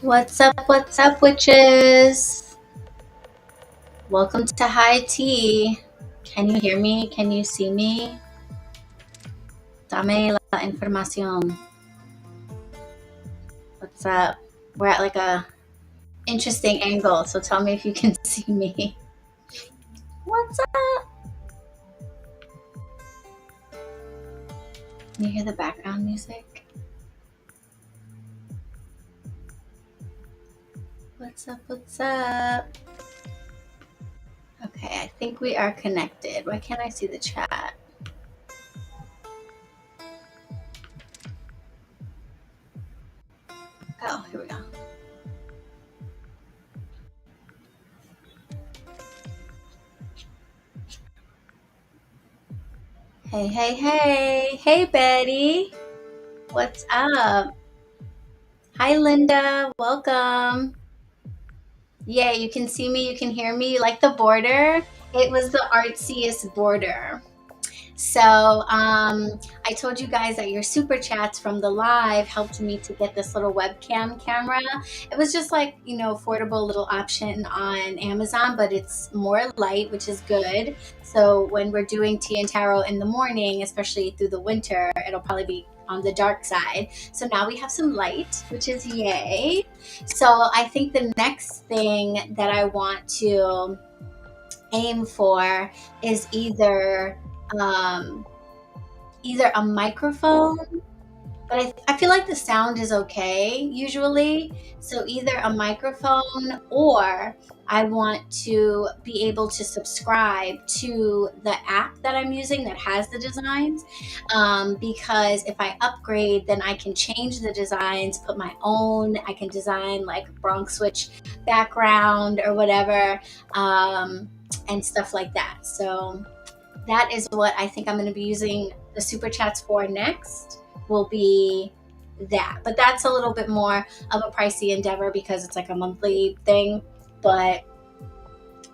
What's up, witches? Welcome to High Tea. Can you hear me? Can you see me? Dame la información. What's up? We're at like a interesting angle, so tell me if you can see me. What's up? Can you hear the background music? What's up? What's up? Okay, I think we are connected. Why can't I see the chat? Oh, here we go. Hey, hey, hey. Hey, Betty. What's up? Hi, Linda. Welcome. Yeah, you can see me. You can hear me. You like the border? It was the artsiest border. So I told you guys that your super chats from the live helped me to get this little webcam camera. It was just like, affordable little option on Amazon, but it's more light, which is good. So when we're doing tea and tarot in the morning, especially through the winter, it'll probably be on the dark side. So now we have some light, which is yay. So I think the next thing that I want to aim for is either a microphone, but I feel like the sound is okay usually. So either a microphone, or I want to be able to subscribe to the app that I'm using that has the designs, because if I upgrade, then I can change the designs, put my own. I can design like BronxWitch background or whatever, and stuff like that. So that is what I think I'm going to be using the super chats for next, will be that. But that's a little bit more of a pricey endeavor because it's like a monthly thing. But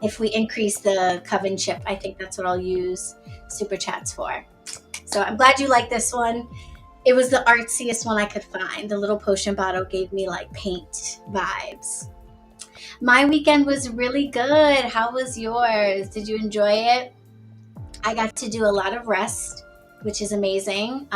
if we increase the coven chip, I think that's what I'll use super chats for. So I'm glad you like this one. It was the artsiest one I could find. The little potion bottle gave me like paint vibes. My weekend was really good. How was yours? Did you enjoy it? I got to do a lot of rest, which is amazing.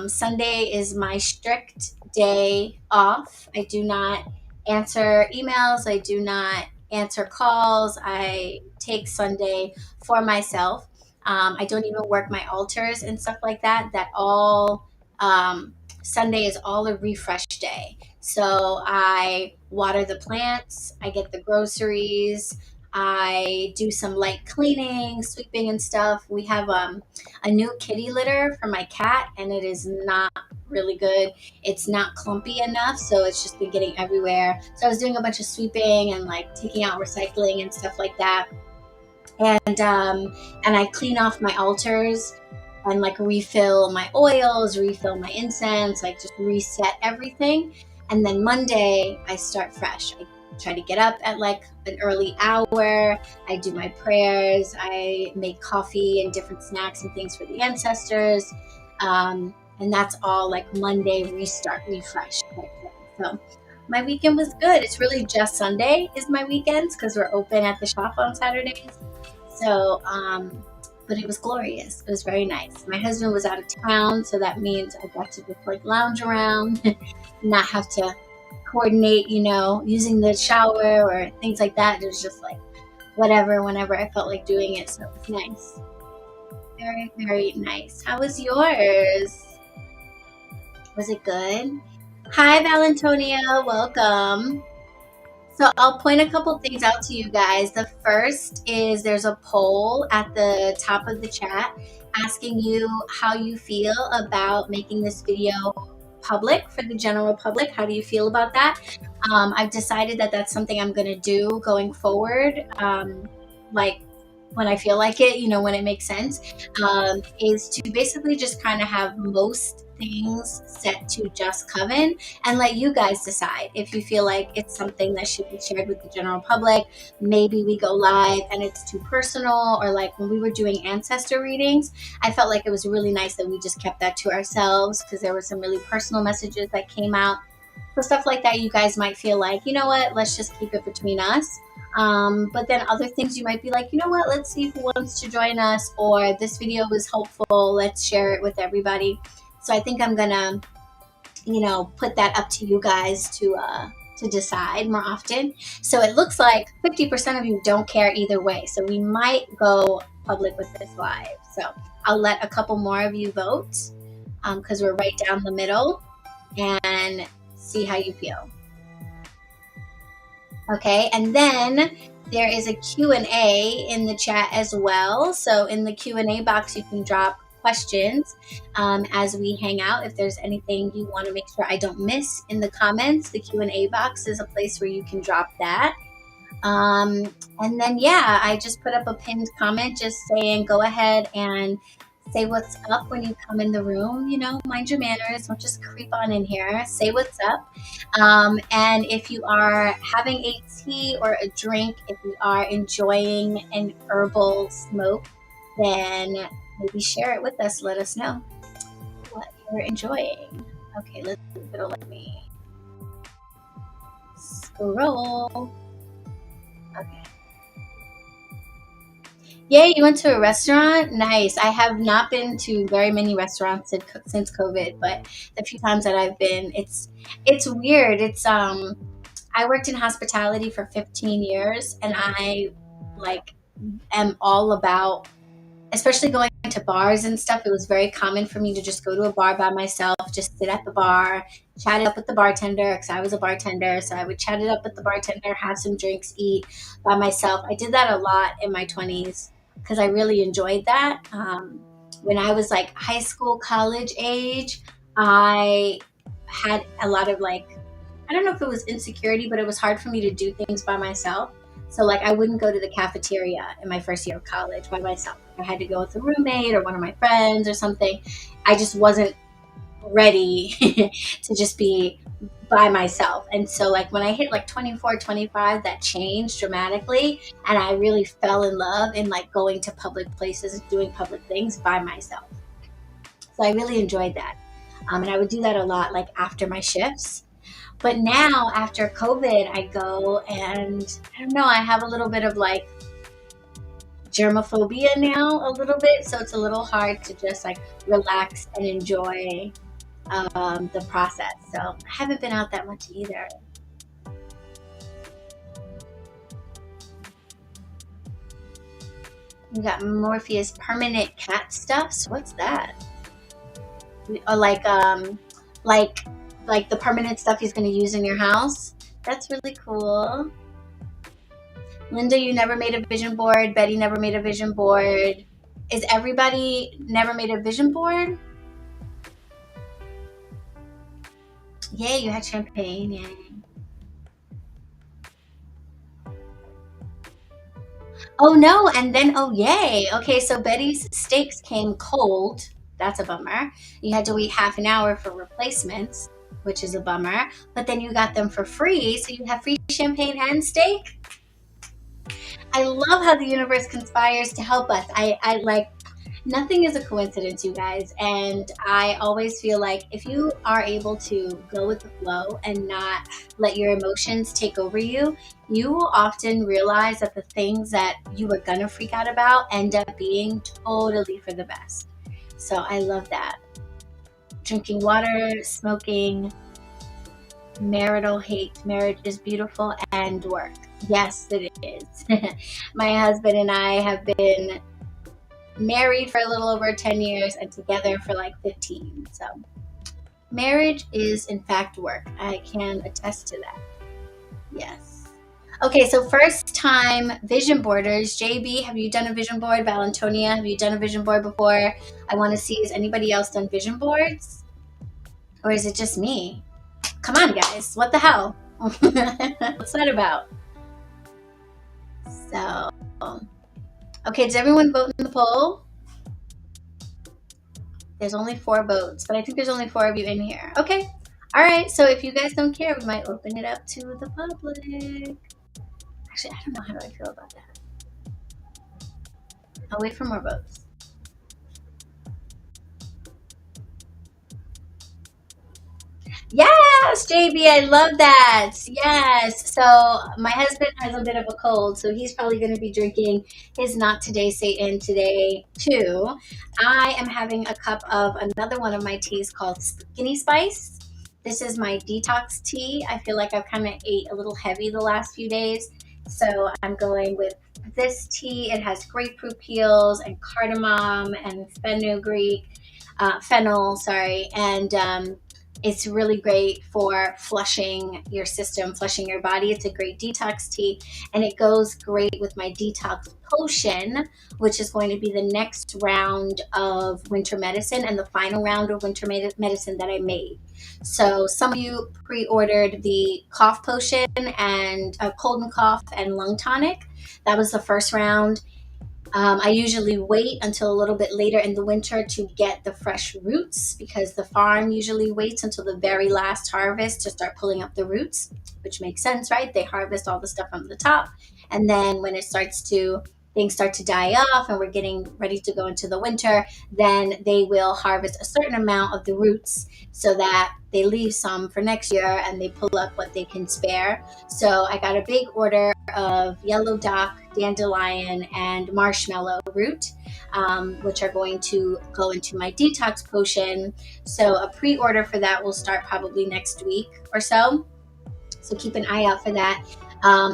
Sunday is my strict day off. I do not answer emails. I do not answer calls. I take Sunday for myself. I don't even work my altars and stuff like that. Sunday is all a refresh day. So I water the plants. I get the groceries. I do some light cleaning, sweeping and stuff. We have a new kitty litter for my cat, and it is not really good. It's not clumpy enough, so it's just been getting everywhere. So I was doing a bunch of sweeping and like taking out recycling and stuff like that. And I clean off my altars and like refill my oils, refill my incense, like just reset everything. And then Monday I start fresh. I try to get up at like an early hour. I do my prayers. I make coffee and different snacks and things for the ancestors. And that's all like Monday restart, refresh type thing. So my weekend was good. It's really just Sunday is my weekends because we're open at the shop on Saturdays. So, but it was glorious. It was very nice. My husband was out of town, so that means I got to just like lounge around, not have to coordinate, using the shower or things like that. It was just like whatever, whenever I felt like doing it. So it was nice. Very, very nice. How was yours? Was it good? Hi, Valentonia. Welcome. So I'll point a couple things out to you guys. The first is there's a poll at the top of the chat asking you how you feel about making this video public for the general public. How do you feel about that? I've decided that that's something I'm going to do going forward. Like when I feel like it, when it makes sense, is to basically just kind of have most things set to just coven and let you guys decide if you feel like it's something that should be shared with the general public. Maybe we go live and it's too personal, or like when we were doing ancestor readings, I felt like it was really nice that we just kept that to ourselves because there were some really personal messages that came out. So stuff like that, you guys might feel like, you know what, let's just keep it between us. But then other things you might be like, you know what, let's see who wants to join us, or this video was helpful, let's share it with everybody. So I think I'm gonna, put that up to you guys to decide more often. So it looks like 50% of you don't care either way. So we might go public with this live. So I'll let a couple more of you vote, because we're right down the middle, and see how you feel. Okay, and then there is a Q&A in the chat as well. So in the Q&A box, you can drop questions as we hang out. If there's anything you want to make sure I don't miss in the comments, the Q&A box is a place where you can drop that. And then, yeah, I just put up a pinned comment just saying, go ahead and say what's up when you come in the room. Mind your manners. Don't just creep on in here. Say what's up. And if you are having a tea or a drink, if you are enjoying an herbal smoke, then maybe share it with us. Let us know what you're enjoying. Okay, it'll let me scroll. Okay. Yay, you went to a restaurant? Nice. I have not been to very many restaurants since COVID, but the few times that I've been, it's weird. I worked in hospitality for 15 years, and I am all about, especially going to bars and stuff. It was very common for me to just go to a bar by myself, just sit at the bar, chat it up with the bartender, because I was a bartender. So I would chat it up with the bartender, have some drinks, eat by myself. I did that a lot in my 20s because I really enjoyed that. When I was like high school, college age, I had a lot of I don't know if it was insecurity, but it was hard for me to do things by myself. So I wouldn't go to the cafeteria in my first year of college by myself. I had to go with a roommate or one of my friends or something. I just wasn't ready to just be by myself. And so when I hit 24, 25, that changed dramatically. And I really fell in love in going to public places and doing public things by myself. So I really enjoyed that. And I would do that a lot after my shifts. But now after COVID, I go and I don't know, I have a little bit of germophobia now a little bit. So it's a little hard to just relax and enjoy the process. So I haven't been out that much either. You got Morpheus permanent cat stuffs. What's that? Or like the permanent stuff he's going to use in your house. That's really cool. Linda, you never made a vision board. Betty never made a vision board. Is everybody never made a vision board? Yay, you had champagne. Yay. Oh no, and then yay. Okay, so Betty's steaks came cold. That's a bummer. You had to wait half an hour for replacements, which is a bummer. But then you got them for free, so you have free champagne and steak. I love how the universe conspires to help us. I nothing is a coincidence, you guys. And I always feel like if you are able to go with the flow and not let your emotions take over you, you will often realize that the things that you were gonna freak out about end up being totally for the best. So I love that. Drinking water, smoking, marital hate, marriage is beautiful, and work. Yes, it is. My husband and I have been married for a little over 10 years and together for 15. So marriage is in fact work. I can attest to that. Yes. Okay, so first time vision boarders. JB, have you done a vision board? Valentonia, have you done a vision board before? I want to see, has anybody else done vision boards? Or is it just me? Come on, guys. What the hell? What's that about? So, okay, does everyone vote in the poll? There's only 4 votes, but I think there's only 4 of you in here. Okay. All right. So if you guys don't care, we might open it up to the public. Actually, I don't know. How do I feel about that? I'll wait for more votes. Yes, JB, I love that. Yes. So my husband has a bit of a cold, so he's probably going to be drinking his Not Today Satan today too. I am having a cup of another one of my teas called Skinny Spice. This is my detox tea. I feel like I've kind of ate a little heavy the last few days, so I'm going with this tea. It has grapefruit peels and cardamom and fennel, sorry, and it's really great for flushing your system, flushing your body. It's a great detox tea, and it goes great with my detox potion, which is going to be the next round of winter medicine and the final round of winter medicine that I made. So some of you pre-ordered the cough potion and cold and cough and lung tonic. That was the first round. I usually wait until a little bit later in the winter to get the fresh roots because the farm usually waits until the very last harvest to start pulling up the roots, which makes sense, right? They harvest all the stuff from the top. And then when things start to die off and we're getting ready to go into the winter, then they will harvest a certain amount of the roots so that they leave some for next year and they pull up what they can spare. So I got a big order of yellow dock, dandelion, and marshmallow root, which are going to go into my detox potion. So a pre-order for that will start probably next week or so. So keep an eye out for that.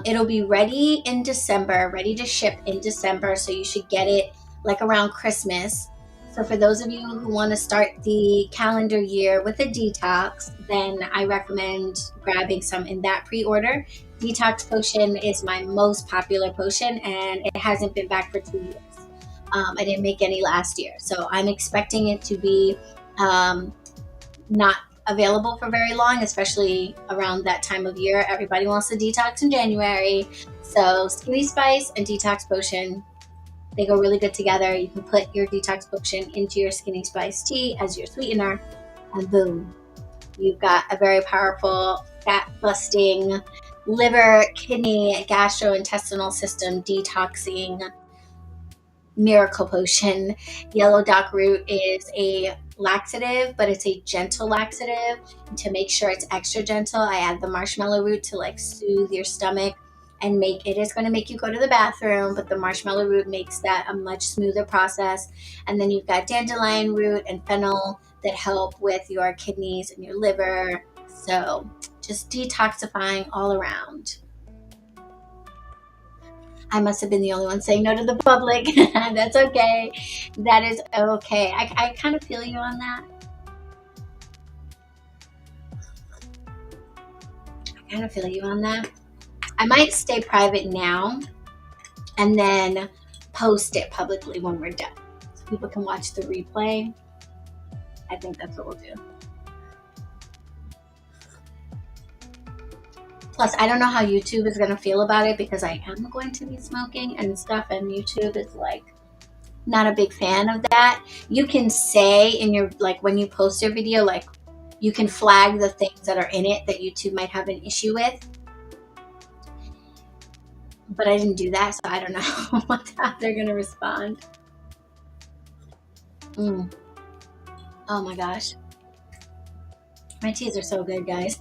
It'll be ready in December, ready to ship in December. So you should get it like around Christmas. So for those of you who want to start the calendar year with a detox, then I recommend grabbing some in that pre-order. Detox potion is my most popular potion, and it hasn't been back for 2 years. I didn't make any last year, so I'm expecting it to be not available for very long, especially around that time of year. Everybody wants to detox in January. So Skinny Spice and detox potion, they go really good together. You can put your detox potion into your Skinny Spice tea as your sweetener, and boom, you've got a very powerful fat busting, liver, kidney, gastrointestinal system detoxing miracle potion. Yellow dock root is a laxative, but it's a gentle laxative. And to make sure it's extra gentle, I add the marshmallow root to like soothe your stomach and make it is going to make you go to the bathroom, but the marshmallow root makes that a much smoother process. And then you've got dandelion root and fennel that help with your kidneys and your liver. So just detoxifying all around. I must have been the only one saying no to the public. That's okay. That is okay. I kind of feel you on that. I might stay private now and then post it publicly when we're done so people can watch the replay. I think that's what we'll do. Plus, I don't know how YouTube is going to feel about it because I am going to be smoking and stuff, and YouTube is like not a big fan of that. You can say in your, like when you post your video, like you can flag the things that are in it that YouTube might have an issue with. But I didn't do that, so I don't know how they're going to respond. Oh my gosh. My teas are so good, guys.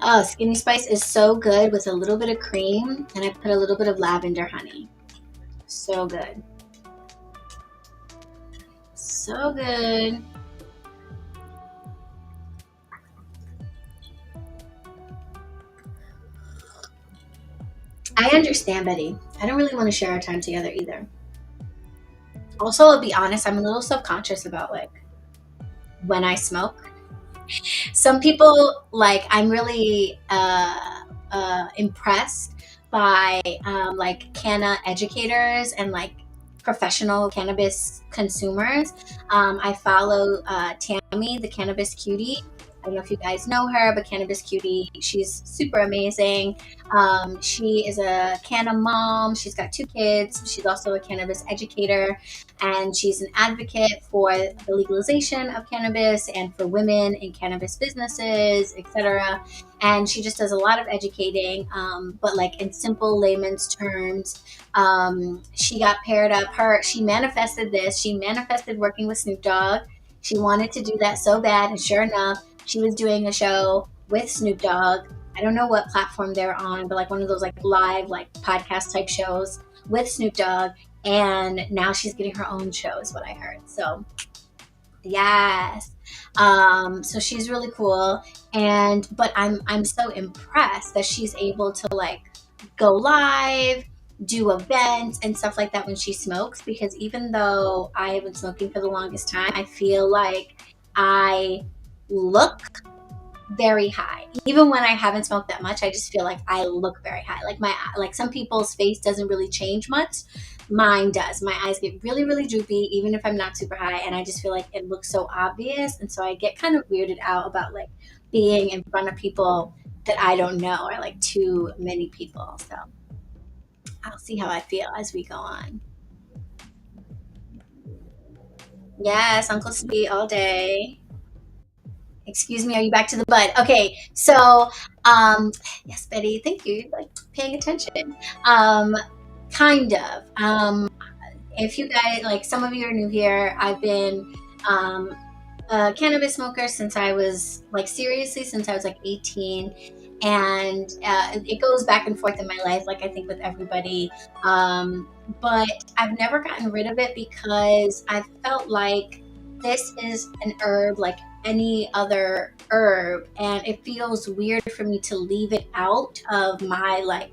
Oh, Skinny Spice is so good with a little bit of cream, and I put a little bit of lavender honey. So good. So good. I understand, Betty. I don't really want to share our time together either. Also, I'll be honest, I'm a little self-conscious about like when I smoke. Some people, like, I'm really impressed by like canna educators and like professional cannabis consumers. I follow Tammy, the cannabis cutie. I don't know if you guys know her, but Cannabis Cutie, she's super amazing. She is a canna mom. She's got 2 kids. She's also a cannabis educator, and she's an advocate for the legalization of cannabis and for women in cannabis businesses, etc. And she just does a lot of educating, but like in simple layman's terms. She got paired up. She manifested this. She manifested working with Snoop Dogg. She wanted to do that so bad, and sure enough, She was doing a show with Snoop Dogg. I don't know what platform they're on, but like one of those like live like podcast type shows with Snoop Dogg. And now she's getting her own show, is what I heard. So yes. So she's really cool. But I'm so impressed that she's able to like go live, do events and stuff like that when she smokes, because even though I have been smoking for the longest time, I feel like I look very high. Even when I haven't smoked that much, I just feel like I look very high. Like some people's face doesn't really change much. Mine does. My eyes get really, really droopy, even if I'm not super high, and I just feel like it looks so obvious. And so I get kind of weirded out about like being in front of people that I don't know, or like too many people. So I'll see how I feel as we go on. Yes, Uncle Sweet all day. Excuse me, are you back to the bud? Okay, so yes, Betty, thank you. Like paying attention. Um, kind of. If you guys like, some of you are new here. I've been um, a cannabis smoker since I was like, seriously, since I was like 18. And it goes back and forth in my life, like I think with everybody. But I've never gotten rid of it because I felt like this is an herb like any other herb, and it feels weird for me to leave it out of my like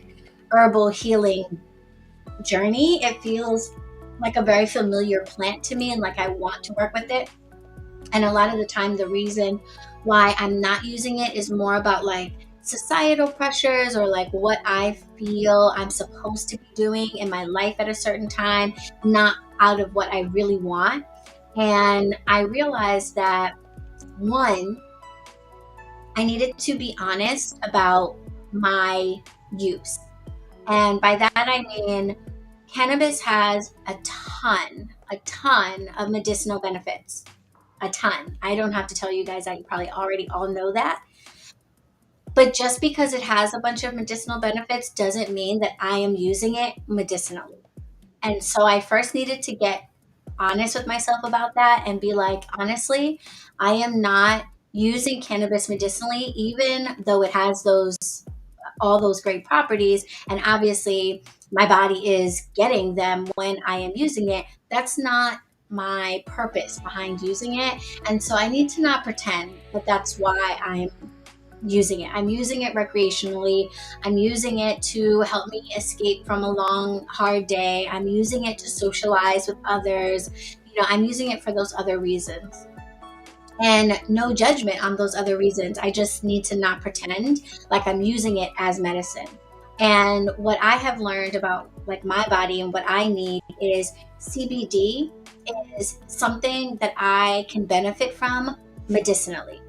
herbal healing journey. It feels like a very familiar plant to me, and like I want to work with it. And a lot of the time, the reason why I'm not using it is more about like societal pressures, or like what I feel I'm supposed to be doing in my life at a certain time, not out of what I really want. And I realized that, one, I needed to be honest about my use. And by that, I mean, cannabis has a ton of medicinal benefits. A ton. I don't have to tell you guys that, you probably already all know that. But just because it has a bunch of medicinal benefits doesn't mean that I am using it medicinally. And so I first needed to get honest with myself about that and be like, honestly, I am not using cannabis medicinally, even though it has all those great properties. And obviously, my body is getting them when I am using it. That's not my purpose behind using it. And so I need to not pretend that that's why I'm using it. I'm using it recreationally. I'm using it to help me escape from a long, hard day. I'm using it to socialize with others. I'm using it for those other reasons. And no judgment on those other reasons. I just need to not pretend like I'm using it as medicine. And what I have learned about like my body and what I need is CBD is something that I can benefit from medicinally.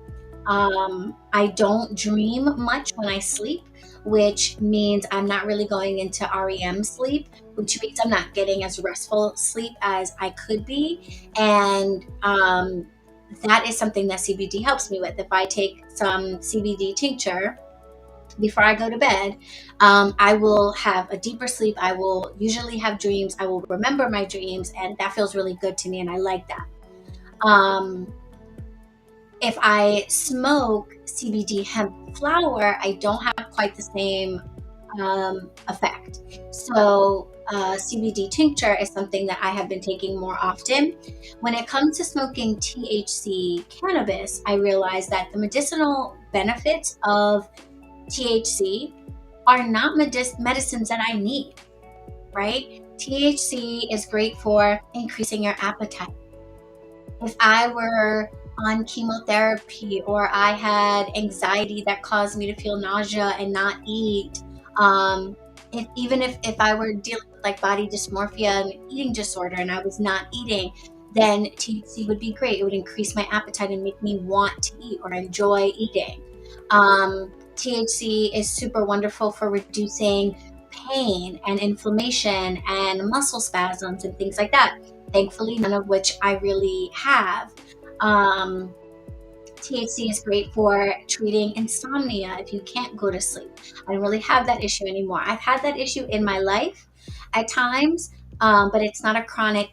I don't dream much when I sleep, which means I'm not really going into REM sleep, which means I'm not getting as restful sleep as I could be. And that is something that CBD helps me with. If I take some CBD tincture before I go to bed, I will have a deeper sleep. I will usually have dreams. I will remember my dreams, and that feels really good to me, and I like that. If I smoke CBD hemp flower, I don't have quite the same effect. So CBD tincture is something that I have been taking more often. When it comes to smoking THC cannabis, I realized that the medicinal benefits of THC are not medicines that I need, right? THC is great for increasing your appetite. If I were on chemotherapy, or I had anxiety that caused me to feel nausea and not eat, even if I were dealing with like body dysmorphia and eating disorder and I was not eating, then THC would be great. It would increase my appetite and make me want to eat or enjoy eating. THC is super wonderful for reducing pain and inflammation and muscle spasms and things like that. Thankfully, none of which I really have. THC is great for treating insomnia if you can't go to sleep. I don't really have that issue anymore. I've had that issue in my life at times, but it's not a chronic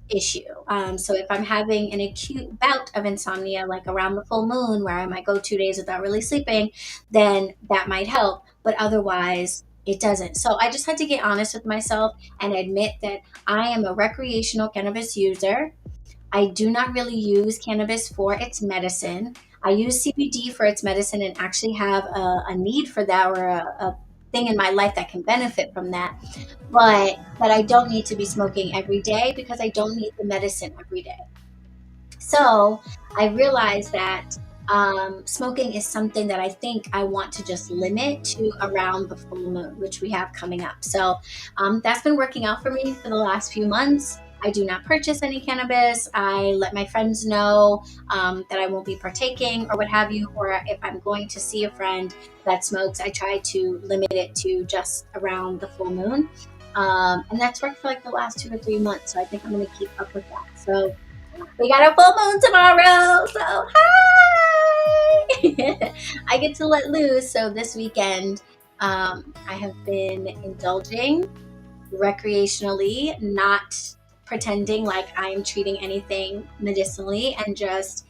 issue. So if I'm having an acute bout of insomnia, like around the full moon, where I might go 2 days without really sleeping, then that might help. But otherwise, it doesn't. So I just had to get honest with myself and admit that I am a recreational cannabis user. I do not really use cannabis for its medicine. I use CBD for its medicine and actually have a need for that, or a thing in my life that can benefit from that. But that I don't need to be smoking every day because I don't need the medicine every day. So I realized that smoking is something that I think I want to just limit to around the full moon, which we have coming up. So that's been working out for me for the last few months. I do not purchase any cannabis. I let my friends know that I won't be partaking or what have you. Or if I'm going to see a friend that smokes, I try to limit it to just around the full moon. And that's worked for like the last 2 or 3 months. So I think I'm going to keep up with that. So we got a full moon tomorrow, so hi! I get to let loose. So this weekend, I have been indulging recreationally, not pretending like I am treating anything medicinally, and just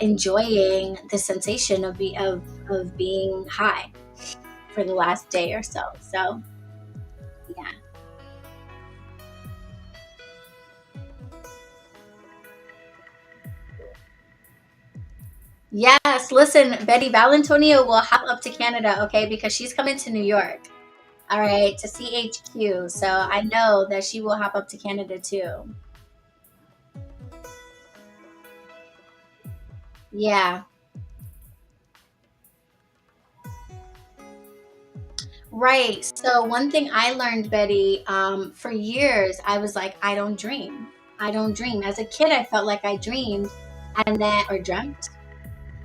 enjoying the sensation of being high for the last day or so. So yeah. Yes, listen, Betty Valentonia will hop up to Canada, okay, because she's coming to New York, all right, to CHQ. So I know that she will hop up to Canada too. Yeah, right. So one thing I learned, Betty, for years, I was like, I don't dream. I don't dream. As a kid, I felt like I dreamed and then, or dreamt.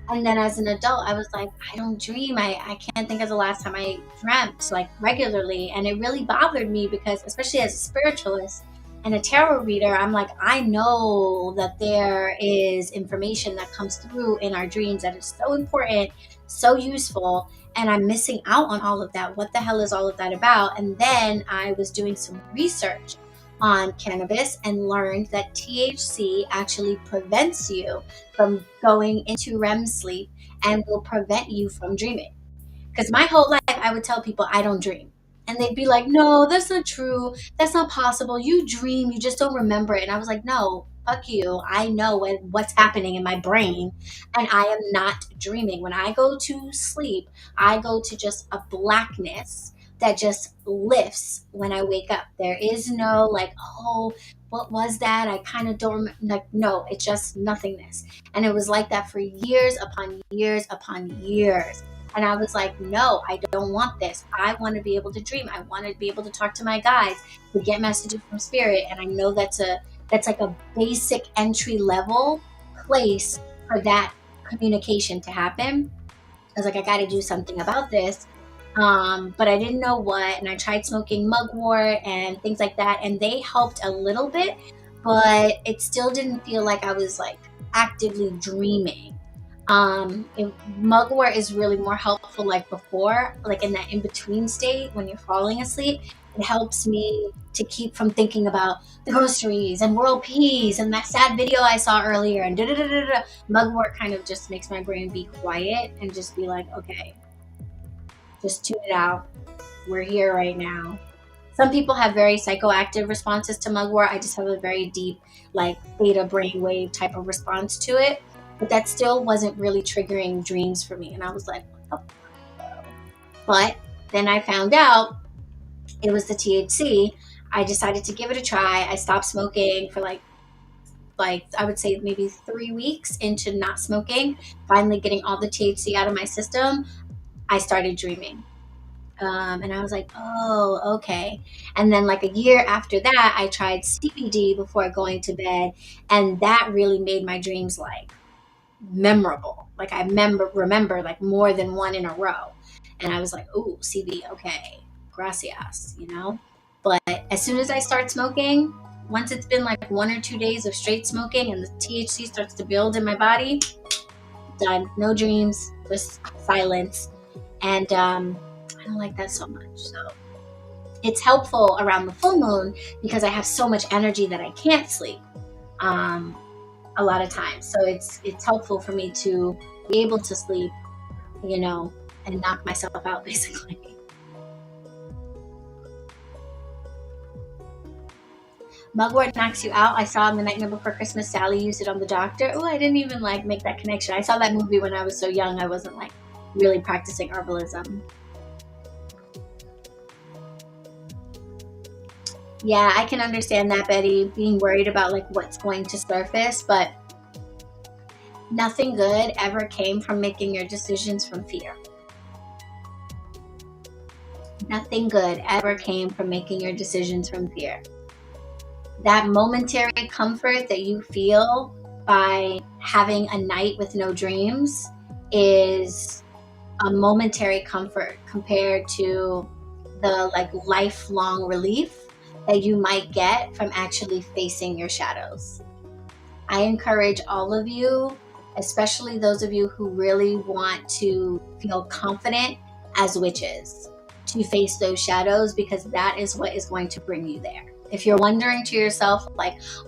And then as an adult, I was like, I don't dream. I can't think of the last time I dreamt like regularly. And it really bothered me because, especially as a spiritualist and a tarot reader, I'm like, I know that there is information that comes through in our dreams that is so important, so useful. And I'm missing out on all of that. What the hell is all of that about? And then I was doing some research on cannabis and learned that THC actually prevents you from going into REM sleep and will prevent you from dreaming. Because my whole life, I would tell people I don't dream. And they'd be like, no, that's not true. That's not possible. You dream, you just don't remember it. And I was like, no, fuck you. I know what's happening in my brain. And I am not dreaming. When I go to sleep, I go to just a blackness that just lifts when I wake up. There is no like, oh, what was that? I kind of don't like, no, it's just nothingness. And it was like that for years upon years upon years. And I was like, no, I don't want this. I want to be able to dream. I want to be able to talk to my guides, to get messages from spirit. And I know that's like a basic entry level place for that communication to happen. I was like, I got to do something about this. But I didn't know what. And I tried smoking mugwort and things like that. And they helped a little bit, but it still didn't feel like I was like actively dreaming. Mugwort is really more helpful like before, like in that in between state when you're falling asleep. It helps me to keep from thinking about the groceries and world peace and that sad video I saw earlier and da da da da da. Mugwort kind of just makes my brain be quiet and just be like, okay, just tune it out. We're here right now. Some people have very psychoactive responses to mugwort. I just have a very deep, like theta brainwave type of response to it. But that still wasn't really triggering dreams for me. And I was like, oh. But then I found out it was the THC. I decided to give it a try. I stopped smoking for like I would say maybe 3 weeks into not smoking, finally getting all the THC out of my system. I started dreaming. And I was like, oh, okay. And then, like a year after that, I tried CBD before going to bed, and that really made my dreams like memorable. Like I remember like more than one in a row, and I was like, "Ooh, CBD, okay, gracias," you know. But as soon as I start smoking, once it's been like 1 or 2 days of straight smoking, and the THC starts to build in my body, done. No dreams, just silence, and I don't like that so much. So It's helpful around the full moon because I have so much energy that I can't sleep a lot of times. So it's helpful for me to be able to sleep, and knock myself out basically. Mugwort knocks you out. I saw in The Nightmare Before Christmas, Sally used it on the doctor. Oh, I didn't even make that connection. I saw that movie when I was so young. I wasn't really practicing herbalism. Yeah, I can understand that, Betty, being worried about what's going to surface, but nothing good ever came from making your decisions from fear. Nothing good ever came from making your decisions from fear. That momentary comfort that you feel by having a night with no dreams is a momentary comfort compared to the lifelong relief that you might get from actually facing your shadows. I encourage all of you, especially those of you who really want to feel confident as witches, to face those shadows, because that is what is going to bring you there. If you're wondering to yourself,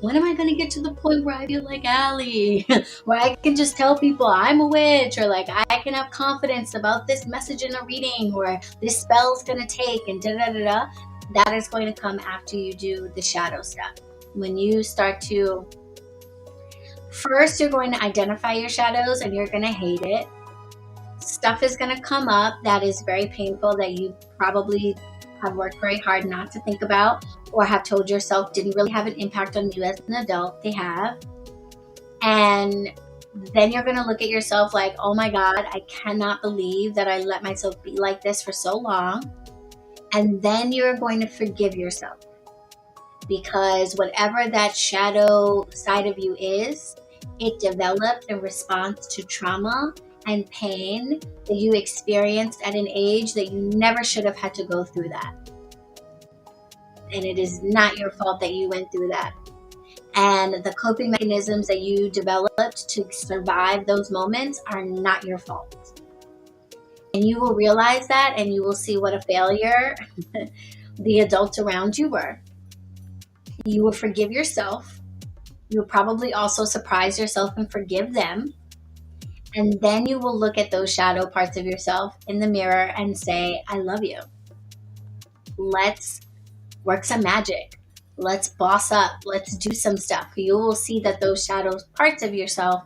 when am I going to get to the point where I feel like Allie, where I can just tell people I'm a witch, or I can have confidence about this message in a reading, or this spell's going to take, and da-da-da-da, that is going to come after you do the shadow step. When you start to, first you're going to identify your shadows and you're going to hate it. Stuff is going to come up that is very painful that you probably have worked very hard not to think about, or have told yourself didn't really have an impact on you as an adult. They have. And then you're going to look at yourself like, oh my God, I cannot believe that I let myself be like this for so long. And then you're going to forgive yourself, because whatever that shadow side of you is, it developed in response to trauma and pain that you experienced at an age that you never should have had to go through that. And it is not your fault that you went through that. And the coping mechanisms that you developed to survive those moments are not your fault. And you will realize that, and you will see what a failure the adults around you were. You will forgive yourself. You will probably also surprise yourself and forgive them. And then you will look at those shadow parts of yourself in the mirror and say, I love you. Let's work some magic. Let's boss up. Let's do some stuff. You will see that those shadow parts of yourself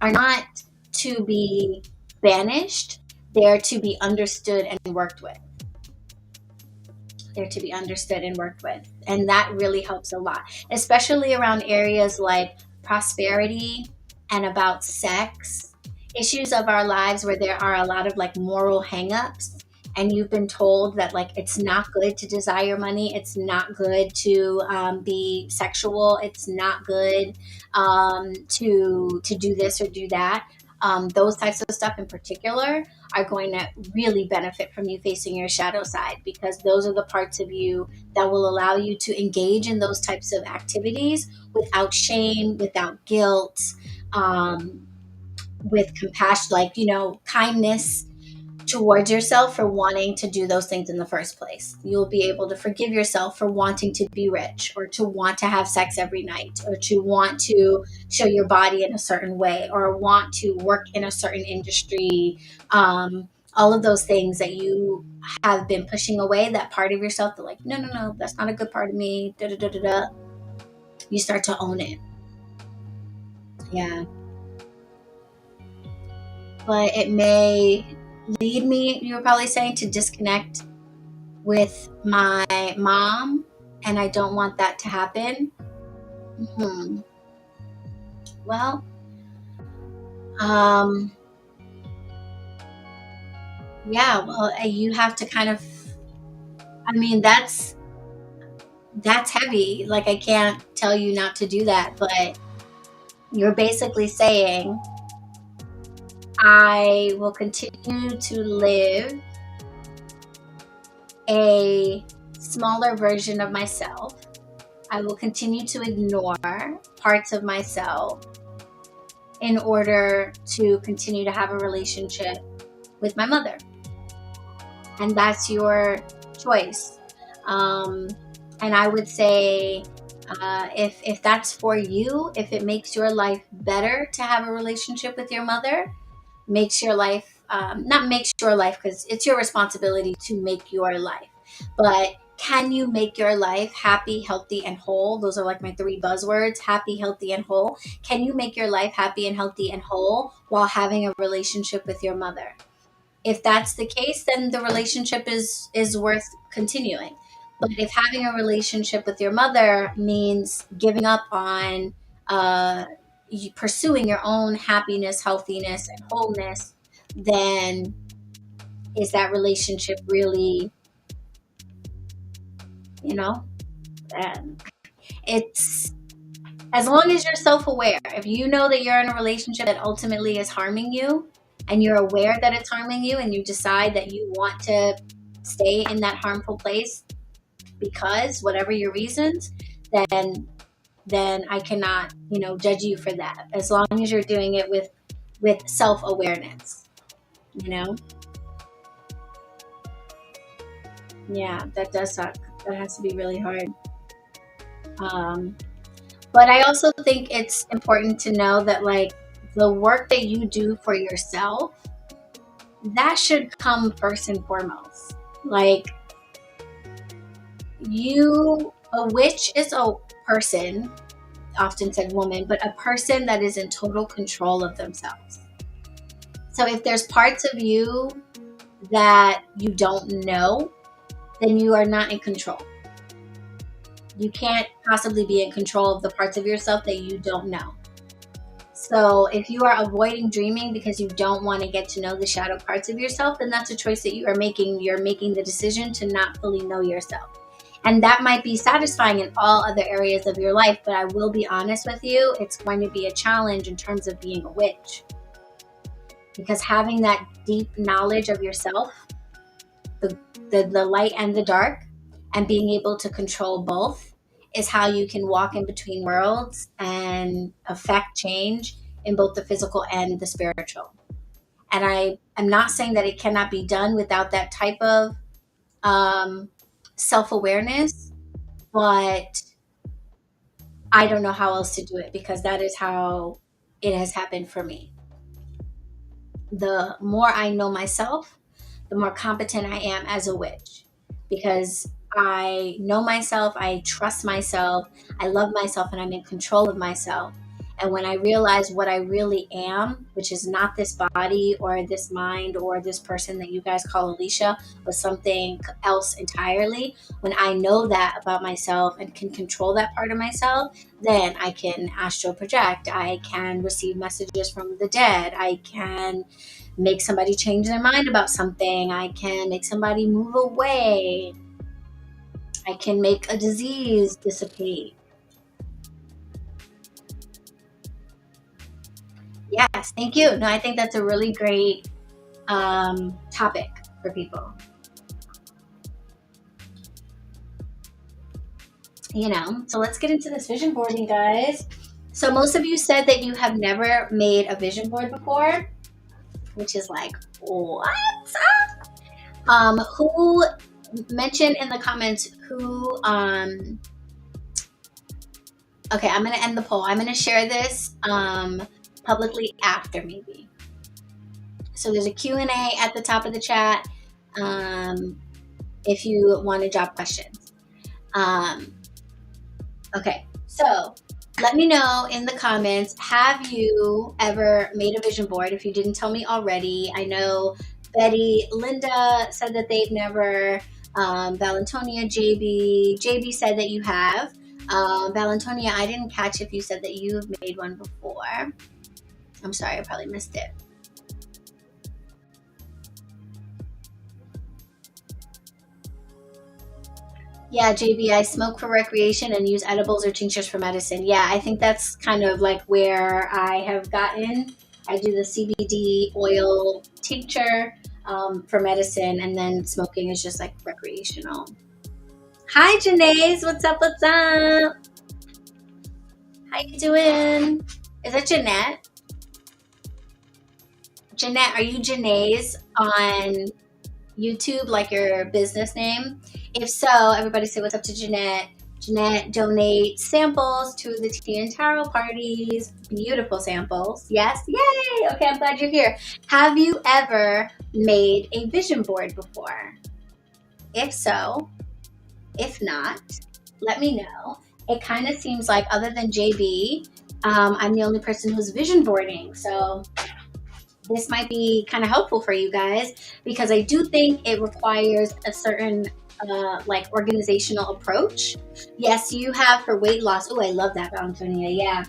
are not to be banished. They're to be understood and worked with. They're to be understood and worked with. And that really helps a lot, especially around areas like prosperity and about sex, issues of our lives where there are a lot of moral hangups, and you've been told that it's not good to desire money, it's not good to be sexual, it's not good to do this or do that. Those types of stuff in particular are going to really benefit from you facing your shadow side, because those are the parts of you that will allow you to engage in those types of activities without shame, without guilt, with compassion, kindness towards yourself for wanting to do those things in the first place. You'll be able to forgive yourself for wanting to be rich, or to want to have sex every night, or to want to show your body in a certain way, or want to work in a certain industry. All of those things that you have been pushing away, that part of yourself that no, that's not a good part of me, da da da da da. You start to own it. Yeah. But it may lead me, you were probably saying, to disconnect with my mom, and I don't want that to happen. Well, yeah, well, you have to kind of, that's heavy. I can't tell you not to do that, but you're basically saying, I will continue to live a smaller version of myself. I will continue to ignore parts of myself in order to continue to have a relationship with my mother. And that's your choice. Um, and I would say, if that's for you, if it makes your life better to have a relationship with your mother, makes your life, not makes your life, because it's your responsibility to make your life, but can you make your life happy, healthy, and whole? Those are like my three buzzwords: happy, healthy, and whole. Can you make your life happy and healthy and whole while having a relationship with your mother? If that's the case, then the relationship is worth continuing. But if having a relationship with your mother means giving up on uh, pursuing your own happiness, healthiness, and wholeness, then is that relationship really, you know, um, it's, as long as you're self-aware. If you know that you're in a relationship that ultimately is harming you, and you're aware that it's harming you, and you decide that you want to stay in that harmful place because whatever your reasons, then I cannot, judge you for that, as long as you're doing it with self-awareness, you know. Yeah, that does suck. That has to be really hard. um but I also think it's important to know that, like, the work that you do for yourself, that should come first and foremost. Like, a witch is a person, often said woman, but a person that is in total control of themselves. So if there's parts of you that you don't know, then you are not in control. You can't possibly be in control of the parts of yourself that you don't know. So if you are avoiding dreaming because you don't want to get to know the shadow parts of yourself, then that's a choice that you are making. You're making the decision to not fully know yourself. And that might be satisfying in all other areas of your life, but I will be honest with you, it's going to be a challenge in terms of being a witch. Because having that deep knowledge of yourself, the light and the dark, and being able to control both, is how you can walk in between worlds and affect change in both the physical and the spiritual. And I am not saying that it cannot be done without that type of self-awareness, but I don't know how else to do it, because that is how it has happened for me. The more I know myself, the more competent I am as a witch, because I know myself, I trust myself, I love myself, and I'm in control of myself. And when I realize what I really am, which is not this body or this mind or this person that you guys call Alysha, but something else entirely, when I know that about myself and can control that part of myself, then I can astral project. I can receive messages from the dead. I can make somebody change their mind about something. I can make somebody move away. I can make a disease dissipate. Yes, thank you. No, I think that's a really great topic for people. So let's get into this vision boarding, guys. So most of you said that you have never made a vision board before, which is like, what? Who mentioned in the comments who okay, I'm gonna end the poll. I'm gonna share this publicly after, maybe. So there's a Q&A at the top of the chat if you want to drop questions. Okay, so let me know in the comments, have you ever made a vision board? If you didn't tell me already, I know Betty, Linda said that they've never, Valentonia, JB said that you have. Valentonia, I didn't catch if you said that you've made one before. I'm sorry, I probably missed it. Yeah, JB, I smoke for recreation and use edibles or tinctures for medicine. Yeah, I think that's kind of like where I have gotten. I do the CBD oil tincture for medicine, and then smoking is just like recreational. Hi, Janae. What's up? What's up? How you doing? Is that Jeanette? Jeanette, are you Janae's on YouTube like your business name? If so, everybody say what's up to Jeanette. Jeanette donates samples to the tea and taro parties. Beautiful samples. Yes, yay! Okay, I'm glad you're here. Have you ever made a vision board before? If so, if not, let me know. It kind of seems like, other than JB, I'm the only person who's vision boarding. So this might be kind of helpful for you guys, because I do think it requires a certain like organizational approach. Yes, you have for weight loss. Oh, I love that, Valentonia. Yeah,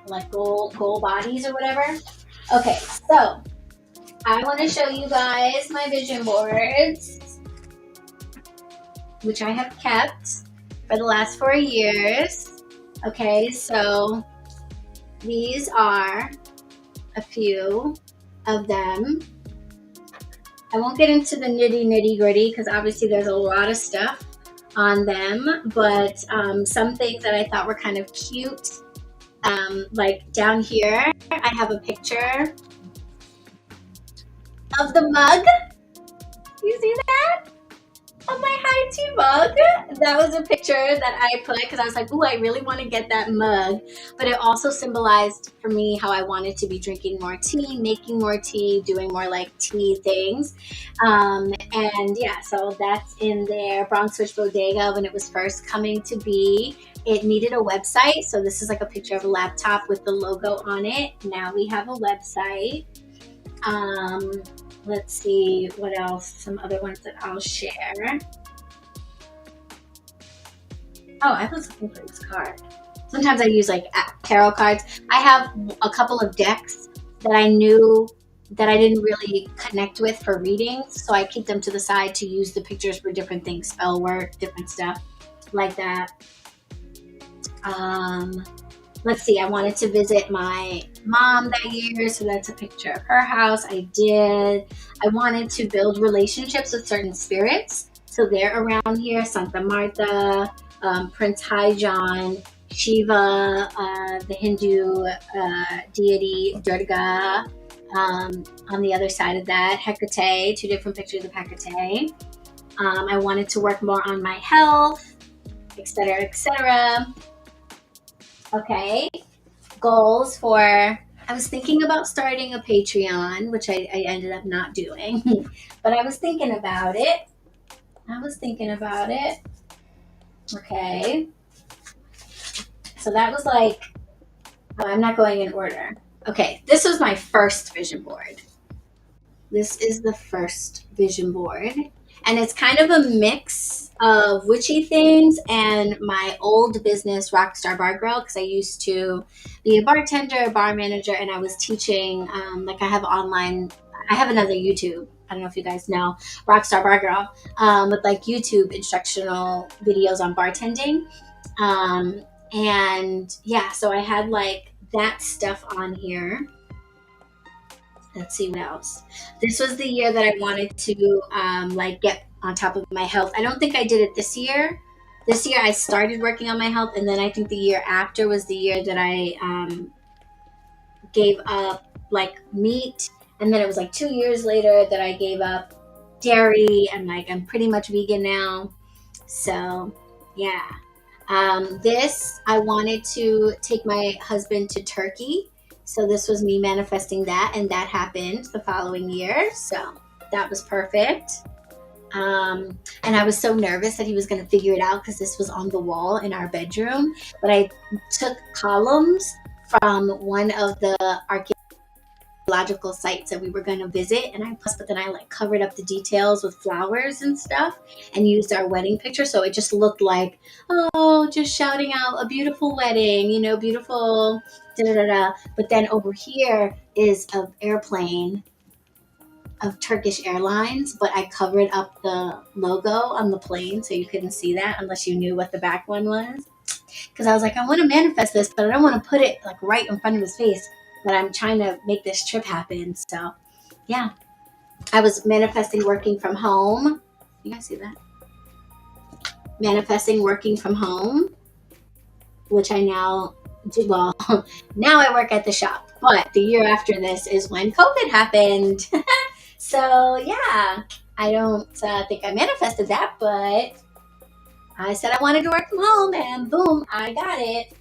like goal bodies or whatever. Okay, so I want to show you guys my vision boards, which I have kept for the last 4 years. Okay, so these are a few of them. I won't get into the nitty gritty because obviously there's a lot of stuff on them, but some things that I thought were kind of cute. Like down here, I have a picture of the mug. You see that? Of my high tea mug. That was a picture that I put because I was like, ooh, I really want to get that mug. But it also symbolized for me how I wanted to be drinking more tea, making more tea, doing more like tea things. And yeah, so that's in there. BronxWitch Bodega, when it was first coming to be, it needed a website. So this is like a picture of a laptop with the logo on it. Now we have a website. Let's see what else, some other ones that I'll share. Oh, I was looking for this card. Sometimes I use like tarot cards. I have a couple of decks that I knew that I didn't really connect with for readings, so I keep them to the side to use the pictures for different things, spell work, different stuff like that. Let's see, I wanted to visit my mom that year, so that's a picture of her house. I did. I wanted to build relationships with certain spirits, so they're around here. Santa Marta, Prince Haijan, Shiva, the Hindu deity Durga. On the other side of that, Hecate, 2 different pictures of Hecate. I wanted to work more on my health, etc., etc. Okay, goals for, I was thinking about starting a Patreon, which I ended up not doing, but I was thinking about it. Okay, so that was like, oh, I'm not going in order. Okay, this was my first vision board. This is the first vision board, and it's kind of a mix of witchy things and my old business, Rockstar Bar Girl, because I used to be a bartender, bar manager, and I was teaching, like I have another YouTube, I don't know if you guys know, Rockstar Bar Girl, with like YouTube instructional videos on bartending. And yeah, so I had like that stuff on here. Let's see what else. This was the year that I wanted to like get on top of my health. I don't think I did it this year. This year I started working on my health, and then I think the year after was the year that I gave up like meat, and then it was like 2 years later that I gave up dairy, and like I'm pretty much vegan now. So yeah. This, I wanted to take my husband to Turkey. So this was me manifesting that, and that happened the following year. So that was perfect. And I was so nervous that he was going to figure it out because this was on the wall in our bedroom. But I took columns from one of the archaeological sites that we were going to visit, but then I like covered up the details with flowers and stuff and used our wedding picture, so it just looked like, oh, just shouting out a beautiful wedding, beautiful da da da. But then over here is an airplane of Turkish Airlines, but I covered up the logo on the plane so you couldn't see that unless you knew what the back one was, because I was like, I want to manifest this, but I don't want to put it like right in front of his face, but I'm trying to make this trip happen. So yeah, I was manifesting working from home. You guys see that? Manifesting working from home, which I now do. Well, now I work at the shop, but the year after this is when COVID happened. So yeah, I don't think I manifested that, but I said I wanted to work from home, and boom, I got it.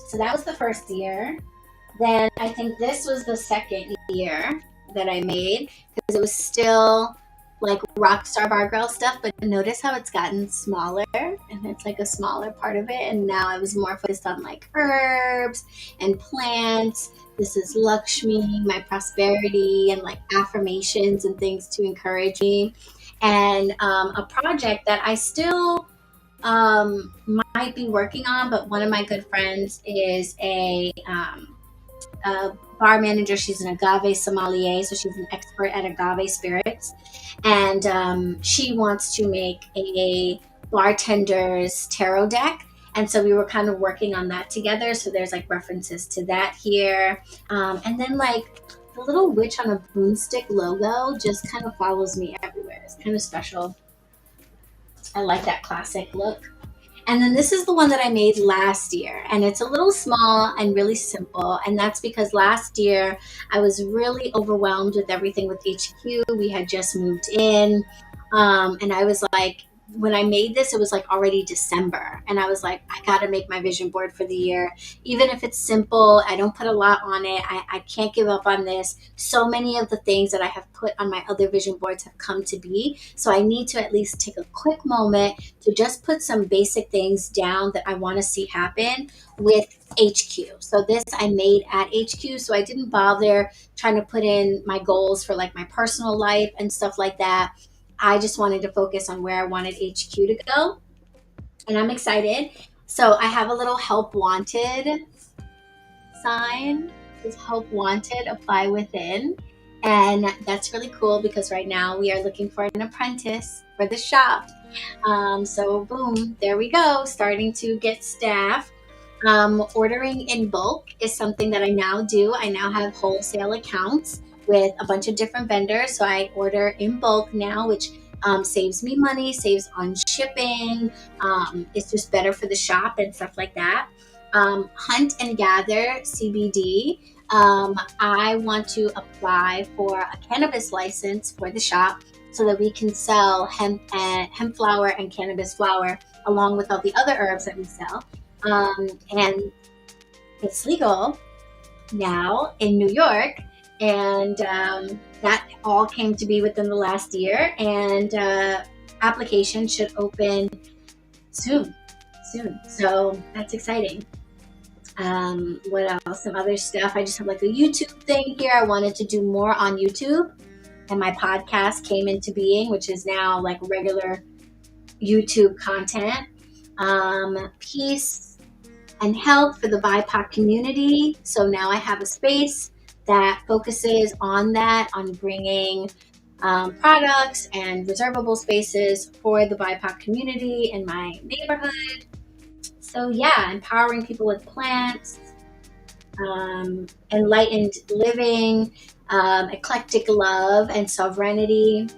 So that was the first year. Then I think this was the second year that I made, because it was still like Rockstar Bar Girl stuff, but notice how it's gotten smaller, and it's like a smaller part of it. And now I was more focused on like herbs and plants. This is Lakshmi, my prosperity, and like affirmations and things to encourage me. And a project that I still might be working on, but one of my good friends is a bar manager. She's an agave sommelier, so she's an expert at agave spirits, and she wants to make a bartender's tarot deck. And so we were kind of working on that together. So there's like references to that here, and then like the little witch on a broomstick logo just kind of follows me everywhere. It's kind of special. I like that classic look. And then this is the one that I made last year, and it's a little small and really simple. And that's because last year I was really overwhelmed with everything with HQ. We had just moved in. And I was like, when I made this, it was like already December. And I was like, I got to make my vision board for the year. Even if it's simple, I don't put a lot on it. I can't give up on this. So many of the things that I have put on my other vision boards have come to be. So I need to at least take a quick moment to just put some basic things down that I want to see happen with HQ. So this I made at HQ. So I didn't bother trying to put in my goals for like my personal life and stuff like that. I just wanted to focus on where I wanted HQ to go. And I'm excited. So I have a little help wanted sign. It says help wanted, apply within. And that's really cool because right now we are looking for an apprentice for the shop. So boom, there we go, starting to get staff. Ordering in bulk is something that I now do. I now have wholesale accounts with a bunch of different vendors. So I order in bulk now, which saves me money, saves on shipping. It's just better for the shop and stuff like that. Hunt and gather CBD. I want to apply for a cannabis license for the shop so that we can sell hemp flower and cannabis flower along with all the other herbs that we sell. And it's legal now in New York, and that all came to be within the last year, and application should open soon. So that's exciting. What else? Some other stuff. I just have like a YouTube thing here. I wanted to do more on YouTube, and my podcast came into being, which is now like regular YouTube content. Peace and health for the BIPOC community. So now I have a space that focuses on that, on bringing products and reservable spaces for the BIPOC community in my neighborhood. So yeah, empowering people with plants, enlightened living, eclectic love and sovereignty.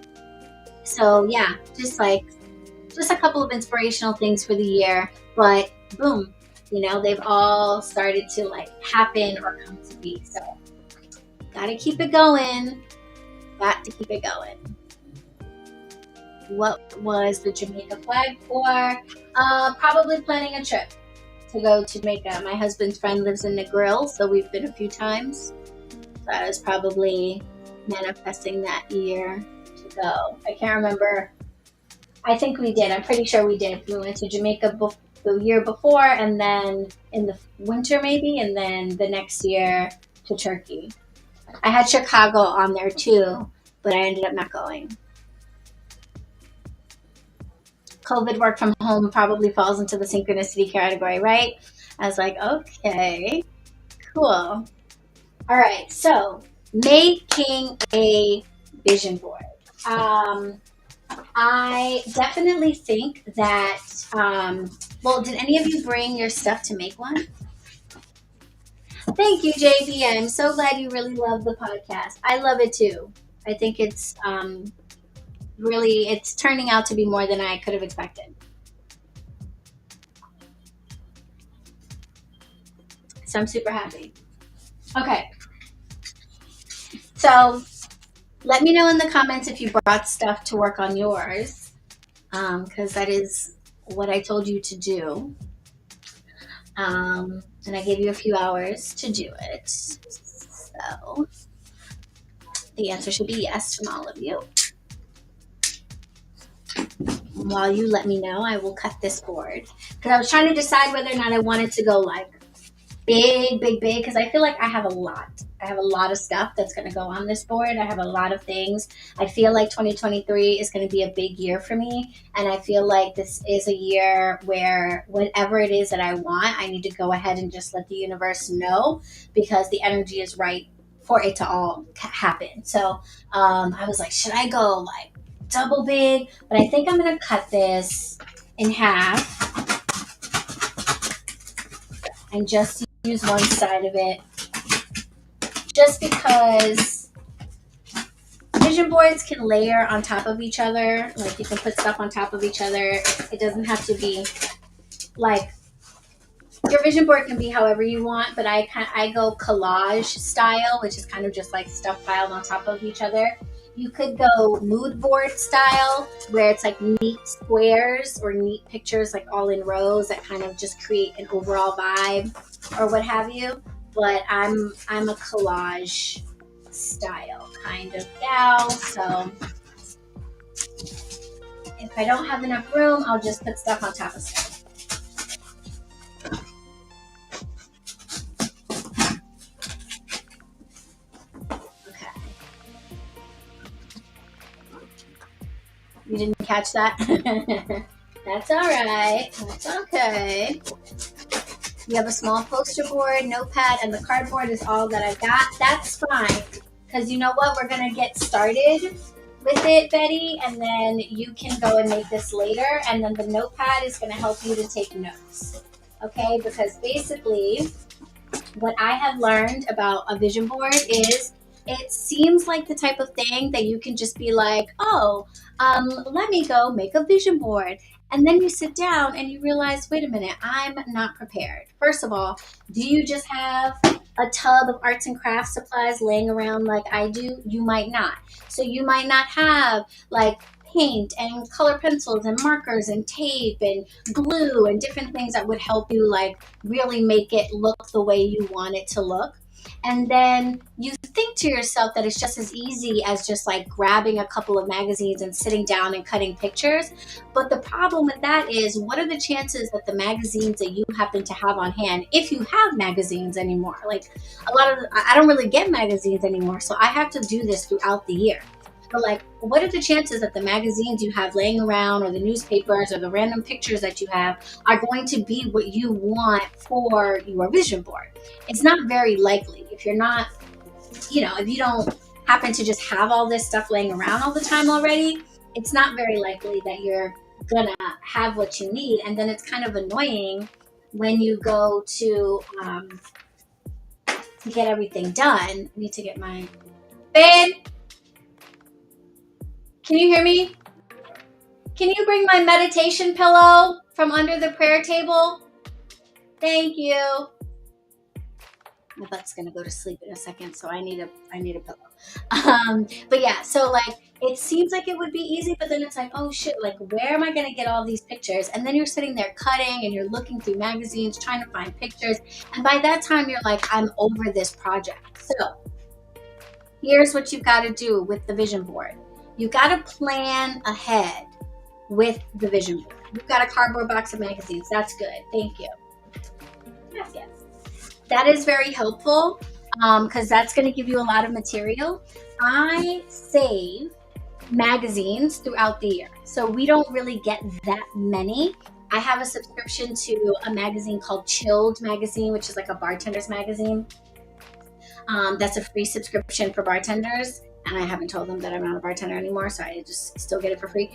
So yeah, just a couple of inspirational things for the year, but boom, they've all started to like happen or come to be. So gotta keep it going. Got to keep it going. What was the Jamaica flag for? Probably planning a trip to go to Jamaica. My husband's friend lives in Negril, so we've been a few times. So I was probably manifesting that year to go. I can't remember. I think we did. I'm pretty sure we did. We went to Jamaica the year before, and then in the winter maybe, and then the next year to Turkey. I had Chicago on there too, but I ended up not going. COVID work from home probably falls into the synchronicity category, right? I was like, okay, cool. All right, so making a vision board. I definitely think that, did any of you bring your stuff to make one? Thank you, JB. I'm so glad you really love the podcast. I love it too. I think it's it's turning out to be more than I could have expected. So I'm super happy. Okay. So Let me know in the comments if you brought stuff to work on yours, because that is what I told you to do. And I gave you a few hours to do it. So the answer should be yes from all of you. While you let me know, I will cut this board. Because I was trying to decide whether or not I wanted to go like big, because I feel like I have a lot. I have a lot of stuff that's going to go on this board. I have a lot of things. I feel like 2023 is going to be a big year for me. And I feel like this is a year where whatever it is that I want, I need to go ahead and just let the universe know, because the energy is right for it to all happen. So I was like, should I go like double big? But I think I'm going to cut this in half and just use one side of it, just because vision boards can layer on top of each other. Like you can put stuff on top of each other. It doesn't have to be like, your vision board can be however you want, but I go collage style, which is kind of just like stuff piled on top of each other. You could go mood board style, where it's like neat squares or neat pictures like all in rows that kind of just create an overall vibe or what have you. But I'm a collage style kind of gal, so if I don't have enough room, I'll just put stuff on top of stuff. You didn't catch that? That's all right. That's okay. You have a small poster board, notepad, and the cardboard is all that I got. That's fine. Because you know what? We're going to get started with it, Betty, and then you can go and make this later. And then the notepad is going to help you to take notes. Okay? Because basically, what I have learned about a vision board is it seems like the type of thing that you can just be like, oh, let me go make a vision board. And then you sit down and you realize, wait a minute, I'm not prepared. First of all, do you just have a tub of arts and crafts supplies laying around like I do? You might not. So you might not have like paint and color pencils and markers and tape and glue and different things that would help you like really make it look the way you want it to look. And then you think to yourself that it's just as easy as just like grabbing a couple of magazines and sitting down and cutting pictures. But the problem with that is, what are the chances that the magazines that you happen to have on hand, if you have magazines anymore, like I don't really get magazines anymore, so I have to do this throughout the year. But like, what are the chances that the magazines you have laying around or the newspapers or the random pictures that you have are going to be what you want for your vision board? It's not very likely. If you're not, if you don't happen to just have all this stuff laying around all the time already, it's not very likely that you're gonna have what you need. And then it's kind of annoying when you go to get everything done. I need to get my babe. Can you hear me? Can you bring my meditation pillow from under the prayer table? Thank you. My butt's gonna go to sleep in a second, so I need a pillow. But yeah, so like it seems like it would be easy, but then it's like, oh shit, like where am I gonna get all these pictures? And then you're sitting there cutting and you're looking through magazines trying to find pictures, and by that time you're like, I'm over this project. So here's what you've got to do with the vision board. You got to plan ahead with the vision board. You've got a cardboard box of magazines. That's good. Thank you. Yes. That is very helpful because that's going to give you a lot of material. I save magazines throughout the year, so we don't really get that many. I have a subscription to a magazine called Chilled Magazine, which is like a bartender's magazine. That's a free subscription for bartenders. And I haven't told them that I'm not a bartender anymore, so I just still get it for free.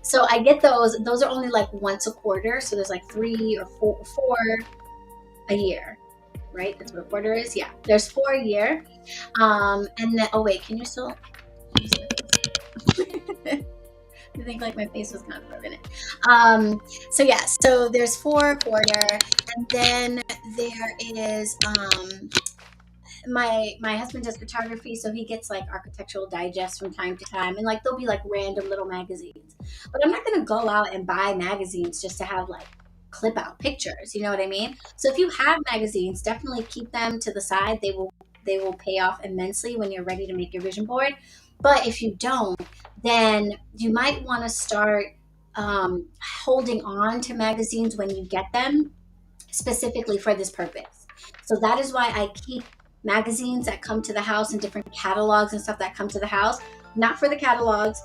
So I get those. Those are only like once a quarter. So there's like 3 or 4 a year, right? That's what a quarter is. Yeah, there's 4 a year. And then, oh wait, can you still? I think like my face was kind of for a minute. So yeah, so there's 4 a quarter, and then there is my husband does photography, so he gets like Architectural Digest from time to time, and like there'll be like random little magazines. But I'm not gonna go out and buy magazines just to have like clip out pictures. You know what I mean? So if you have magazines, definitely keep them to the side. They will pay off immensely when you're ready to make your vision board. But if you don't, then you might want to start holding on to magazines when you get them, specifically for this purpose. So that is why I keep magazines that come to the house and different catalogs and stuff that come to the house. Not for the catalogs.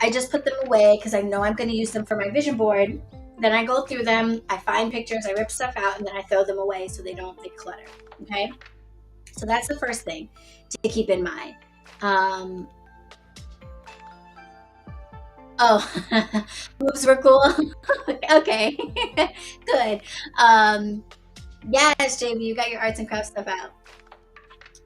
I just put them away because I know I'm going to use them for my vision board. Then I go through them, I find pictures, I rip stuff out, and then I throw them away so they don't get cluttered. Okay? So that's the first thing to keep in mind. Oh, moves were cool. Okay, good. Yes, JB, you got your arts and crafts stuff out.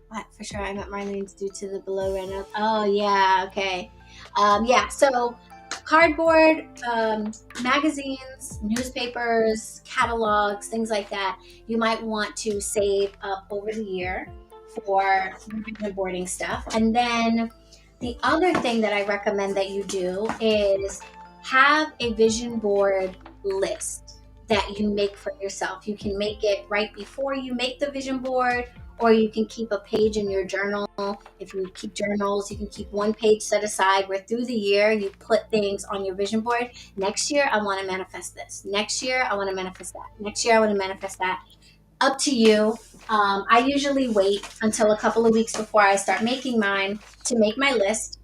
What? For sure, I met Marlene's due to the below ran up. Oh, yeah, okay. Yeah, so cardboard, magazines, newspapers, catalogs, things like that, you might want to save up over the year for vision boarding stuff. And then the other thing that I recommend that you do is have a vision board list that you make for yourself. You can make it right before you make the vision board, or you can keep a page in your journal. If you keep journals, you can keep one page set aside where through the year you put things on your vision board. Next year, I want to manifest this. Next year, I want to manifest that. Next year, I want to manifest that. Up to you. I usually wait until a couple of weeks before I start making mine to make my list.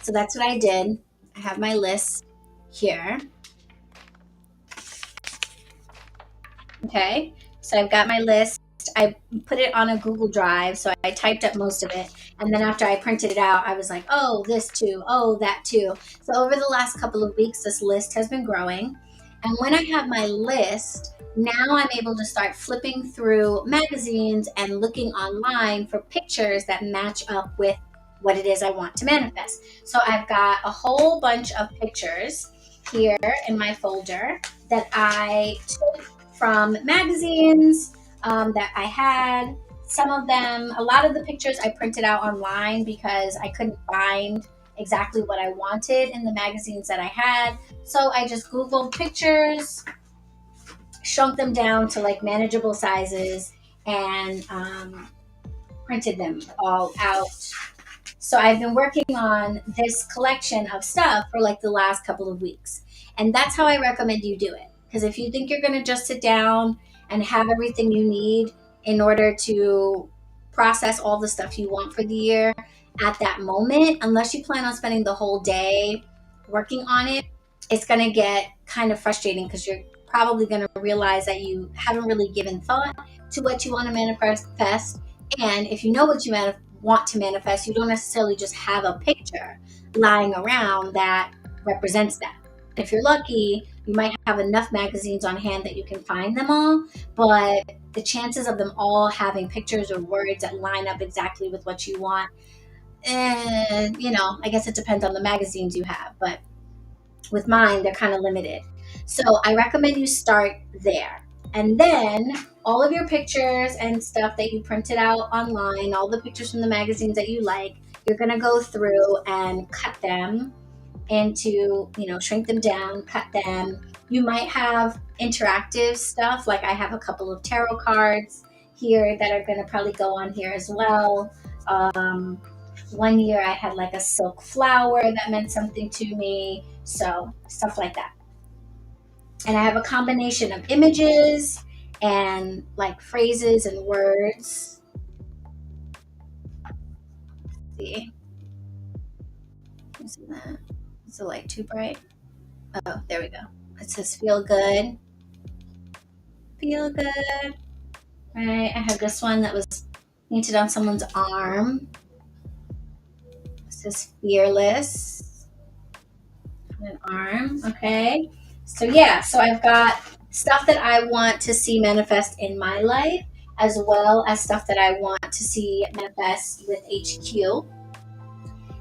So that's what I did. I have my list here. Okay, so I've got my list. I put it on a Google Drive, so I typed up most of it. And then after I printed it out, I was like, oh, this too, oh, that too. So over the last couple of weeks, this list has been growing. And when I have my list, now I'm able to start flipping through magazines and looking online for pictures that match up with what it is I want to manifest. So I've got a whole bunch of pictures here in my folder that I took from magazines that I had. Some of them, a lot of the pictures I printed out online because I couldn't find exactly what I wanted in the magazines that I had. So I just Googled pictures, shrunk them down to like manageable sizes, and printed them all out. So I've been working on this collection of stuff for like the last couple of weeks. And that's how I recommend you do it. Because if you think you're going to just sit down and have everything you need in order to process all the stuff you want for the year at that moment, unless you plan on spending the whole day working on it, it's going to get kind of frustrating because you're probably going to realize that you haven't really given thought to what you want to manifest. And if you know what you want to manifest, you don't necessarily just have a picture lying around that represents that. If you're lucky, you might have enough magazines on hand that you can find them all, but the chances of them all having pictures or words that line up exactly with what you want, I guess it depends on the magazines you have, but with mine, they're kind of limited. So I recommend you start there. And then all of your pictures and stuff that you printed out online, all the pictures from the magazines that you like, you're going to go through and cut them into, shrink them down, cut them. You might have interactive stuff, like I have a couple of tarot cards here that are going to probably go on here as well. One year I had like a silk flower that meant something to me. So stuff like that. And I have a combination of images and like phrases and words. Let's see. Isn't that? Is the light too bright? Oh, there we go. It says feel good. Feel good. Right. I have this one that was painted on someone's arm. It says fearless. An arm. Okay. So yeah, so I've got stuff that I want to see manifest in my life, as well as stuff that I want to see manifest with HQ.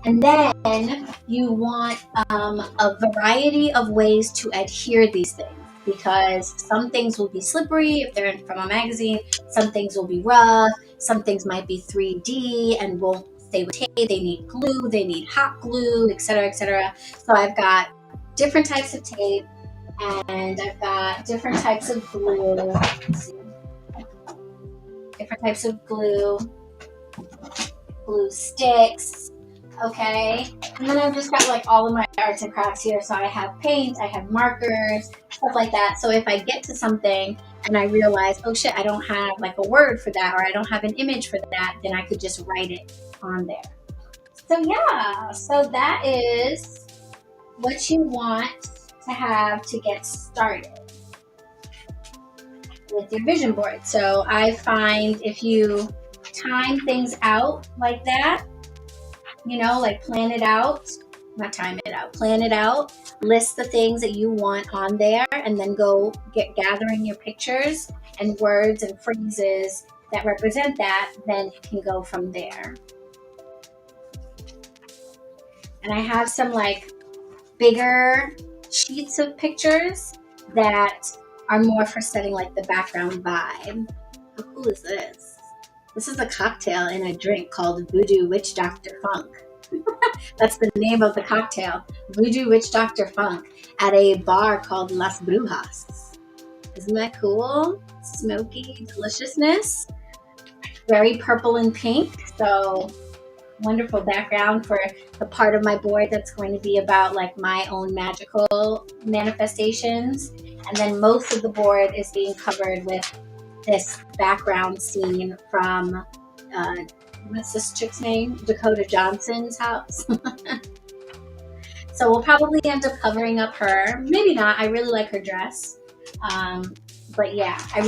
And then you want a variety of ways to adhere these things. because some things will be slippery if they're from a magazine, some things will be rough, some things might be 3D and won't stay with tape. They need glue, they need hot glue, etc., etc. So I've got different types of tape, and I've got different types of glue. Let's see. Different types of glue sticks, okay? And then I've just got like all of my arts and crafts here. So I have paint, I have markers, stuff like that. So if I get to something and I realize, oh shit, I don't have like a word for that, or I don't have an image for that, then I could just write it on there. So yeah, so that is what you want to have to get started with your vision board. So I find if you time things out like that, you know, like plan it out, list the things that you want on there, and then go gathering your pictures and words and phrases that represent that, then you can go from there. And I have some like bigger sheets of pictures that are more for setting like the background vibe. How cool is this? This is a cocktail in a drink called Voodoo Witch Dr. Funk. That's the name of the cocktail, Voodoo Witch Dr. Funk, at a bar called Las Brujas. Isn't that cool? Smoky deliciousness. Very purple and pink, so wonderful background for the part of my board that's going to be about like my own magical manifestations. And then most of the board is being covered with this background scene from what's this chick's name? Dakota Johnson's house. So we'll probably end up covering up her. Maybe not. I really like her dress. But yeah, I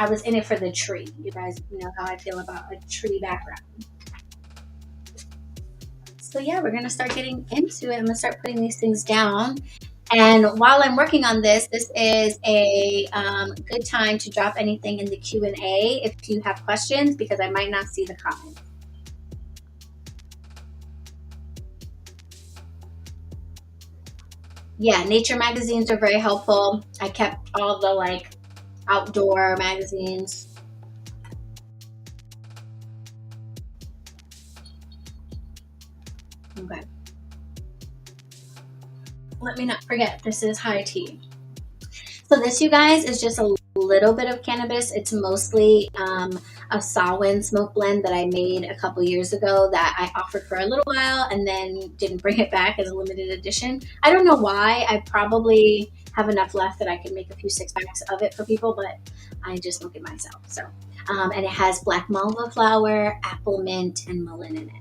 was in it for the tree. You guys know how I feel about a tree background. So yeah, we're gonna start getting into it. I'm gonna start putting these things down. And while I'm working on this, this is a good time to drop anything in the Q&A if you have questions, because I might not see the comments. Yeah, nature magazines are very helpful. I kept all the like outdoor magazines. Okay. Let me not forget, this is high tea. So this, you guys, is just a little bit of cannabis. It's mostly a Samhain smoke blend that I made a couple years ago that I offered for a little while and then didn't bring it back as a limited edition. I don't know why. I probably have enough left that I can make a few 6-packs of it for people, but I just smoke it myself. So, and it has black malva flower, apple mint, and mullein in it.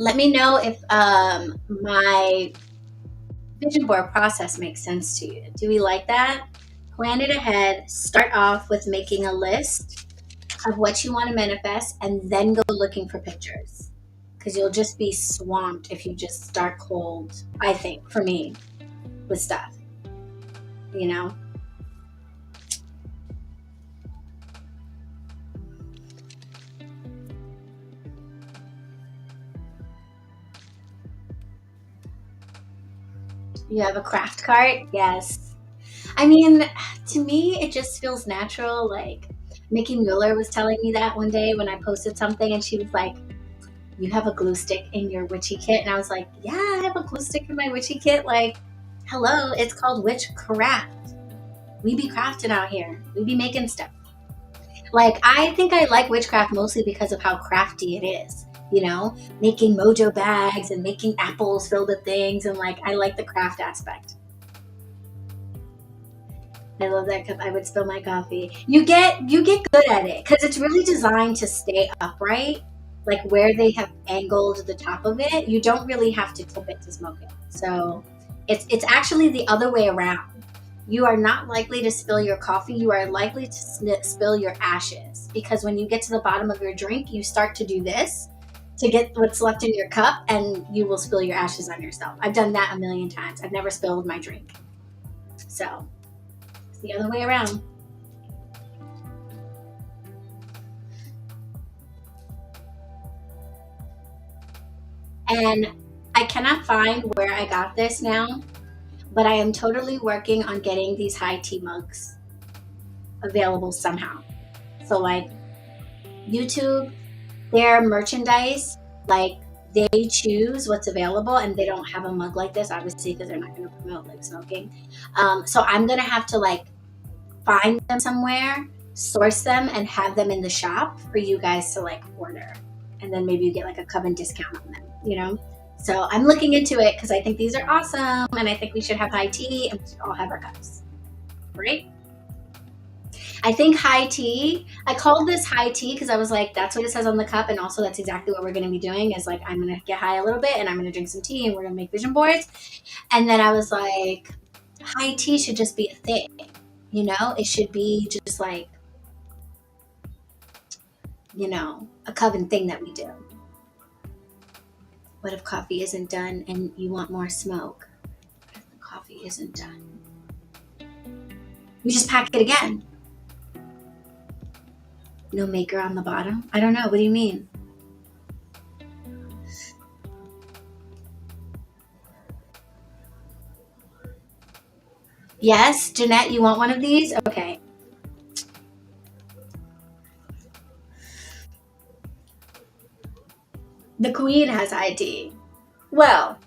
Let me know if my vision board process makes sense to you. Do we like that? Plan it ahead. Start off with making a list of what you want to manifest, and then go looking for pictures, because you'll just be swamped if you just start cold, I think, for me, with stuff, you know? You have a craft cart? Yes. I mean, to me, it just feels natural. Like, Nikki Mueller was telling me that one day when I posted something, and she was like, you have a glue stick in your witchy kit? And I was like, yeah, I have a glue stick in my witchy kit. Like, hello, it's called witchcraft. We be crafting out here. We be making stuff. Like, I think I like witchcraft mostly because of how crafty it is. You know, making mojo bags and making apples filled with things, and like, I like the craft aspect. I love that cup. I would spill my coffee. You get good at it because it's really designed to stay upright. Like where they have angled the top of it, you don't really have to tip it to smoke it. So it's actually the other way around. You are not likely to spill your coffee. You are likely to spill your ashes, because when you get to the bottom of your drink, you start to do this to get what's left in your cup, and you will spill your ashes on yourself. I've done that a million times. I've never spilled my drink. So it's the other way around. And I cannot find where I got this now, but I am totally working on getting these high tea mugs available somehow. So like YouTube, their merchandise, like they choose what's available, and they don't have a mug like this, obviously, because they're not going to promote like smoking. So I'm going to have to like find them somewhere, source them, and have them in the shop for you guys to like order. And then maybe you get like a coven discount on them, you know? So I'm looking into it because I think these are awesome, and I think we should have high tea and we should all have our cups. Right? I think high tea, I called this high tea because I was like, that's what it says on the cup. And also that's exactly what we're going to be doing is like, I'm going to get high a little bit and I'm going to drink some tea and we're going to make vision boards. And then I was like, high tea should just be a thing. You know, it should be just like, you know, a coven thing that we do. What if coffee isn't done and you want more smoke? What if the coffee isn't done? You just pack it again. No maker on the bottom? I don't know. What do you mean? Yes, Jeanette, you want one of these? Okay. The queen has ID. Well,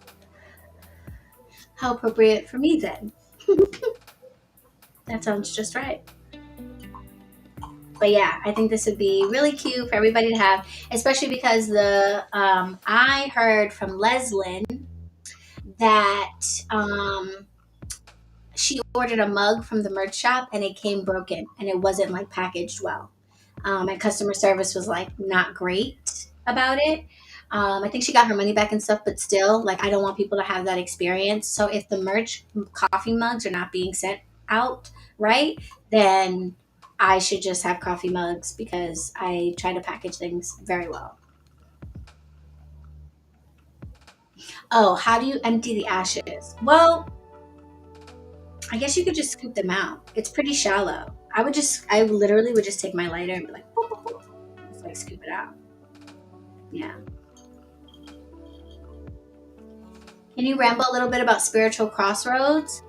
how appropriate for me then. That sounds just right. But yeah, I think this would be really cute for everybody to have, especially because I heard from Leslyn that she ordered a mug from the merch shop and it came broken and it wasn't like packaged well. And customer service was like not great about it. I think she got her money back and stuff, but still, like, I don't want people to have that experience. So if the merch coffee mugs are not being sent out right, then I should just have coffee mugs because I try to package things very well. Oh, how do you empty the ashes? Well, I guess you could just scoop them out. It's pretty shallow. I literally would just take my lighter and be like, boop, boop, boop, just like scoop it out. Yeah. Can you ramble a little bit about spiritual crossroads?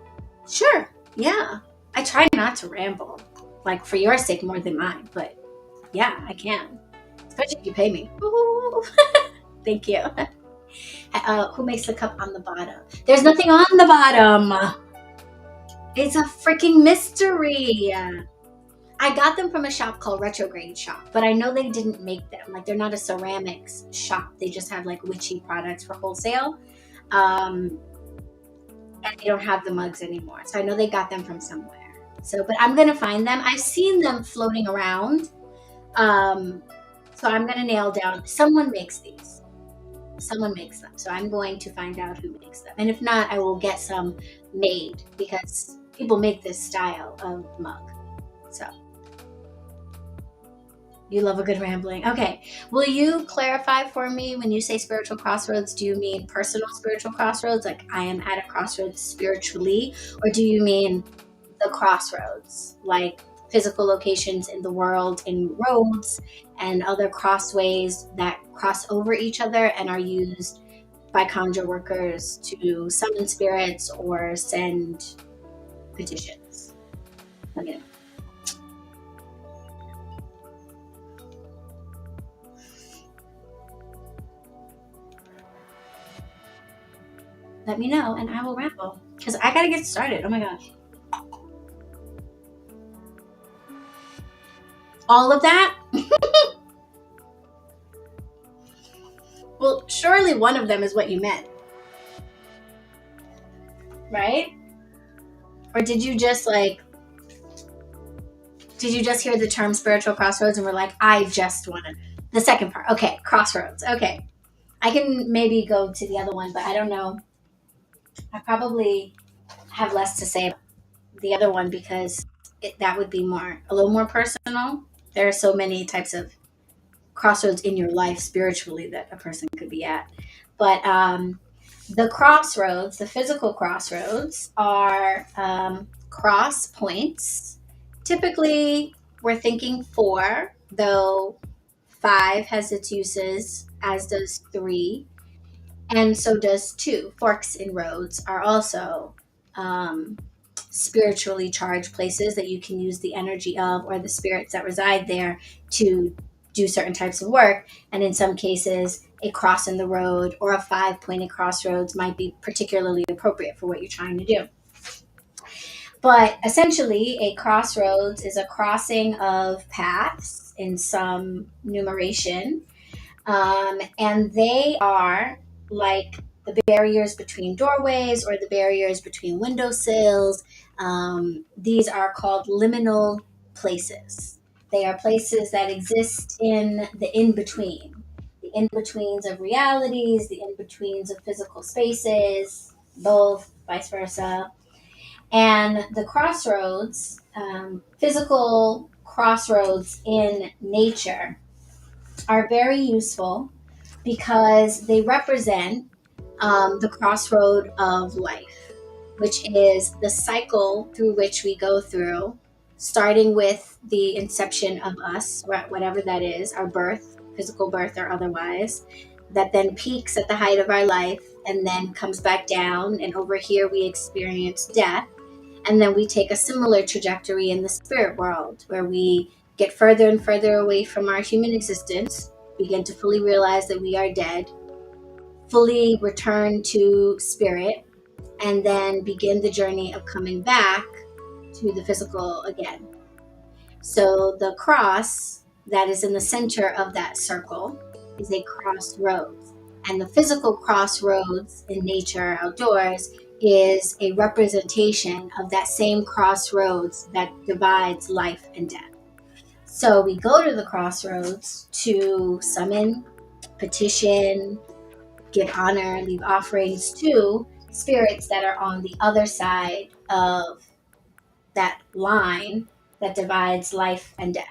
Sure. Yeah. I try not to ramble, like for your sake more than mine, but yeah, I can. Especially if you pay me. Ooh. Thank you. Who makes the cup on the bottom? There's nothing on the bottom. It's a freaking mystery. I got them from a shop called Retrograde Shop, but I know they didn't make them. Like, they're not a ceramics shop. They just have like witchy products for wholesale. And they don't have the mugs anymore. So I know they got them from somewhere. So, but I'm going to find them. I've seen them floating around. So I'm going to nail down, someone makes these. Someone makes them. So I'm going to find out who makes them. And if not, I will get some made because people make this style of mug. So you love a good rambling. Okay. Will you clarify for me when you say spiritual crossroads, do you mean personal spiritual crossroads? Like I am at a crossroads spiritually, or do you mean the crossroads, like physical locations in the world, in roads and other crossways that cross over each other and are used by conjure workers to summon spirits or send petitions? Let me know. Let me know and I will ramble because I gotta get started. Oh my gosh. All of that? Well, surely one of them is what you meant. Right? Or did you just hear the term spiritual crossroads and were like, I just want to, the second part. Okay, crossroads. Okay. I can maybe go to the other one, but I don't know. I probably have less to say about the other one because that would be a little more personal. There are so many types of crossroads in your life spiritually that a person could be at. But the crossroads, the physical crossroads, are cross points. Typically, we're thinking 4, though 5 has its uses, as does 3. And so does two. Forks in roads are also um, spiritually charged places that you can use the energy of or the spirits that reside there to do certain types of work. And in some cases, a cross in the road or a five-pointed crossroads might be particularly appropriate for what you're trying to do. But essentially, a crossroads is a crossing of paths in some numeration, and they are like the barriers between doorways or the barriers between windowsills. These are called liminal places. They are places that exist in the in between, the in betweens of realities, the in betweens of physical spaces, both, vice versa. And the crossroads, physical crossroads in nature, are very useful because they represent the crossroad of life, which is the cycle through which we go through, starting with the inception of us, whatever that is, our birth, physical birth or otherwise, that then peaks at the height of our life and then comes back down. And over here, we experience death. And then we take a similar trajectory in the spirit world where we get further and further away from our human existence, begin to fully realize that we are dead, fully return to spirit, and then begin the journey of coming back to the physical again. So the cross that is in the center of that circle is a crossroads. And the physical crossroads in nature outdoors is a representation of that same crossroads that divides life and death. So we go to the crossroads to summon, petition, give honor, leave offerings to spirits that are on the other side of that line that divides life and death.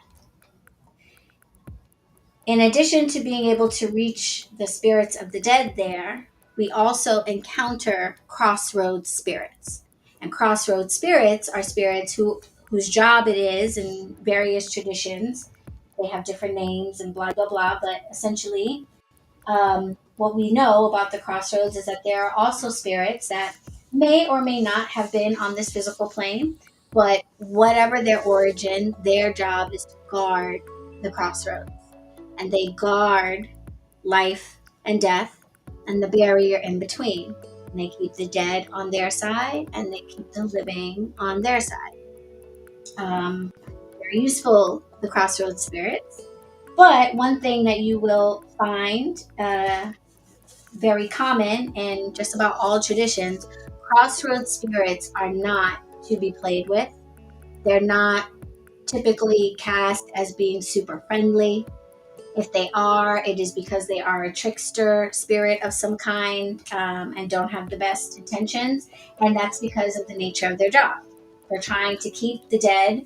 In addition to being able to reach the spirits of the dead there, we also encounter crossroads spirits. And crossroads spirits are spirits whose job it is in various traditions. They have different names and blah, blah, blah. But essentially, what we know about the crossroads is that there are also spirits that may or may not have been on this physical plane, but whatever their origin, their job is to guard the crossroads. And they guard life and death and the barrier in between. And they keep the dead on their side and they keep the living on their side. Very useful, the crossroads spirits. But one thing that you will find very common in just about all traditions, crossroads spirits are not to be played with. They're not typically cast as being super friendly. If they are, it is because they are a trickster spirit of some kind and don't have the best intentions. And that's because of the nature of their job. They're trying to keep the dead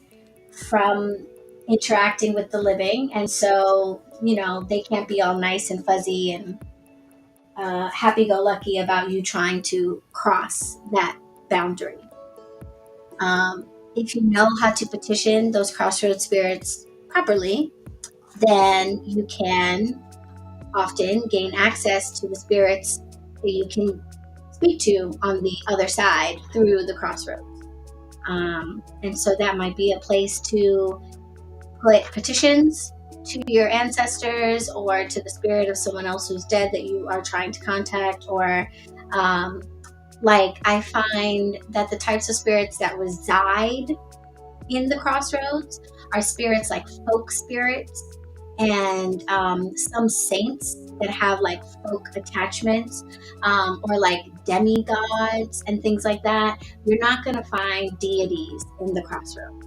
from interacting with the living. And so, they can't be all nice and fuzzy and happy-go-lucky about you trying to cross that boundary. If you know how to petition those crossroads spirits properly, then you can often gain access to the spirits that you can speak to on the other side through the crossroads. And so that might be a place to put petitions to your ancestors or to the spirit of someone else who's dead that you are trying to contact. Or I find that the types of spirits that reside in the crossroads are spirits like folk spirits and some saints that have folk attachments or demigods and things like that. You're not going to find deities in the crossroads.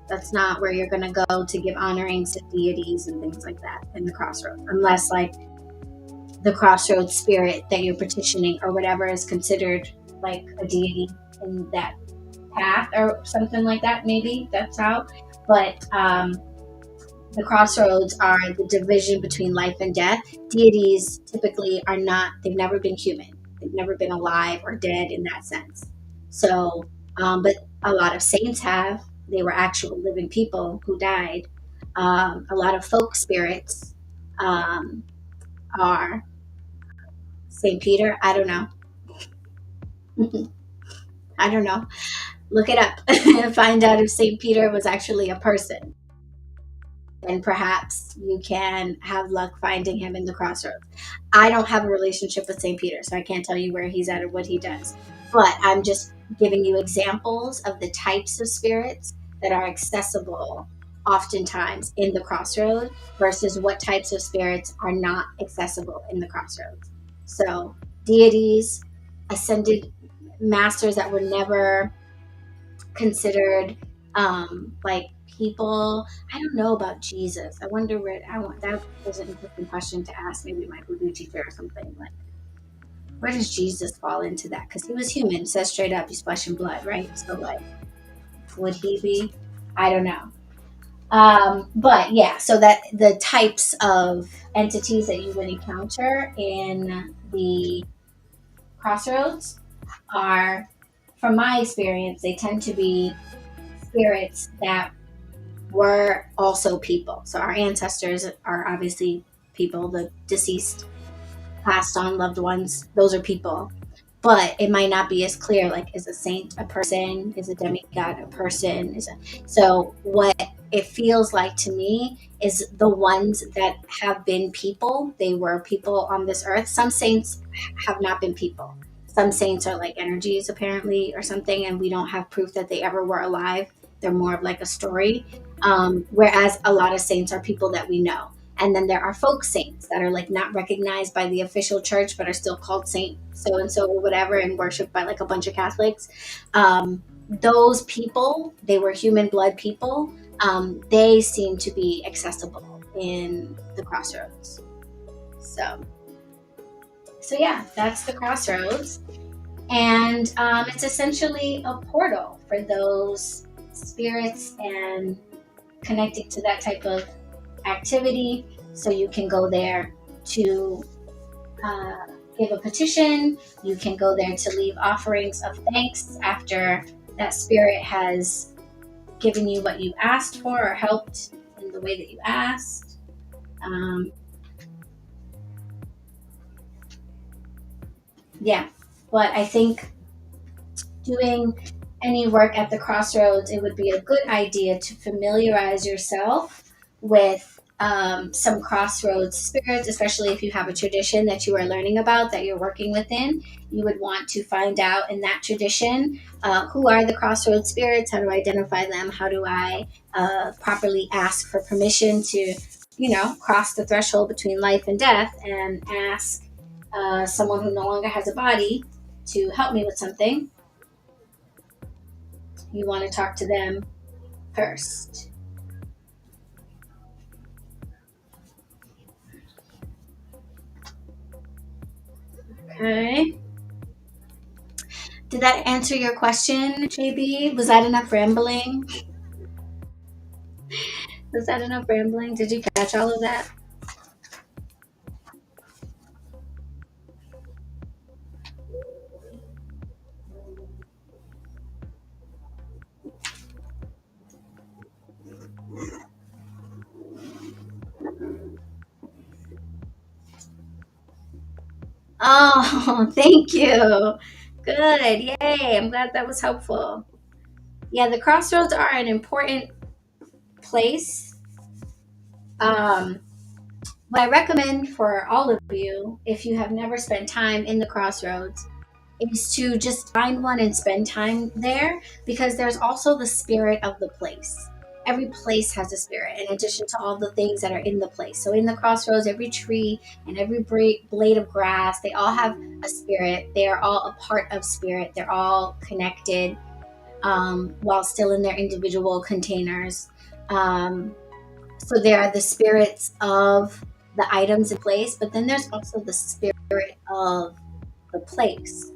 That's not where you're going to go to give honorings to deities and things like that in the crossroads, unless the crossroads spirit that you're petitioning or whatever is considered like a deity in that path or something like that. Maybe that's how. But the crossroads are the division between life and death. Deities typically are not, they've never been human. They've never been alive or dead in that sense. So, but a lot of saints have. They were actual living people who died. A lot of folk spirits are St. Peter? I don't know. I don't know. Look it up and find out if St. Peter was actually a person. And perhaps you can have luck finding him in the crossroads. I don't have a relationship with St. Peter, so I can't tell you where he's at or what he does. But I'm just giving you examples of the types of spirits that are accessible oftentimes in the crossroads versus what types of spirits are not accessible in the crossroads. So, deities, ascended masters that were never considered like people. I don't know about Jesus. I wonder where I want that was an interesting question to ask maybe my voodoo teacher or something. Like, where does Jesus fall into that? Because he was human. It says straight up he's flesh and blood, right? So like, would he be? I don't know. But yeah, so that the types of entities that you would encounter in the crossroads are, from my experience, they tend to be spirits that were also people. So our ancestors are obviously people, the deceased, passed on loved ones, those are people. But it might not be as clear, like, is a saint a person? Is a demigod a person? So what it feels like to me is the ones that have been people, they were people on this earth. Some saints have not been people. Some saints are like energies apparently or something, and we don't have proof that they ever were alive. They're more of like a story. Whereas a lot of saints are people that we know. And then there are folk saints that are like not recognized by the official church, but are still called Saint so and so or whatever, and worshipped by like a bunch of Catholics. Those people, they were human blood people. They seem to be accessible in the crossroads. So yeah, that's the crossroads, and it's essentially a portal for those spirits and connecting to that type of activity. So you can go there to give a petition. You can go there to leave offerings of thanks after that spirit has given you what you asked for or helped in the way that you asked. Yeah, but I think doing any work at the crossroads, it would be a good idea to familiarize yourself with some crossroads spirits, especially if you have a tradition that you are learning about that you're working within. You would want to find out in that tradition who are the crossroads spirits, how to identify them, how do I properly ask for permission to, cross the threshold between life and death and ask someone who no longer has a body to help me with something. You want to talk to them first. Okay. Did that answer your question, JB? Was that enough rambling? Was that enough rambling? Did you catch all of that? Oh, thank you. Good. Yay. I'm glad that was helpful. Yeah, the crossroads are an important place. What I recommend for all of you, if you have never spent time in the crossroads, is to just find one and spend time there, because there's also the spirit of the place. Every place has a spirit in addition to all the things that are in the place. So in the crossroads, every tree and every blade of grass, they all have a spirit. They are all a part of spirit. They're all connected while still in their individual containers. So there are the spirits of the items in place, but then there's also the spirit of the place.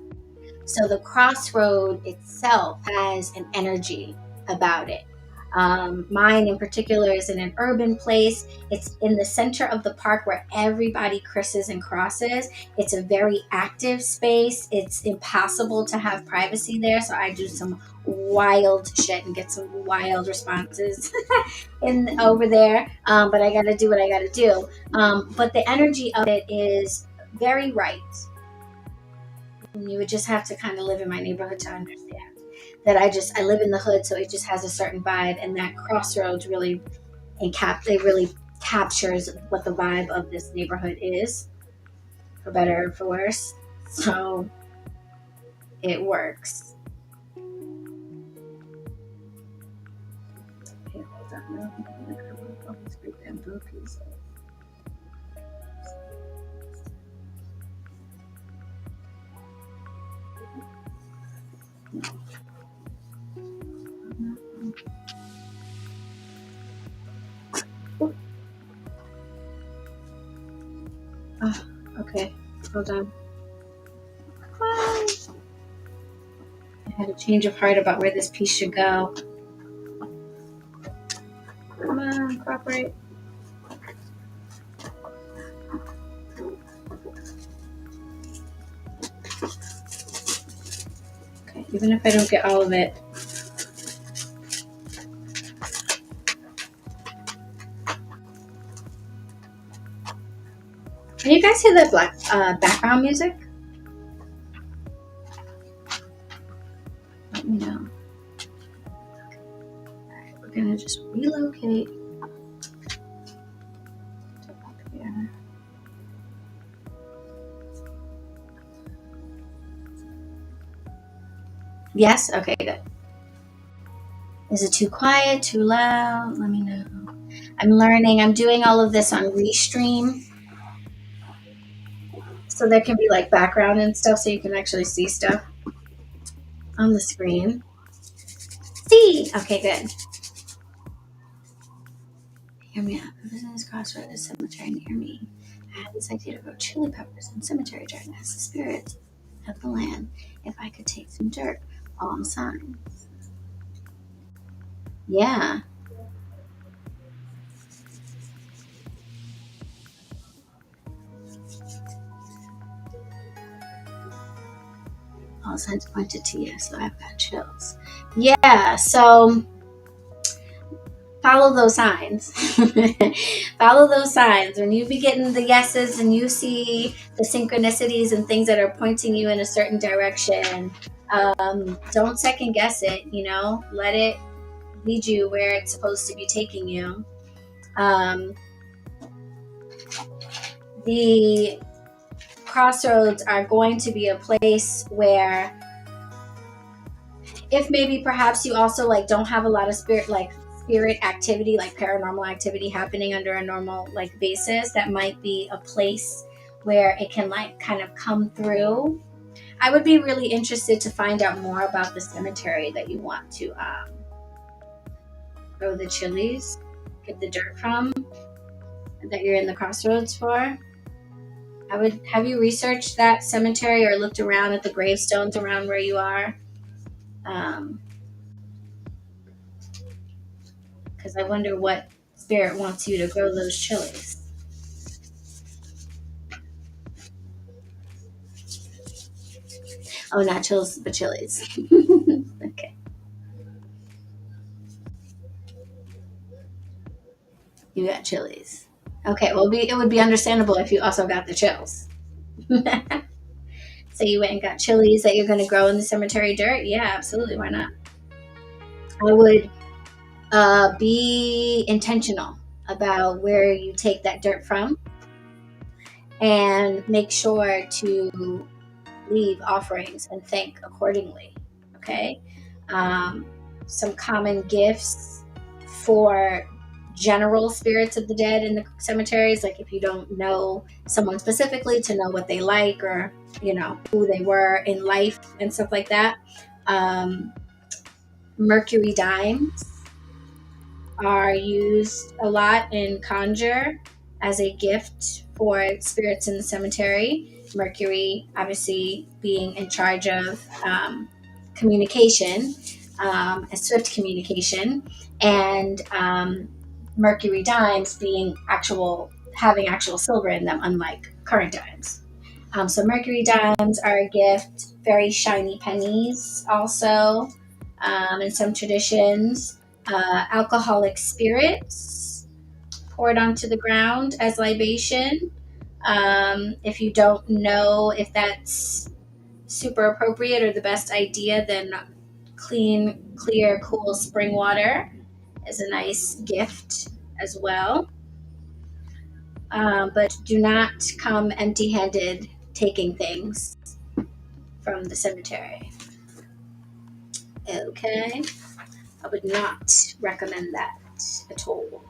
So the crossroad itself has an energy about it. Mine in particular is in an urban place. It's in the center of the park where everybody crisses and crosses. It's a very active space. It's impossible to have privacy there. So I do some wild shit and get some wild responses in over there. But I got to do what I got to do. But the energy of it is very right. And you would just have to kind of live in my neighborhood to understand that I live in the hood, so it just has a certain vibe, and that crossroads really it really captures what the vibe of this neighborhood is, for better or for worse. So it works. Okay, hold on. I'm gonna cover up all these big bamboo pieces. Oh, okay, hold on. I had a change of heart about where this piece should go. Come on, cooperate. Okay, even if I don't get all of it. Can you guys hear that background music? Let me know. Alright, we're gonna just relocate to up here. Yes? Okay, good. Is it too quiet, too loud? Let me know. I'm learning. I'm doing all of this on Restream. So there can be like background and stuff, so you can actually see stuff on the screen. See? Okay, good. Hear me out. The business crossroad is cemetery near me. I had this idea to grow chili peppers in cemetery dirt as the spirit of the land. If I could take some dirt along signs. Yeah. All signs pointed to yes, so I've got chills. Yeah, so follow those signs. Follow those signs. When you be getting the yeses and you see the synchronicities and things that are pointing you in a certain direction, don't second guess it, let it lead you where it's supposed to be taking you. The crossroads are going to be a place where, if maybe perhaps you also like don't have a lot of spirit activity, like paranormal activity happening under a normal like basis, that might be a place where it can like kind of come through. I would be really interested to find out more about the cemetery that you want to grow the chilies, get the dirt from, that you're in the crossroads for. I would have you researched that cemetery or looked around at the gravestones around where you are. Because I wonder what spirit wants you to grow those chilies. Oh, not chilies, but chilies. Okay. You got chilies. Okay, well, it would be understandable if you also got the chills. So you went and got chilies that you're going to grow in the cemetery dirt? Yeah, absolutely. Why not? I would be intentional about where you take that dirt from, and make sure to leave offerings and thank accordingly. Okay. Some common gifts for general spirits of the dead in the cemeteries, like if you don't know someone specifically, to know what they like, or who they were in life and stuff like that. Mercury dimes are used a lot in conjure as a gift for spirits in the cemetery. Mercury obviously being in charge of communication, a swift communication, and Mercury dimes being having actual silver in them, unlike current dimes. So Mercury dimes are a gift. Very shiny pennies also, in some traditions. Alcoholic spirits poured onto the ground as libation. If you don't know if that's super appropriate or the best idea, then clean, clear, cool spring water is a nice gift as well. But do not come empty handed taking things from the cemetery. Okay? I would not recommend that at all.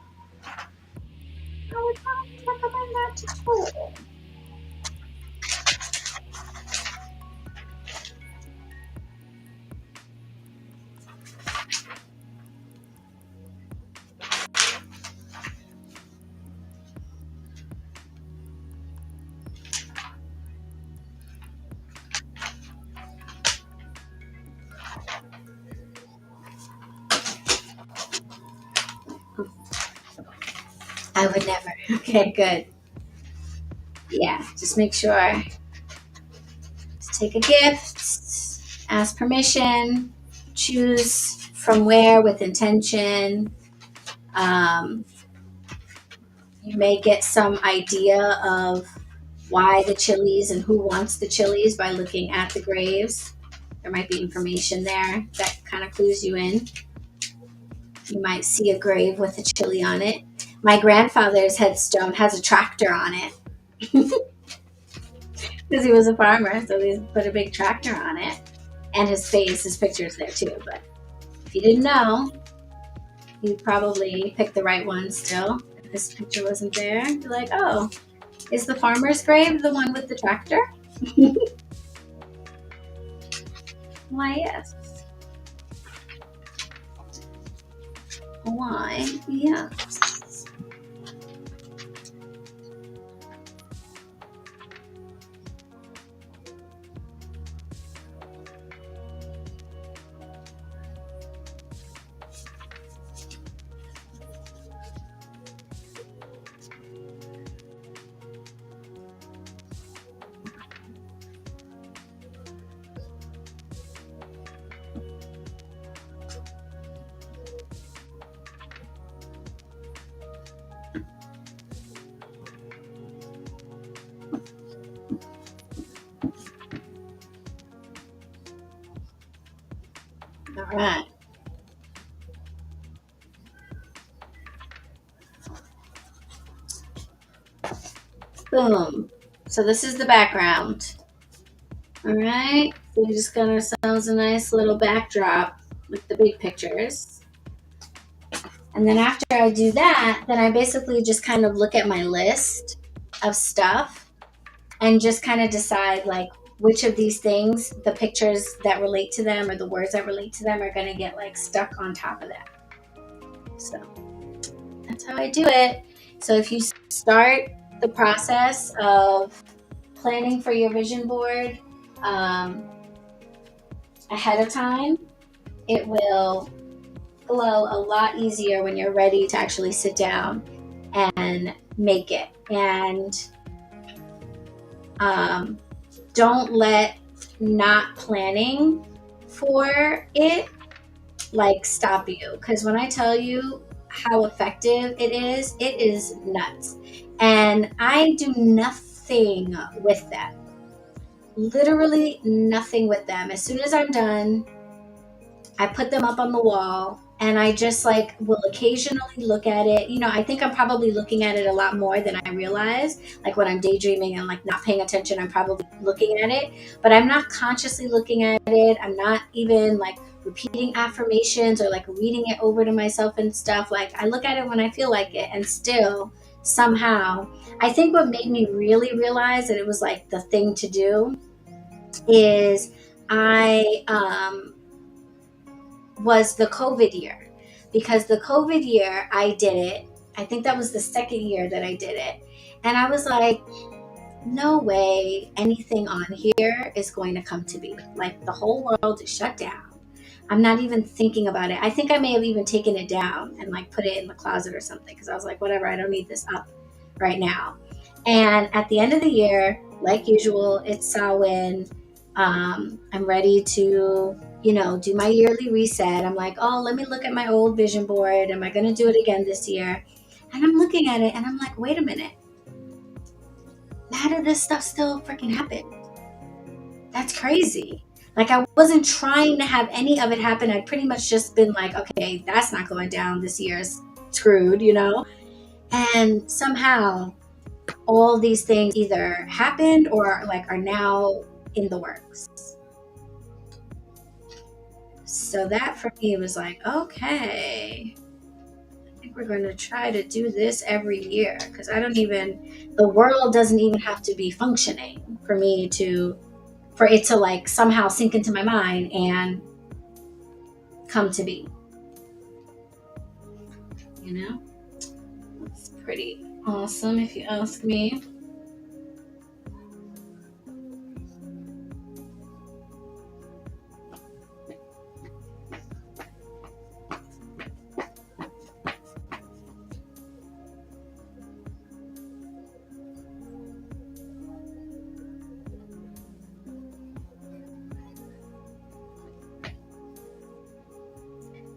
I would not recommend that at all. I would never. Okay, good. Yeah, just make sure. Just take a gift, ask permission, choose from where with intention. Um, you may get some idea of why the chilies and who wants the chilies by looking at the graves. There might be information there that kind of clues you in. You might see a grave with a chili on it. My grandfather's headstone has a tractor on it because he was a farmer, so they put a big tractor on it. And his picture is there too. But if you didn't know, you probably picked the right one still. If this picture wasn't there, you're like, oh, is the farmer's grave the one with the tractor? Why, yes. Why, yes. All right. Boom. So this is the background. All right. So we just got ourselves a nice little backdrop with the big pictures. And then after I do that, then I basically just kind of look at my list of stuff and just kind of decide like which of these things, the pictures that relate to them or the words that relate to them are going to get like stuck on top of that. So that's how I do it. So if you start the process of planning for your vision board ahead of time, it will flow a lot easier when you're ready to actually sit down and make it. And don't let not planning for it like stop you, because when I tell you how effective it is nuts. And I do nothing with them, literally nothing with them. As soon as I'm done, I put them up on the wall and I just like will occasionally look at it. I think I'm probably looking at it a lot more than I realize. Like when I'm daydreaming and like not paying attention, I'm probably looking at it, but I'm not consciously looking at it. I'm not even like repeating affirmations or like reading it over to myself and stuff. Like I look at it when I feel like it, and still somehow, I think what made me really realize that it was like the thing to do is I was the COVID year, because the COVID year I did it. I think that was the second year that I did it. And I was like, no way anything on here is going to come to be. Like the whole world is shut down. I'm not even thinking about it. I think I may have even taken it down and like put it in the closet or something, because I was like, whatever, I don't need this up right now. And at the end of the year, like usual, it's Samhain. I'm ready to, do my yearly reset. I'm like, oh, let me look at my old vision board. Am I going to do it again this year? And I'm looking at it and I'm like, wait a minute. How did this stuff still freaking happen? That's crazy. Like, I wasn't trying to have any of it happen. I'd pretty much just been like, okay, that's not going down this year's screwed, you know? And somehow all these things either happened or like are now in the works. So that for me was like, okay, I think we're going to try to do this every year, because the world doesn't even have to be functioning for it to like somehow sink into my mind and come to be, you know? It's pretty awesome if you ask me.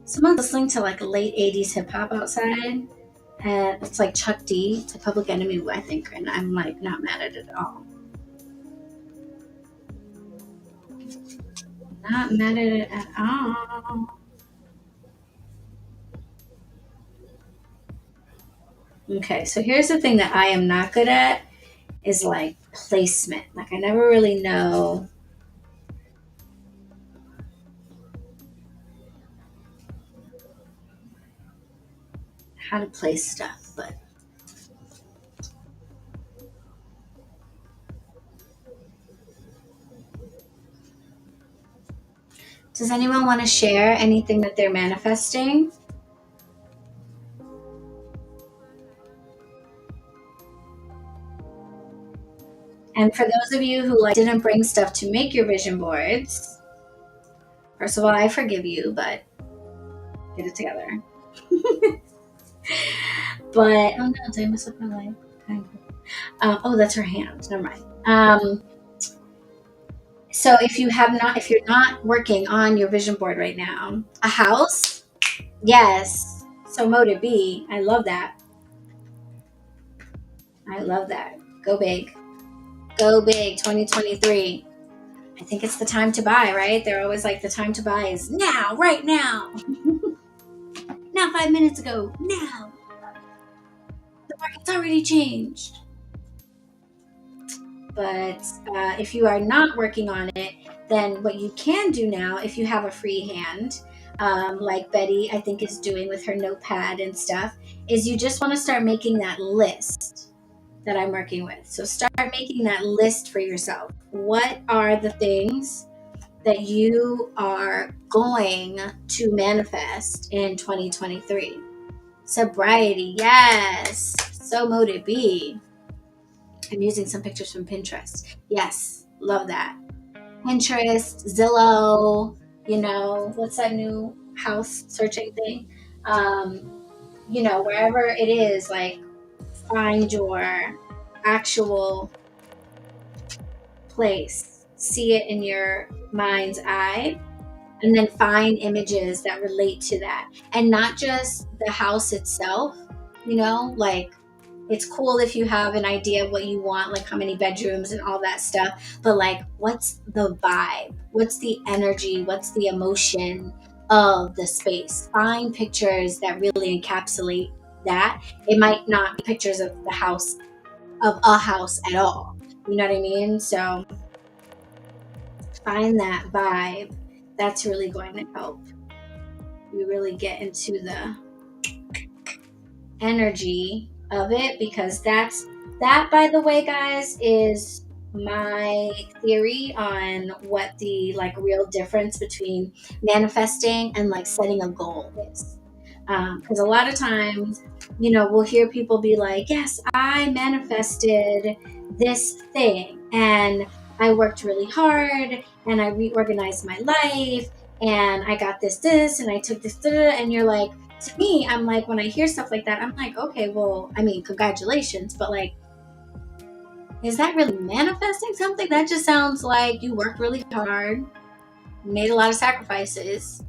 Someone's listening to like late 80s hip hop outside, and it's like Chuck D. It's a Public Enemy, I think, and I'm like not mad at it at all. Not mad at it at all. Okay, so here's the thing that I am not good at is like placement. Like, I never really know how to place stuff, but does anyone want to share anything that they're manifesting? And for those of you who like didn't bring stuff to make your vision boards, first of all, I forgive you, but get it together. But oh no, did I mess up my life? Oh, that's her hand. Never mind. So if you're not working on your vision board right now, a house, yes. So motive B, I love that. I love that. Go big. Go big 2023. I think it's the time to buy, right? They're always like, the time to buy is now, right now. Not 5 minutes ago, now. The market's already changed. But if you are not working on it, then what you can do now, if you have a free hand, like Betty, I think, is doing with her notepad and stuff, is you just want to start making that list that I'm working with. So start making that list for yourself. What are the things that you are going to manifest in 2023? Sobriety, yes. So motive B. I'm using some pictures from Pinterest. Yes, love that. Pinterest, Zillow, what's that new house searching thing? Wherever it is, like, find your actual place, see it in your mind's eye, and then find images that relate to that. And not just the house itself, like, it's cool if you have an idea of what you want, like how many bedrooms and all that stuff, but like, what's the vibe? What's the energy? What's the emotion of the space? Find pictures that really encapsulate that. It might not be pictures of a house at all. You know what I mean? So find that vibe. That's really going to help you really get into the energy of it, because that, by the way, guys, is my theory on what the like real difference between manifesting and like setting a goal is. Because a lot of times, we'll hear people be like, yes, I manifested this thing and I worked really hard and I reorganized my life and I got this and I took this, and you're like, to me, I'm like, when I hear stuff like that, I'm like, okay, well, I mean, congratulations, but like, is that really manifesting something? That just sounds like you worked really hard, made a lot of sacrifices,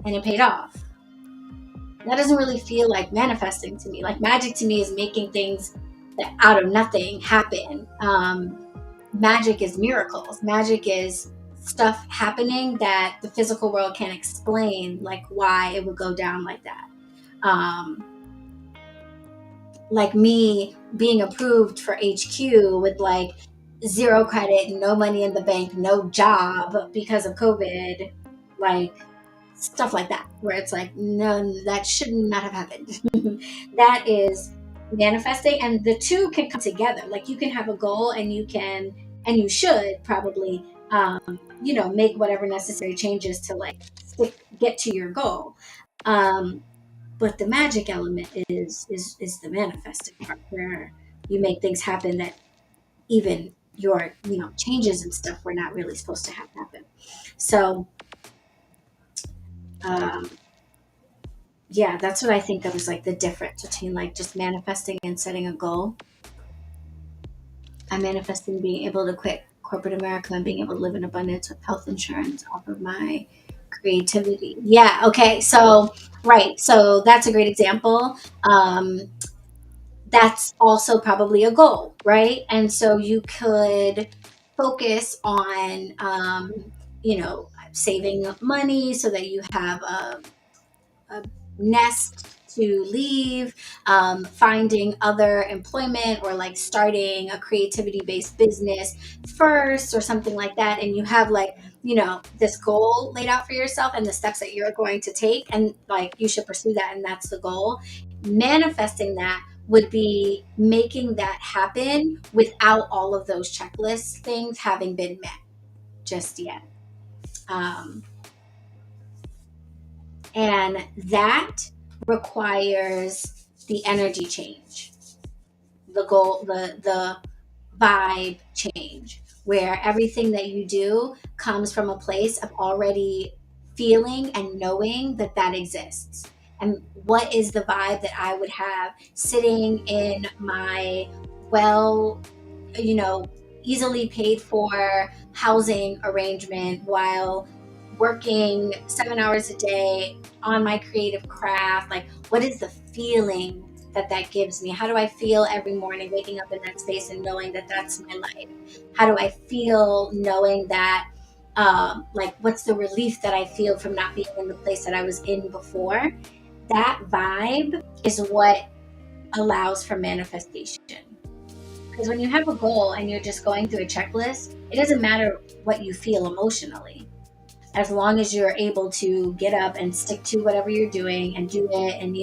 and it paid off. That doesn't really feel like manifesting to me. Like, magic to me is making things that out of nothing happen. magic is miracles. Magic is stuff happening that the physical world can't explain, like why it would go down like that. Like me being approved for HQ with like zero credit, no money in the bank, no job because of COVID, like stuff like that, where it's like, no, that should not have happened. That is manifesting, and the two can come together. Like you can have a goal, and you should probably, make whatever necessary changes to like get to your goal. But the magic element is the manifesting part, where you make things happen that even your changes and stuff were not really supposed to have happen. So yeah, that's what I think of as like the difference between like just manifesting and setting a goal. I'm manifesting being able to quit corporate America and being able to live in abundance with health insurance off of my creativity. Yeah, okay. So, right. So that's a great example. That's also probably a goal, right? And so you could focus on, saving money so that you have a nest to leave, finding other employment, or like starting a creativity based business first or something like that. And you have like, this goal laid out for yourself and the steps that you're going to take. And like, you should pursue that. And that's the goal. Manifesting that would be making that happen without all of those checklist things having been met just yet. And that requires the energy change, the goal, the vibe change, where everything that you do comes from a place of already feeling and knowing that that exists. And what is the vibe that I would have sitting in my easily paid for housing arrangement while working 7 hours a day on my creative craft? Like, what is the feeling that gives me? How do I feel every morning waking up in that space and knowing that that's my life? How do I feel knowing that, what's the relief that I feel from not being in the place that I was in before? That vibe is what allows for manifestation. Because when you have a goal and you're just going through a checklist, it doesn't matter what you feel emotionally, as long as you're able to get up and stick to whatever you're doing and do it, and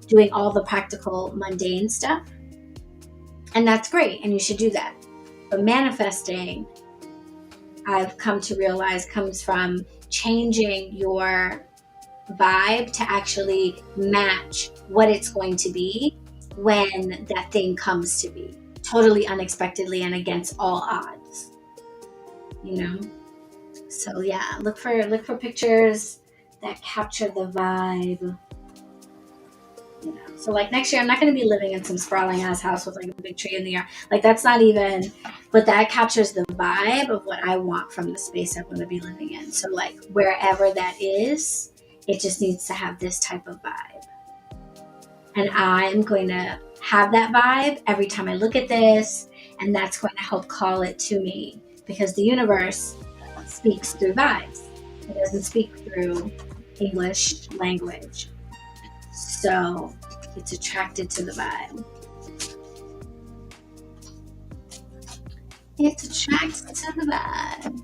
doing all the practical mundane stuff. And that's great, and you should do that. But manifesting, I've come to realize, comes from changing your vibe to actually match what it's going to be when that thing comes to be, totally unexpectedly and against all odds. So yeah, look for pictures that capture the vibe. So like next year, I'm not going to be living in some sprawling ass house with like a big tree in the yard. Like that's not even, but that captures the vibe of what I want from the space I'm going to be living in. So like wherever that is, it just needs to have this type of vibe. And I'm going to have that vibe every time I look at this, and that's going to help call it to me, because the universe speaks through vibes. It doesn't speak through English language. So it's attracted to the vibe. It's attracted to the vibe.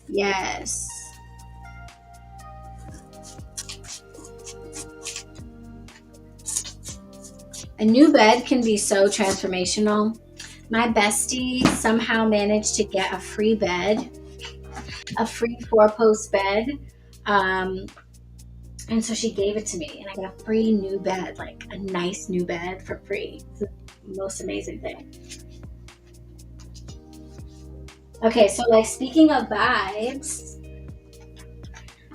Yes. A new bed can be so transformational. My bestie somehow managed to get a free bed, a free 4-post bed. And so she gave it to me, and I got a free new bed, like a nice new bed for free. It's the most amazing thing. Okay, so like speaking of vibes,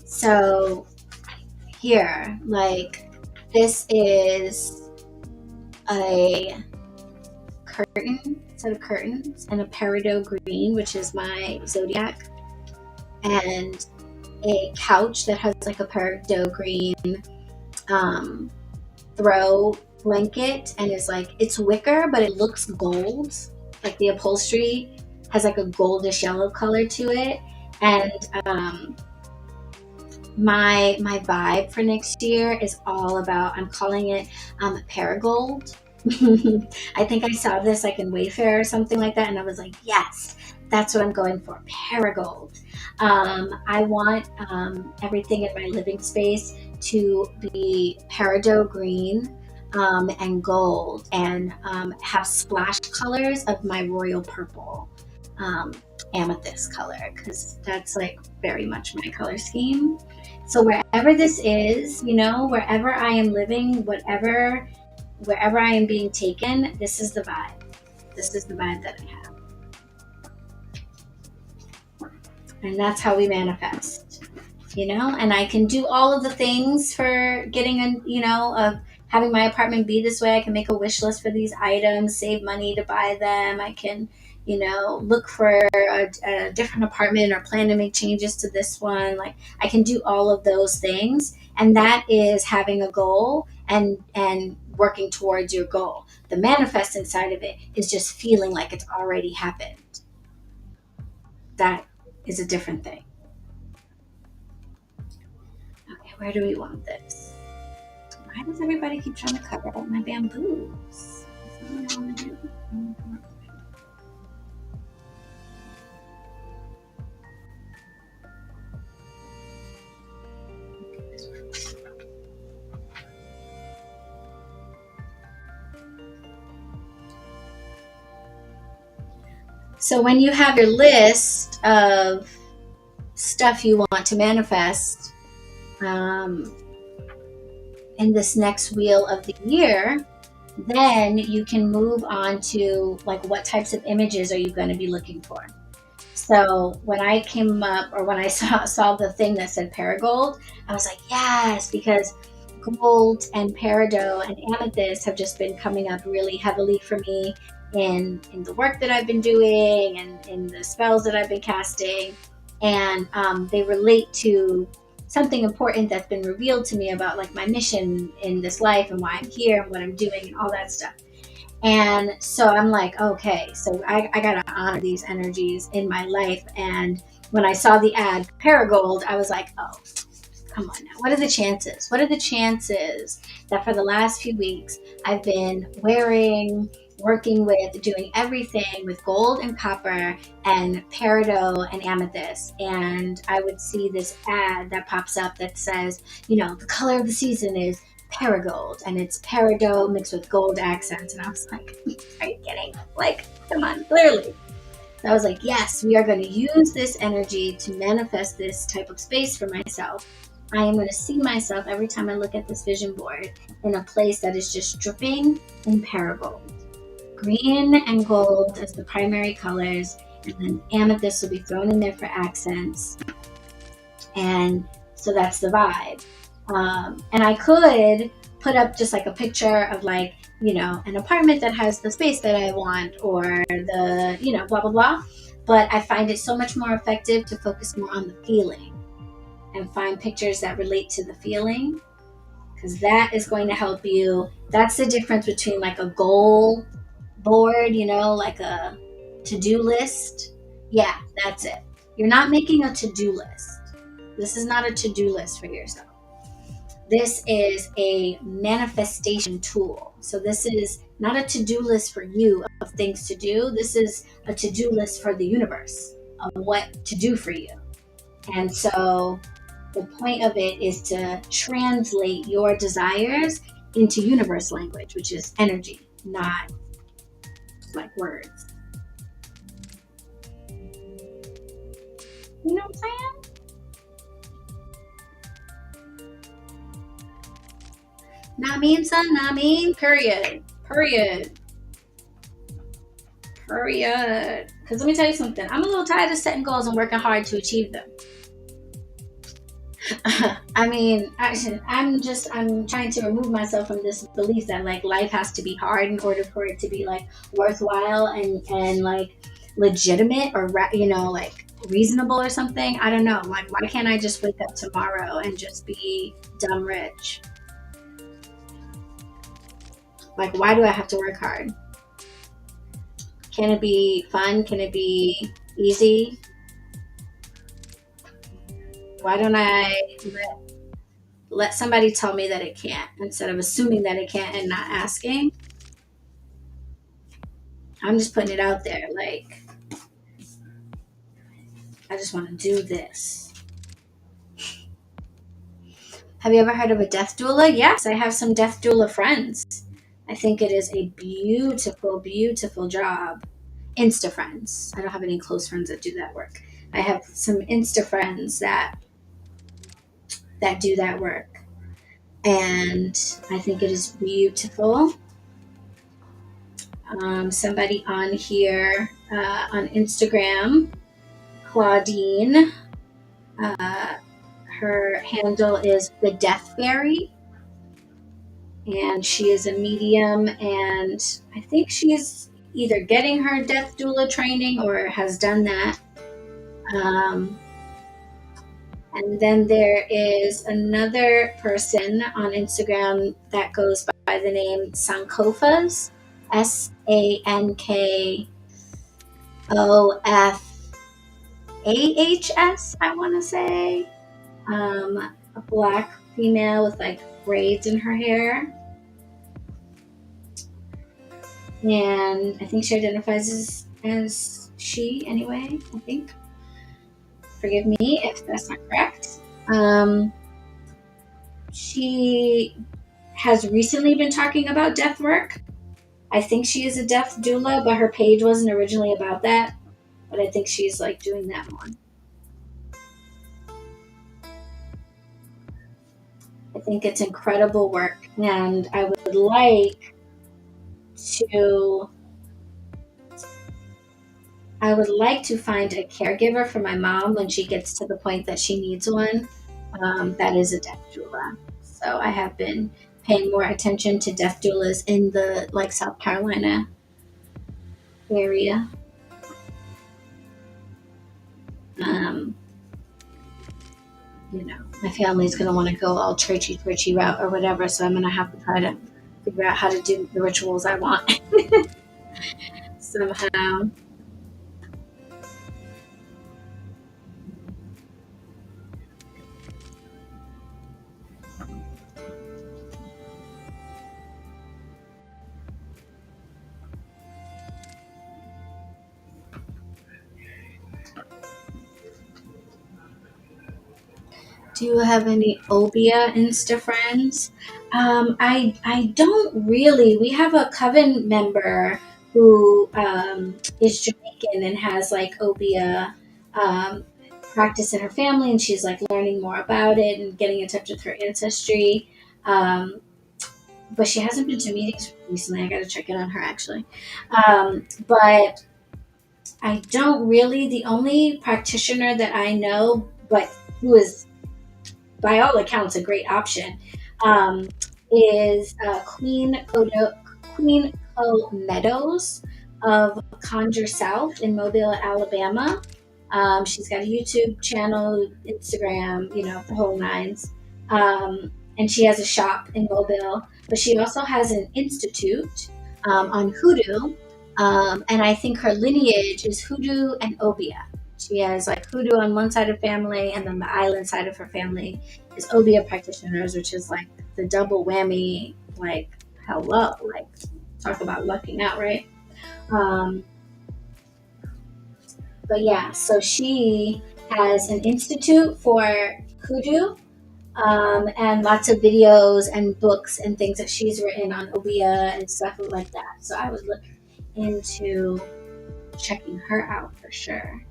so here, like this is a set of curtains, and a peridot green, which is my zodiac, and a couch that has like a peridot green throw blanket, and it's wicker, but it looks gold. Like the upholstery has like a goldish yellow color to it. And my vibe for next year is all about, I'm calling it Paragold. I think I saw this like in Wayfair or something like that, and I was like, yes, that's what I'm going for, Paragold. I want everything in my living space to be peridot green and gold, and have splash colors of my royal purple, amethyst color, because that's like very much my color scheme. So wherever this is, wherever I am living, wherever I am being taken, this is the vibe. This is the vibe that I have. And that's how we manifest, and I can do all of the things for getting of having my apartment be this way. I can make a wish list for these items, save money to buy them. I can, look for a different apartment or plan to make changes to this one. Like, I can do all of those things. And that is having a goal and working towards your goal. The manifesting side of it is just feeling like it's already happened. That is a different thing. Okay, where do we want this? Why does everybody keep trying to cover up my bamboos? That's not what I want to do. So when you have your list of stuff you want to manifest in this next wheel of the year, then you can move on to like, what types of images are you going to be looking for? So when I came up, or when I saw the thing that said Paragold, I was like, yes, because gold and peridot and amethyst have just been coming up really heavily for me in the work that I've been doing and in the spells that I've been casting. And they relate to something important that's been revealed to me about like my mission in this life and why I'm here and what I'm doing and all that stuff. And so I'm like, okay, so I got to honor these energies in my life. And when I saw the ad Paragold, I was like, oh, come on now. What are the chances? What are the chances that for the last few weeks I've been working with, doing everything with gold and copper and peridot and amethyst, and I would see this ad that pops up that says, the color of the season is Paragold, and it's peridot mixed with gold accents. And I was like, are you kidding? Like, come on, clearly. So I was like, yes, we are going to use this energy to manifest this type of space for myself. I am going to see myself every time I look at this vision board in a place that is just dripping in Paragold. Green and gold as the primary colors, and then amethyst will be thrown in there for accents. And so that's the vibe. And I could put up just like a picture of like, an apartment that has the space that I want, or the, blah, blah, blah. But I find it so much more effective to focus more on the feeling and find pictures that relate to the feeling, because that is going to help you. That's the difference between like a goal board, like a to-do list. Yeah, that's it. You're not making a to-do list. This is not a to-do list for yourself. This is a manifestation tool. So this is not a to-do list for you of things to do. This is a to-do list for the universe of what to do for you. And so the point of it is to translate your desires into universe language, which is energy, not like words. You know what I'm saying? Not mean, son, not mean. Period. Because let me tell you something. I'm a little tired of setting goals and working hard to achieve them. I mean, I'm trying to remove myself from this belief that like life has to be hard in order for it to be like worthwhile and like legitimate, or like reasonable or something. I don't know. Like, why can't I just wake up tomorrow and just be dumb rich? Like, why do I have to work hard? Can it be fun? Can it be easy? Why don't I let somebody tell me that it can't instead of assuming that it can't and not asking? I'm just putting it out there. Like, I just want to do this. Have you ever heard of a death doula? Yes, I have some death doula friends. I think it is a beautiful, beautiful job. Insta friends. I don't have any close friends that do that work. I have some Insta friends that do that work. And I think it is beautiful. Somebody on here on Instagram, Claudine, her handle is the Death Fairy, and she is a medium, and I think she's either getting her death doula training or has done that. And then there is another person on Instagram that goes by the name Sankofas, Sankofahs, I want to say. A black female with like braids in her hair. And I think she identifies as she anyway, I think. Forgive me if that's not correct. She has recently been talking about death work. I think she is a death doula, but her page wasn't originally about that. But I think she's like doing that more. I think it's incredible work, and I would like to find a caregiver for my mom when she gets to the point that she needs one. That is a death doula. So I have been paying more attention to death doulas in the like South Carolina area. My family's going to want to go all churchy route or whatever, so I'm going to have to try to figure out how to do the rituals I want somehow. Do you have any Obia Insta friends? I don't really. We have a coven member who is Jamaican and has like Obia practice in her family, and she's like learning more about it and getting in touch with her ancestry. But she hasn't been to meetings recently. I got to check in on her actually. But I don't really. The only practitioner that I know, but who is by all accounts a great option, is Queen Co Meadows of Conjure South in Mobile, Alabama. She's got a YouTube channel, Instagram, the whole nines. And she has a shop in Mobile, but she also has an institute on hoodoo. And I think her lineage is hoodoo and Obia. She has like hoodoo on one side of family, and then the island side of her family is Obia practitioners, which is like the double whammy. Like, hello, like talk about lucking out, right? But yeah, so she has an institute for hoodoo, and lots of videos and books and things that she's written on Obia and stuff like that. So I would look into checking her out for sure.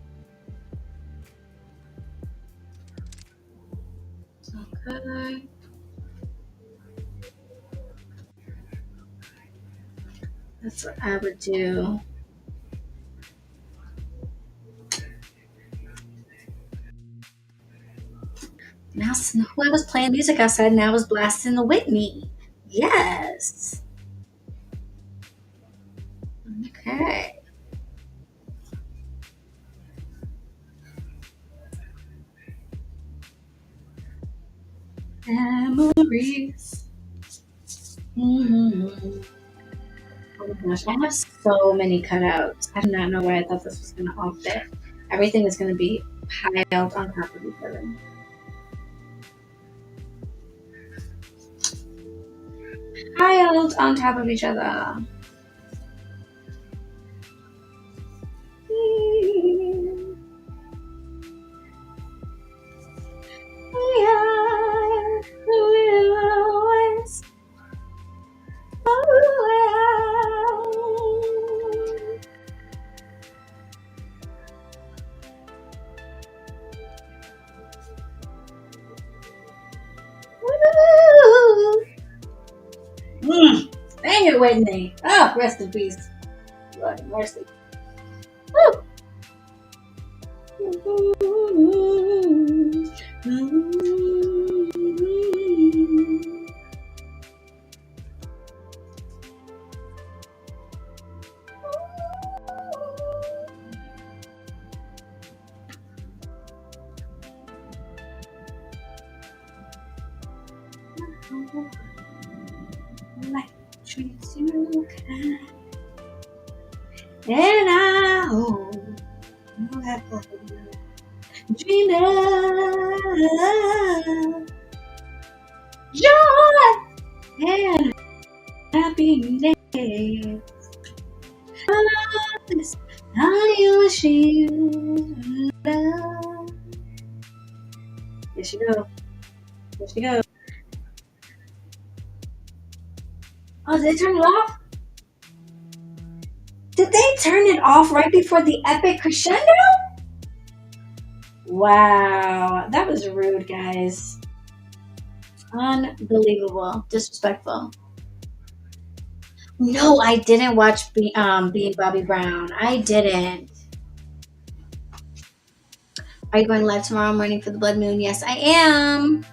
Okay. That's what I would do. Now who I was playing music outside and I was blasting the Whitney. Yes. Okay. Memories. Mm-hmm. Oh my gosh, I have so many cutouts. I do not know where I thought this was going to all fit. Everything is going to be piled on top of each other. Piled on top of each other. Dang it, Whitney. Oh, rest in peace. Lord mercy. Woo. Life treats you kind, and I hope you have dreamed of joy and happiness. I wish you love. Here she go. Here she goes. Oh, did they turn it off? Did they turn it off right before the epic crescendo? Wow, that was rude, guys. Unbelievable. Disrespectful. No, I didn't watch Being Bobby Brown. I didn't. Are you going live tomorrow morning for the blood moon? Yes, I am.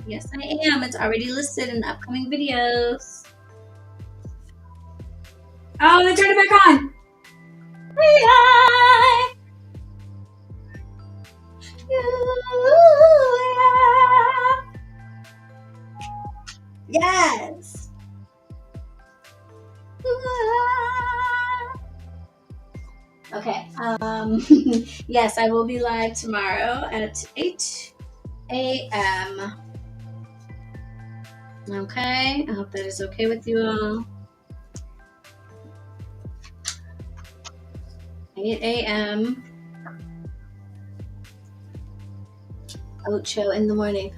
Yes, I am. It's already listed in the upcoming videos. Oh, they turned it back on. Yes. Okay. Yes, I will be live tomorrow at 8 a.m. Okay. I hope that is okay with you all. 8 a.m. Ocho in the morning.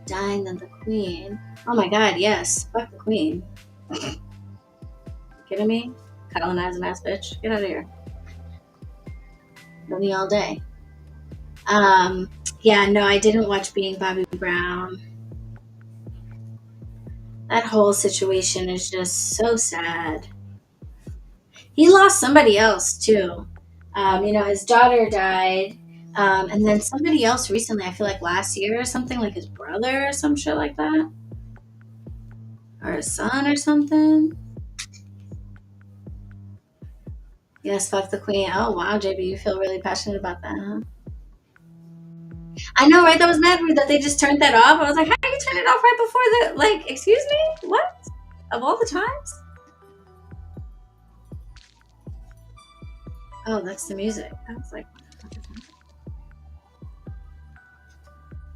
Dying than the queen. Oh my god, yes. Fuck the queen. Kidding me? Colonizing ass bitch. Get out of here. Love me all day. Yeah, no, I didn't watch Being Bobby Brown. That whole situation is just so sad. He lost somebody else too. His daughter died. And then somebody else recently, I feel like last year or something, like his brother or some shit like that. Or his son or something. Yes, fuck the queen. Oh, wow, JB, you feel really passionate about that, huh? I know, right? That was mad rude that they just turned that off. I was like, how do you turn it off right before excuse me? What? Of all the times? Oh, that's the music. I was like, what the fuck is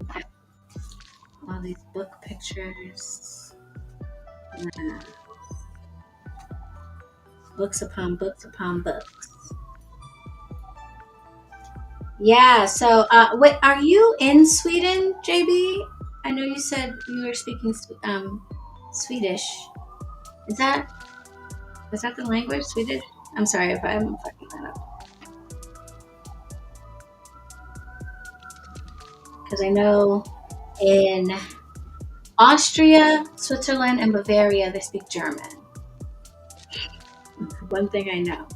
that? Okay. All these book pictures. Yeah. Books upon books upon books. Yeah, so wait, are you in Sweden, JB? I know you said you were speaking Swedish. Is that the language, Swedish? I'm sorry if I'm fucking that up. Because I know in Austria, Switzerland, and Bavaria, they speak German. One thing I know.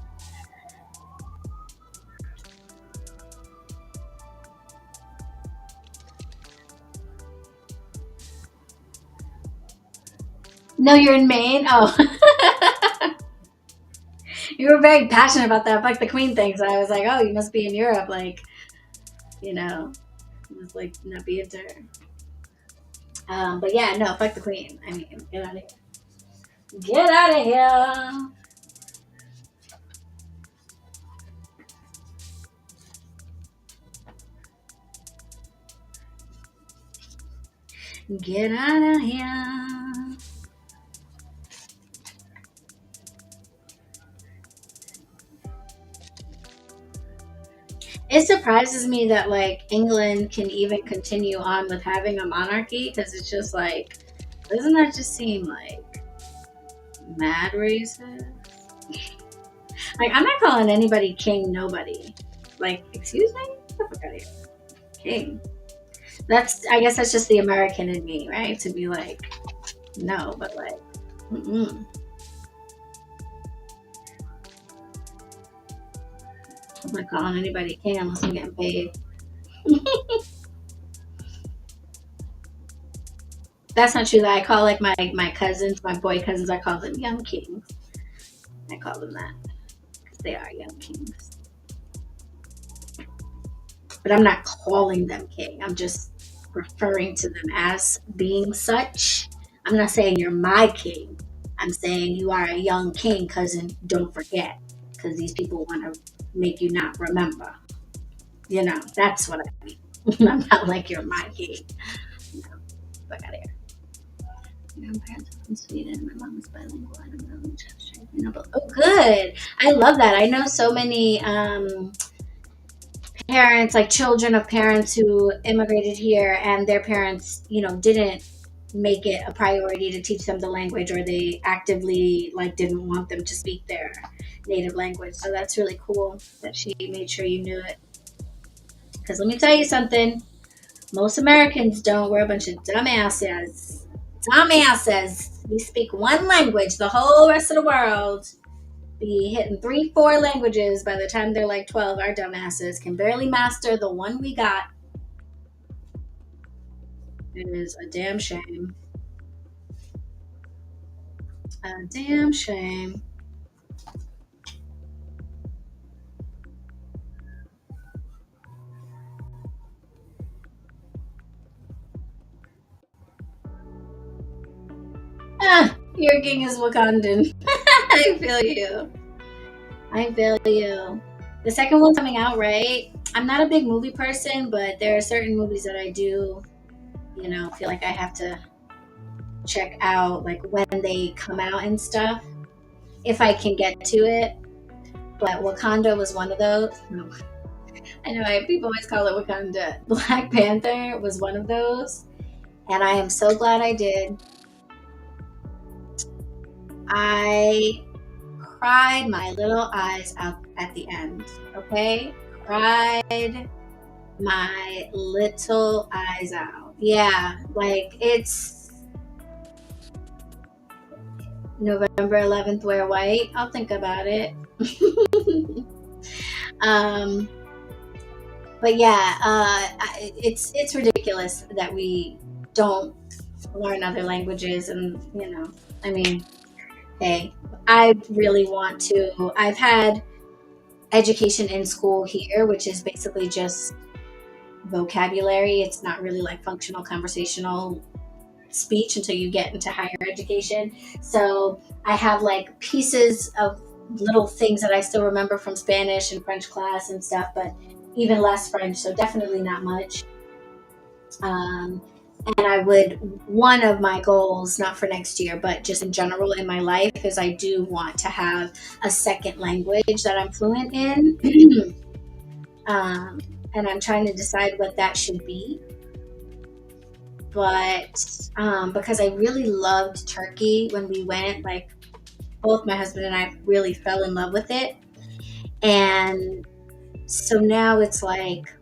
No, you're in Maine? Oh. You were very passionate about that Fuck the Queen thing, so I was like, oh, you must be in Europe, you must not be into her. But yeah, no, fuck the Queen. I mean, get out of here. Get out of here. Get out of here. It surprises me that like England can even continue on with having a monarchy because it's just like, doesn't that just seem like mad racist? Like, I'm not calling anybody king nobody. Like, excuse me? Get the fuck out of here. King. I guess that's just the American in me, right? To be like, no, but like, mm-mm. I'm not calling anybody king unless I'm getting paid. That's not true. That I call like my cousins, my boy cousins, I call them young kings. I call them that because they are young kings. But I'm not calling them king. I'm just referring to them as being such. I'm not saying you're my king. I'm saying you are a young king, cousin. Don't forget, because these people want to make you not remember. You know, that's what I mean. I'm not like you're my king. No, fuck out of here. My grandparents are from Sweden. My mom is bilingual. I don't know. Oh, good. I love that. I know so many parents, like children of parents who immigrated here, and their parents, didn't make it a priority to teach them the language, or they actively like didn't want them to speak their native language. So that's really cool that she made sure you knew it. Because let me tell you something, most Americans don't. We're a bunch of dumbasses. Dumbasses. We speak one language. The whole rest of the world be hitting 3-4 languages by the time they're like 12. Our dumbasses can barely master the one we got. It is a damn shame. A damn shame. Your king is Wakandan. I feel you. I feel you. The second one's coming out, right? I'm not a big movie person, but there are certain movies that I do, feel like I have to check out, like when they come out and stuff, if I can get to it. But Wakanda was one of those. No. I know people always call it Wakanda. Black Panther was one of those, and I am so glad I did. I cried my little eyes out at the end, okay? Cried my little eyes out. Yeah, like it's November 11th, wear white. I'll think about it. But yeah, it's ridiculous that we don't learn other languages, and I mean, hey, I really want to. I've had education in school here, which is basically just vocabulary. It's not really like functional conversational speech until you get into higher education. So I have like pieces of little things that I still remember from Spanish and French class and stuff, but even less French, so definitely not much. And one of my goals, not for next year, but just in general in my life, is I do want to have a second language that I'm fluent in. And I'm trying to decide what that should be. But because I really loved Turkey when we went, like both my husband and I really fell in love with it. And so now it's like,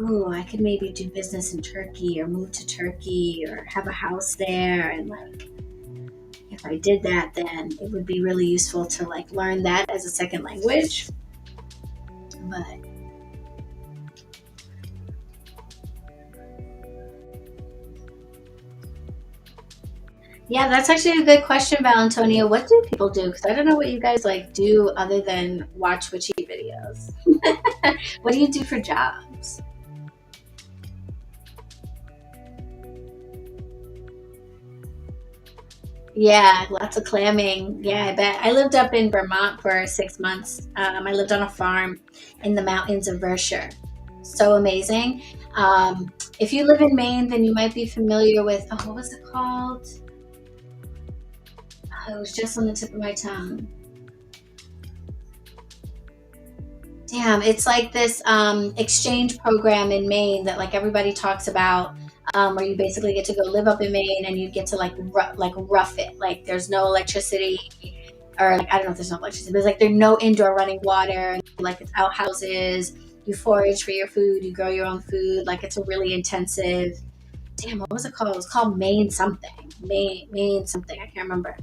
oh, I could maybe do business in Turkey or move to Turkey or have a house there. And like, if I did that, then it would be really useful to like learn that as a second language. But yeah, that's actually a good question, Valentonia. What do people do? Because I don't know what you guys like do other than watch witchy videos. What do you do for jobs? Yeah, lots of clamming. Yeah, I bet. I lived up in Vermont for 6 months. I lived on a farm in the mountains of Berkshire. So amazing. If you live in Maine, then you might be familiar with, oh, what was it called? Oh, it was just on the tip of my tongue. Damn, it's like this exchange program in Maine that like everybody talks about, where you basically get to go live up in Maine and you get to like like rough it. Like there's no electricity, or like I don't know if there's no electricity, but it's like there's no indoor running water. Like it's outhouses. You forage for your food. You grow your own food. Like it's a really intensive. Damn, what was it called? It was called Maine something. Maine something. I can't remember.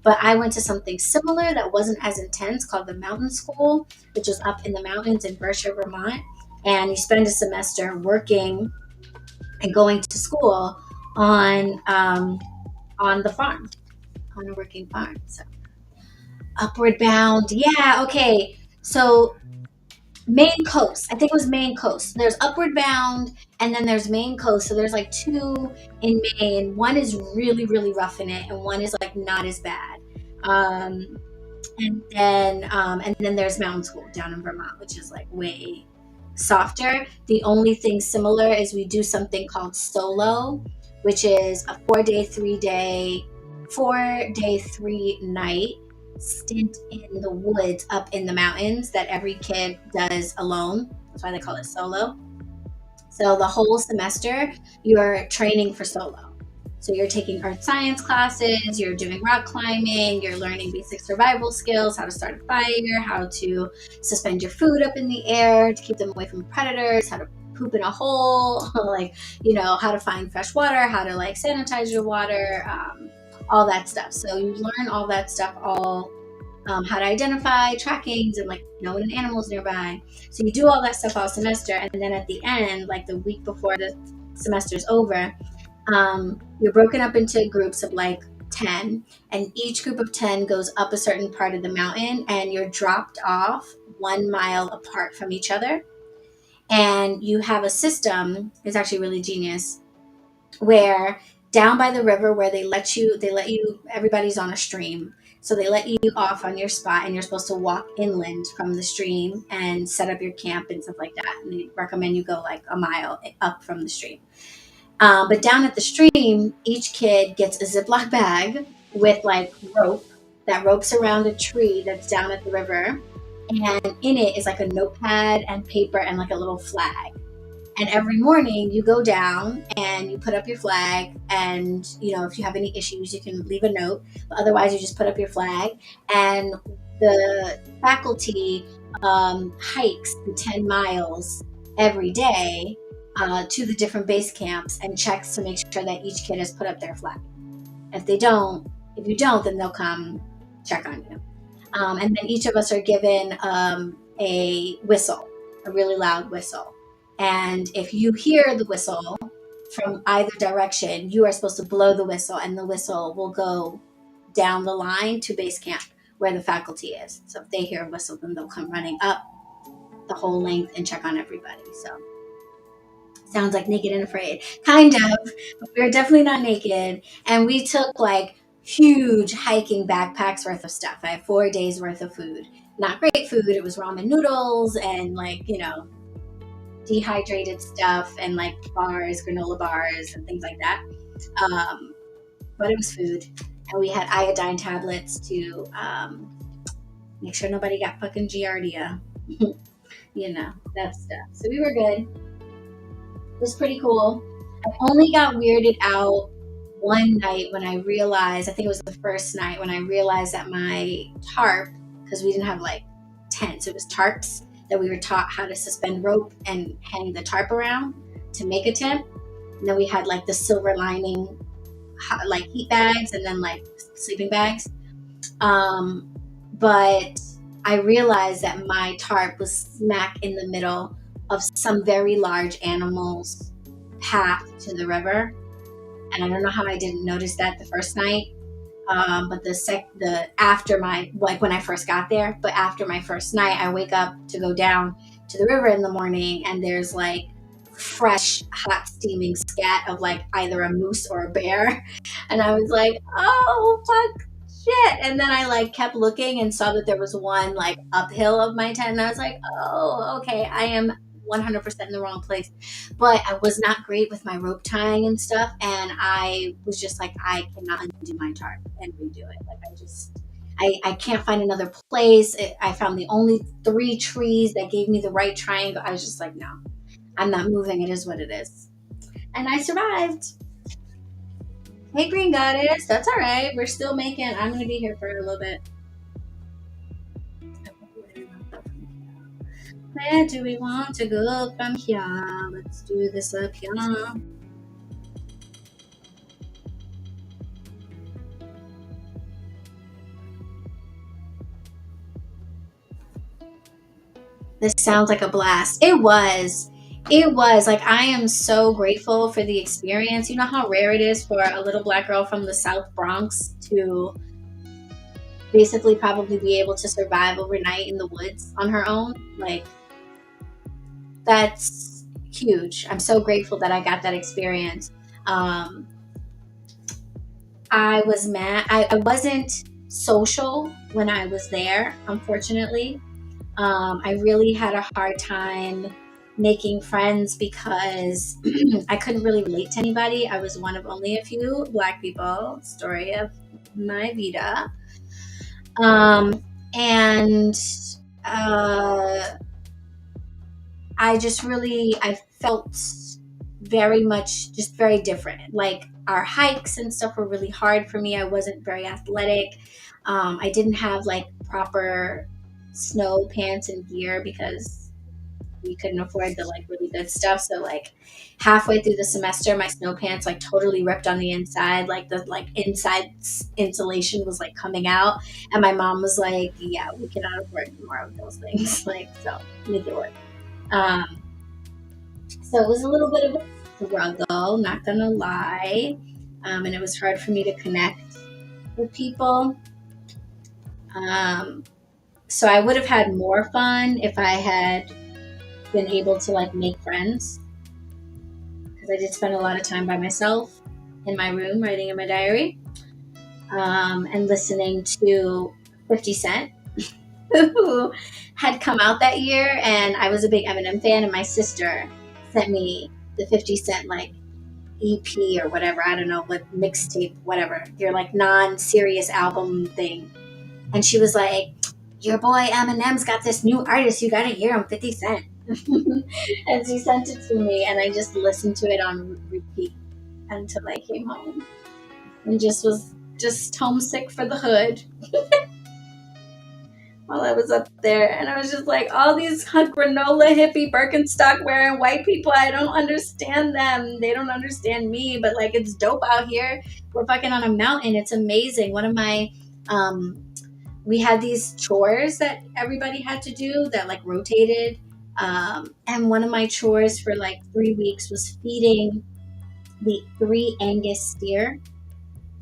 But I went to something similar that wasn't as intense called the Mountain School, which was up in the mountains in Berkshire, Vermont. And you spend a semester working and going to school on the farm, on a working farm. So Upward Bound, yeah, okay. So Maine Coast. I think it was Maine Coast. There's Upward Bound, and then there's Maine Coast. So there's like two in Maine. One is really, really rough in it, and one is like not as bad. Um, and then there's Mountain School down in Vermont, which is like way softer. The only thing similar is we do something called solo, which is a 4-day, 3 night stint in the woods up in the mountains that every kid does alone. That's why they call it solo. So the whole semester, you're training for solo. So you're taking earth science classes, you're doing rock climbing, you're learning basic survival skills, how to start a fire, how to suspend your food up in the air to keep them away from predators, how to poop in a hole, like, how to find fresh water, how to like sanitize your water, all that stuff. So you learn all that stuff, all how to identify trackings and like know when an animal's nearby. So you do all that stuff all semester, and then at the end, like the week before the semester's over, you're broken up into groups of like 10, and each group of 10 goes up a certain part of the mountain, and you're dropped off 1 mile apart from each other. And you have a system, it's actually really genius, where down by the river where they let you everybody's on a stream, so they let you off on your spot, and you're supposed to walk inland from the stream and set up your camp and stuff like that, and they recommend you go like a mile up from the stream. But down at the stream, each kid gets a Ziploc bag with like rope that ropes around a tree that's down at the river, and in it is like a notepad and paper and like a little flag. And every morning you go down and you put up your flag, and if you have any issues you can leave a note, but otherwise you just put up your flag. And the faculty hikes the 10 miles every day to the different base camps and checks to make sure that each kid has put up their flag. If you don't, then they'll come check on you. And then each of us are given a whistle, a really loud whistle. And if you hear the whistle from either direction, you are supposed to blow the whistle, and the whistle will go down the line to base camp where the faculty is. So if they hear a whistle, then they'll come running up the whole length and check on everybody. So sounds like Naked and Afraid. Kind of. But we were definitely not naked. And we took like huge hiking backpacks worth of stuff. I had 4 days worth of food. Not great food. It was ramen noodles and like, dehydrated stuff and like bars, granola bars and things like that. But it was food. And we had iodine tablets to make sure nobody got fucking giardia. That stuff. So we were good. It was pretty cool. I only got weirded out one night when I realized, I think it was the first night when I realized that my tarp, because we didn't have like tents, it was tarps that we were taught how to suspend rope and hang the tarp around to make a tent. And then we had like the silver lining, like heat bags, and then like sleeping bags. But I realized that my tarp was smack in the middle of some very large animal's path to the river. And I don't know how I didn't notice that the first night. But after when I first got there, but after my first night, I wake up to go down to the river in the morning, and there's like fresh, hot, steaming scat of like either a moose or a bear. And I was like, oh, fuck, shit. And then I like kept looking and saw that there was one like uphill of my tent. And I was like, oh, okay, I am 100% in the wrong place. But I was not great with my rope tying and stuff. And I was just like, I cannot undo my tarp and redo it. Like, I can't find another place. I found the only 3 trees that gave me the right triangle. I was just like, no, I'm not moving. It is what it is. And I survived. Hey, Green Goddess. That's all right. We're still making. I'm going to be here for a little bit. Where do we want to go from here? Let's do this up here. This sounds like a blast. It was. It was. Like, I am so grateful for the experience. You know how rare it is for a little Black girl from the South Bronx to basically probably be able to survive overnight in the woods on her own? Like, that's huge. I'm so grateful that I got that experience. I was mad. I wasn't social when I was there, unfortunately. I really had a hard time making friends because I couldn't really relate to anybody. I was one of only a few Black people. Story of my vida. And I felt very much just very different. Like, our hikes and stuff were really hard for me. I wasn't very athletic. I didn't have like proper snow pants and gear because we couldn't afford the like really good stuff. So like halfway through the semester, my snow pants like totally ripped on the inside. Like the like inside insulation was like coming out, and my mom was like, "Yeah, we cannot afford more of those things." Like, so make it work. Um, so it was a little bit of a struggle, not gonna lie. And it was hard for me to connect with people. Um, so I would have had more fun if I had been able to like make friends, because I did spend a lot of time by myself in my room writing in my diary, and listening to 50 Cent, who had come out that year. And I was a big Eminem fan, and my sister sent me the 50 Cent like EP or whatever. I don't know, what mixtape, whatever, your like non-serious album thing. And she was like, your boy Eminem's got this new artist. You got to hear him, 50 Cent. And she sent it to me, and I just listened to it on repeat until I came home, and just was just homesick for the hood while I was up there. And I was just like, all these granola hippie Birkenstock wearing white people, I don't understand them. They don't understand me, but like, it's dope out here. We're fucking on a mountain. It's amazing. One of my, we had these chores that everybody had to do that like rotated. And one of my chores for like 3 weeks was feeding the 3 Angus steer,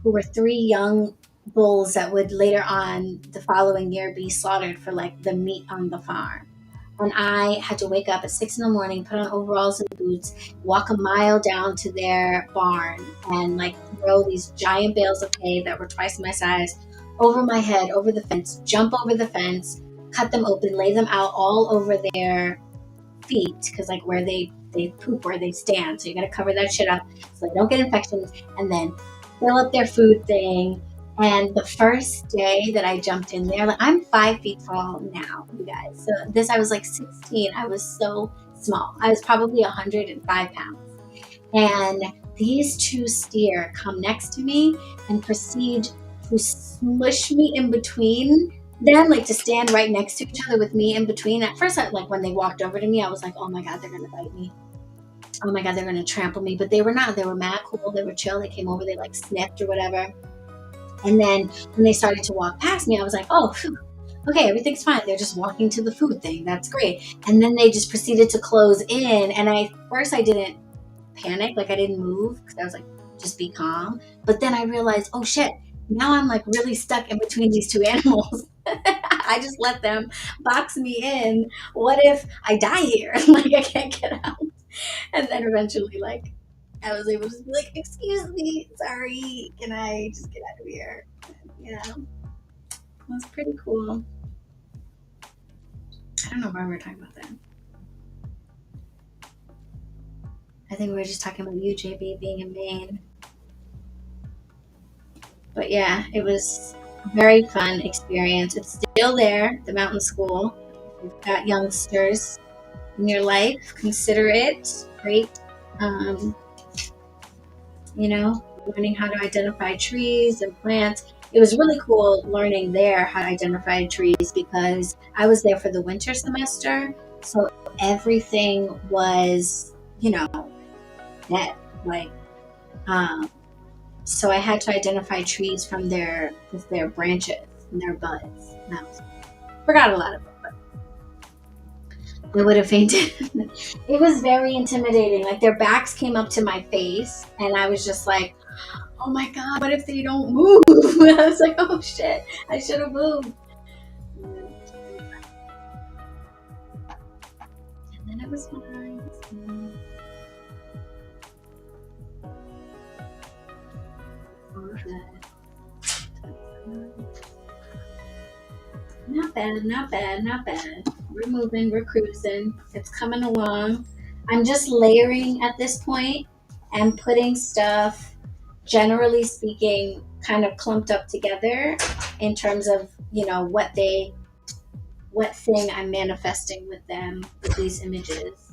who were 3 young bulls that would later on the following year be slaughtered for like the meat on the farm. And I had to wake up at 6 in the morning, put on overalls and boots, walk a mile down to their barn, and like throw these giant bales of hay that were twice my size over my head, over the fence, jump over the fence, cut them open, lay them out all over their feet, because like where they poop, where they stand, so you got to cover that shit up so they don't get infections, and then fill up their food thing. And the first day that I jumped in there, like, I'm 5 feet tall now, you guys. So this, I was like 16. I was so small. I was probably 105 pounds. And these 2 steer come next to me and proceed to smush me in between them, like to stand right next to each other with me in between. At first, like when they walked over to me, I was like, oh my God, they're going to bite me. Oh my God, they're going to trample me. But they were not. They were mad cool. They were chill. They came over. They like sniffed or whatever. And then when they started to walk past me, I was like, oh, phew, okay, everything's fine. They're just walking to the food thing. That's great. And then they just proceeded to close in. And first I didn't panic. Like, I didn't move because I was like, just be calm. But then I realized, oh shit, now I'm like really stuck in between these 2 animals. I just let them box me in. What if I die here? Like, I can't get out. And then eventually, like, I was able to be like, excuse me, sorry, can I just get out of here? Yeah, it was pretty cool. I don't know why we're talking about that. I think we were just talking about you, JB, being in Maine. But yeah, it was a very fun experience. It's still there, the mountain school. If you've got youngsters in your life, consider it great. Um, learning how to identify trees and plants. It was really cool learning there how to identify trees because I was there for the winter semester. So everything was, dead. Like, um, so I had to identify trees from their branches and their buds. And forgot a lot of it, but I would have fainted. It was very intimidating. Like their backs came up to my face, and I was just like, "Oh my god, what if they don't move?" I was like, "Oh shit, I should have moved." And then it was fine. Not bad, not bad, not bad. We're moving, we're cruising. It's coming along. I'm just layering at this point and putting stuff, generally speaking, kind of clumped up together in terms of, what thing I'm manifesting with them with these images.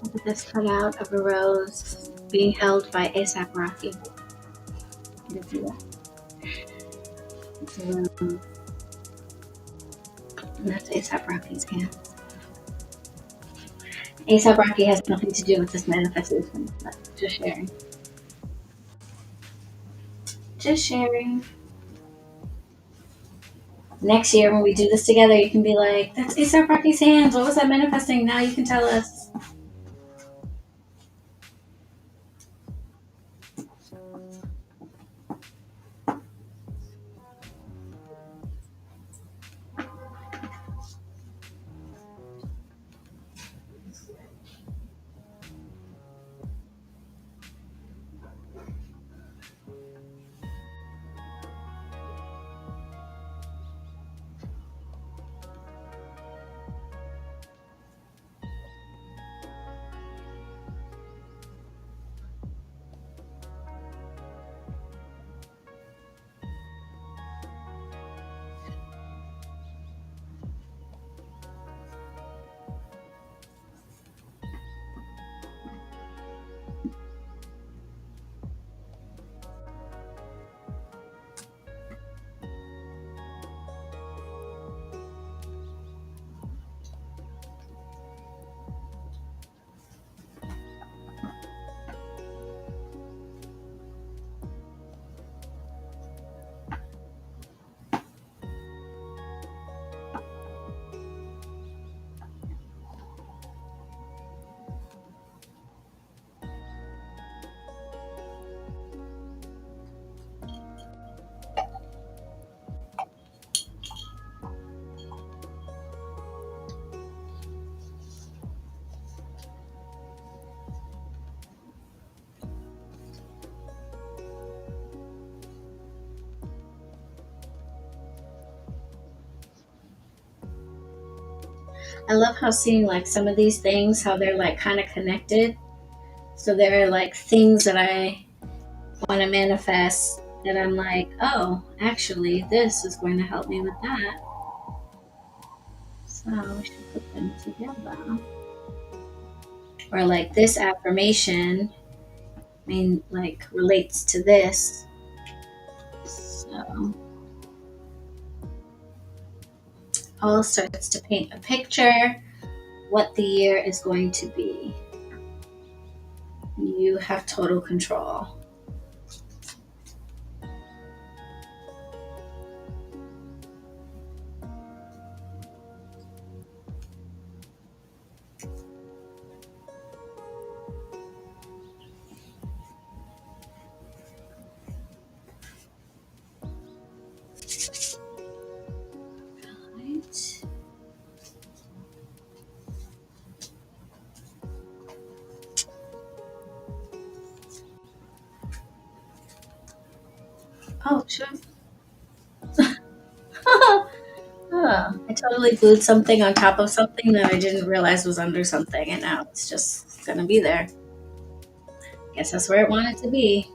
Look at this cutout of a rose being held by A$AP Rocky. You can see that. It's a rose. And that's A$AP Rocky's hand. A$AP Rocky has nothing to do with this manifestation, but just sharing. Just sharing. Next year when we do this together, you can be like, that's A$AP Rocky's hands. What was that manifesting? Now you can tell us. I love how seeing like some of these things, how they're like kind of connected. So there are like things that I want to manifest that I'm like, oh, actually, this is going to help me with that. So we should put them together. Or like this affirmation, I mean, like relates to this. So all starts to paint a picture what the year is going to be. You have total control. Right. Oh, sure. Oh, I totally glued something on top of something that I didn't realize was under something, and now it's just gonna be there. Guess that's where it wanted to be.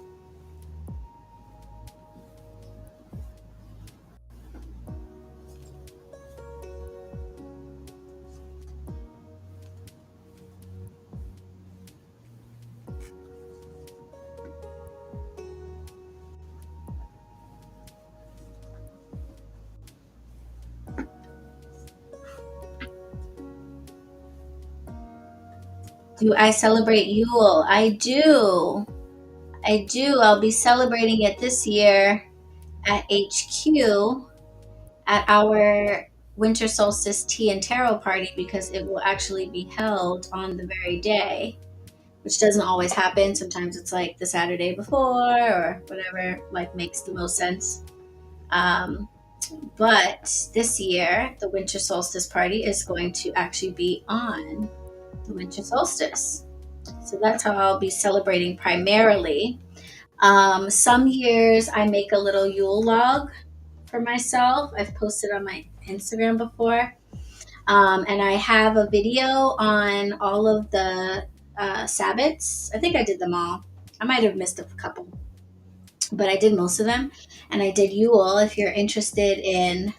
Do I celebrate Yule? I do. I do. I'll be celebrating it this year at HQ at our winter solstice tea and tarot party because it will actually be held on the very day, which doesn't always happen. Sometimes it's like the Saturday before or whatever, like makes the most sense. Um, but this year, the winter solstice party is going to actually be on the winter solstice. So that's how I'll be celebrating primarily. Some years I make a little Yule log for myself. I've posted on my Instagram before. And I have a video on all of the Sabbats. I think I did them all. I might have missed a couple, but I did most of them. And I did Yule. If you're interested in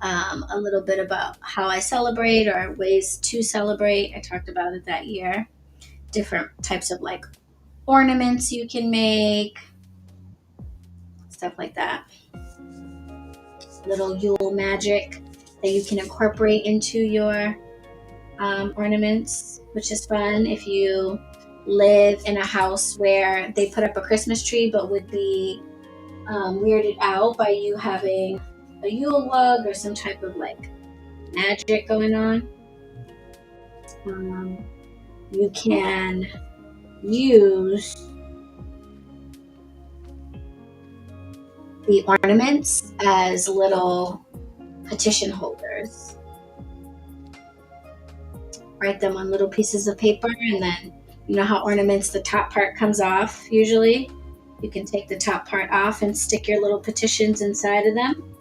a little bit about how I celebrate or ways to celebrate, I talked about it that year. Different types of like ornaments you can make, stuff like that. Little Yule magic that you can incorporate into your ornaments, which is fun if you live in a house where they put up a Christmas tree but would be weirded out by you having a Yule log or some type of like magic going on. You can use the ornaments as little petition holders. Write them on little pieces of paper, and then you know how ornaments, the top part comes off usually? You can take the top part off and stick your little petitions inside of them.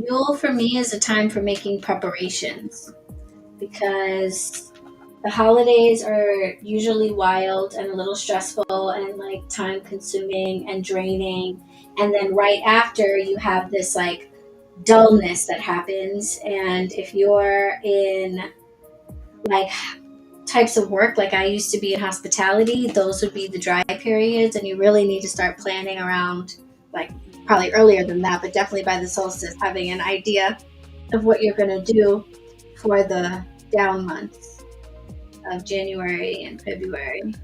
Yule for me is a time for making preparations because the holidays are usually wild and a little stressful and like time consuming and draining. And then right after you have this like dullness that happens. And if you're in like types of work, like I used to be in hospitality, those would be the dry periods. And you really need to start planning around like probably earlier than that, but definitely by the solstice, having an idea of what you're going to do for the down months of January and February.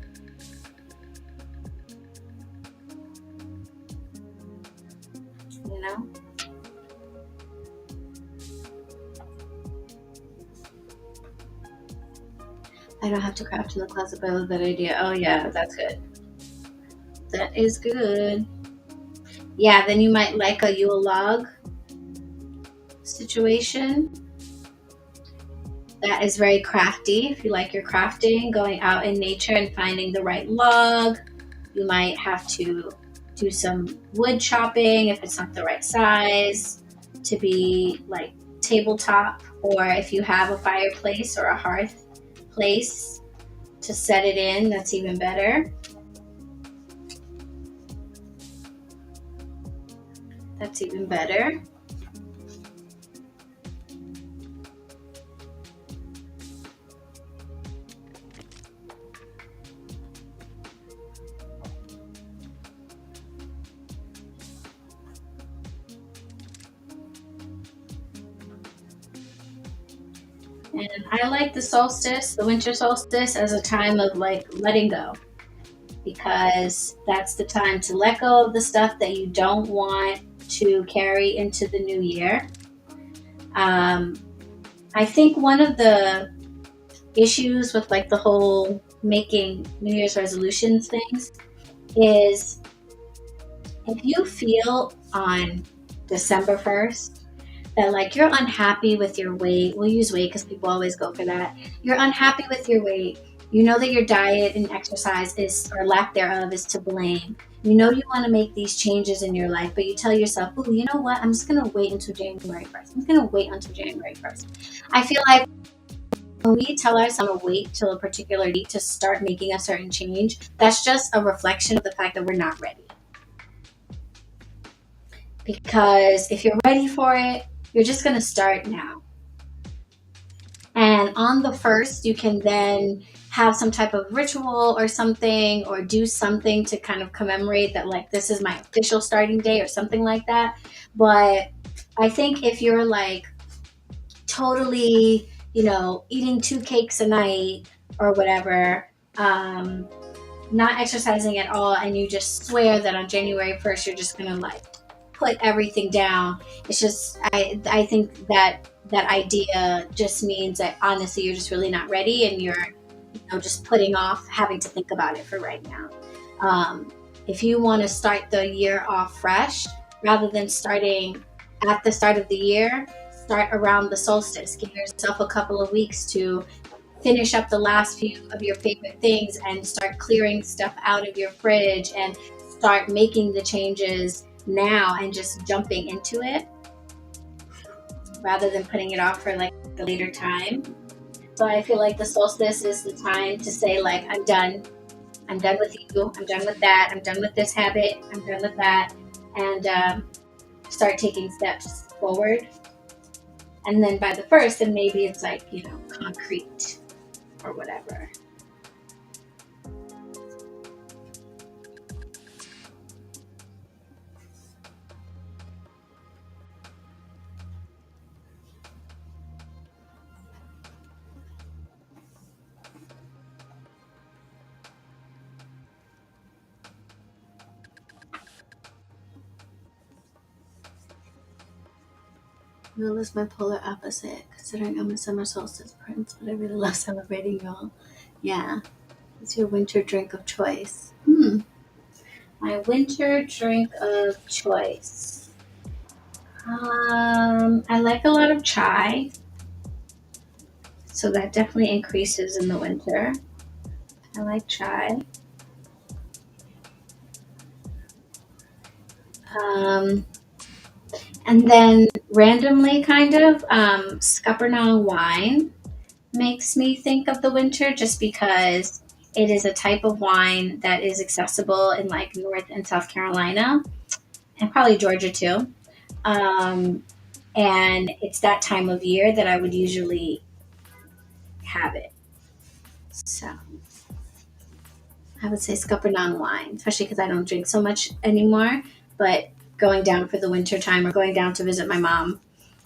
You know? I don't have to craft in the closet, but I love that idea. Oh yeah, that's good. That is good. yeah, then you might like a Yule log situation. That is very crafty. If you like your crafting, going out in nature and finding the right log. You might have to do some wood chopping if it's not the right size to be like tabletop, or if you have a fireplace or a hearth place to set it in, that's even better. That's even better. And I like the solstice, the winter solstice, as a time of like letting go, because that's the time to let go of the stuff that you don't want to carry into the new year. I think one of the issues with like the whole making New Year's resolutions things is if you feel on December 1st that like you're unhappy with your weight, we'll use weight because people always go for that. You're unhappy with your weight. You know that your diet and exercise is, or lack thereof, is to blame. You know you want to make these changes in your life, but you tell yourself, oh, you know what? I'm just going to wait until January 1st. I'm going to wait until January 1st. I feel like when we tell ourselves to wait till a particular date to start making a certain change, that's just a reflection of the fact that we're not ready. Because if you're ready for it, you're just going to start now. And on the 1st, you can then have some type of ritual or something, or do something to kind of commemorate that, like, this is my official starting day or something like that. But I think if you're like totally, eating 2 cakes a night or whatever, not exercising at all, and you just swear that on January 1st, you're just going to like put everything down. It's just, I think that idea just means that honestly you're just really not ready, and you're just putting off having to think about it for right now. If you want to start the year off fresh, rather than starting at the start of the year, start around the solstice. Give yourself a couple of weeks to finish up the last few of your favorite things and start clearing stuff out of your fridge, and start making the changes now and just jumping into it rather than putting it off for like a later time. So I feel like the solstice is the time to say, like, I'm done with you, I'm done with that, I'm done with this habit, I'm done with that, and start taking steps forward. And then by the 1st, then maybe it's like, concrete or whatever. Will is my polar opposite, considering I'm a summer solstice prince, but I really love celebrating y'all. Yeah. What's your winter drink of choice? My winter drink of choice. I like a lot of chai, so that definitely increases in the winter. I like chai. And then randomly, kind of, Scuppernong wine makes me think of the winter, just because it is a type of wine that is accessible in like North and South Carolina, and probably Georgia too. And it's that time of year that I would usually have it. So I would say Scuppernong wine, especially because I don't drink so much anymore. But going down for the winter time or going down to visit my mom,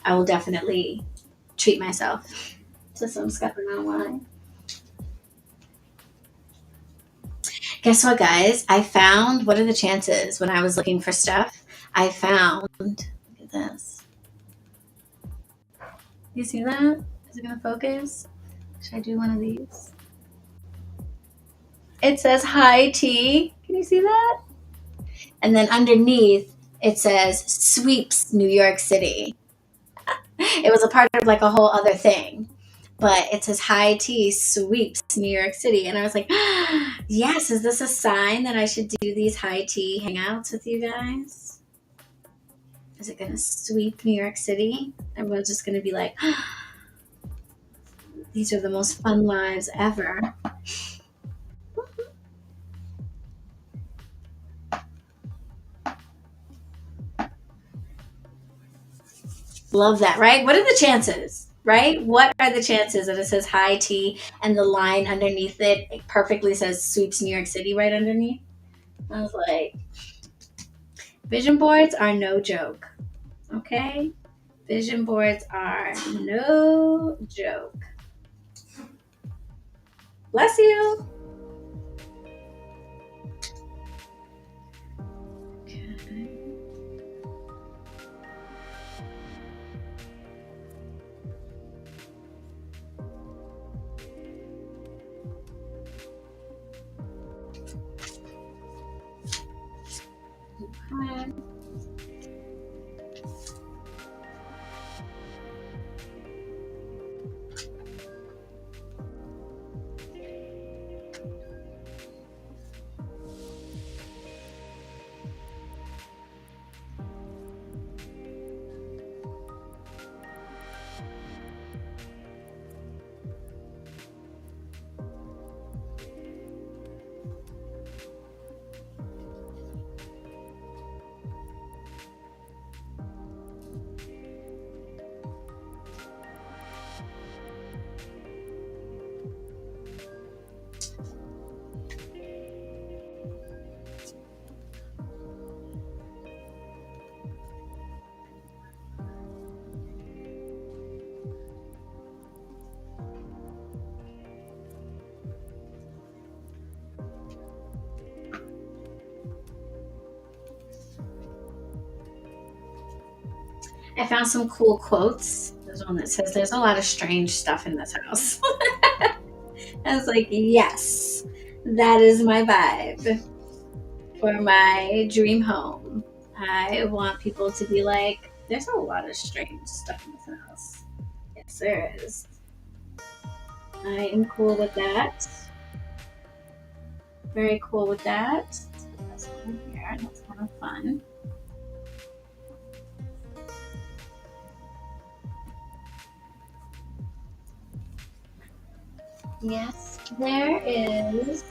I will definitely treat myself to some Scuppernong wine. Guess what, guys? I found, what are the chances when I was looking for stuff? I found, look at this. You see that? Is it going to focus? Should I do one of these? It says high tea. Can you see that? And then underneath, it says sweeps New York City. It was a part of like a whole other thing. But it says high tea sweeps New York City. And I was like, yes, is this a sign that I should do these high tea hangouts with you guys? Is it going to sweep New York City? Everyone's just going to be like, these are the most fun lives ever. Love that, right? What are the chances, right? What are the chances that it says high tea and the line underneath it perfectly says sweeps New York City right underneath? I was like, vision boards are no joke, okay? Vision boards are no joke. Bless you. Okay. Okay. I found some cool quotes. There's one that says, "There's a lot of strange stuff in this house." I was like, yes, that is my vibe for my dream home. I want people to be like, there's a lot of strange stuff in this house. Yes, there is. I am cool with that. Very cool with that. That's one here. That's kind of fun. Yes, there is.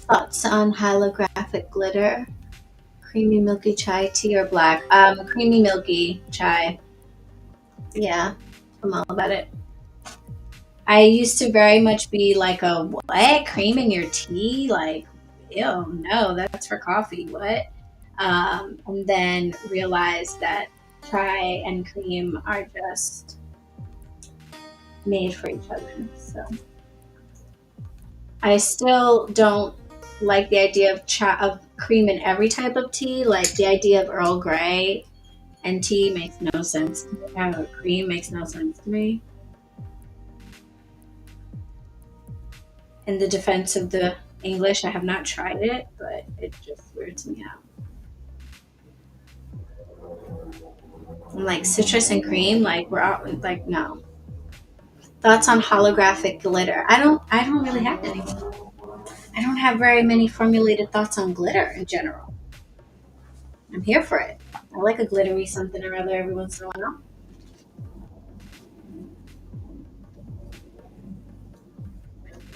Thoughts on holographic glitter? Creamy milky chai tea or black? Creamy milky chai. Yeah, I'm all about it. I used to very much be like a what? Cream in your tea? Like, ew, no, that's for coffee. What? And then realized that chai and cream are just made for each other. So I still don't like the idea of cream in every type of tea. Like the idea of Earl Grey and tea makes no sense to me. Cream makes no sense to me. In the defense of the English, I have not tried it, but it just weirds me out. I'm like citrus and cream, like we're out like no. Thoughts on holographic glitter? I don't really have any. I don't have very many formulated thoughts on glitter in general. I'm here for it. I like a glittery something or other every once in a while.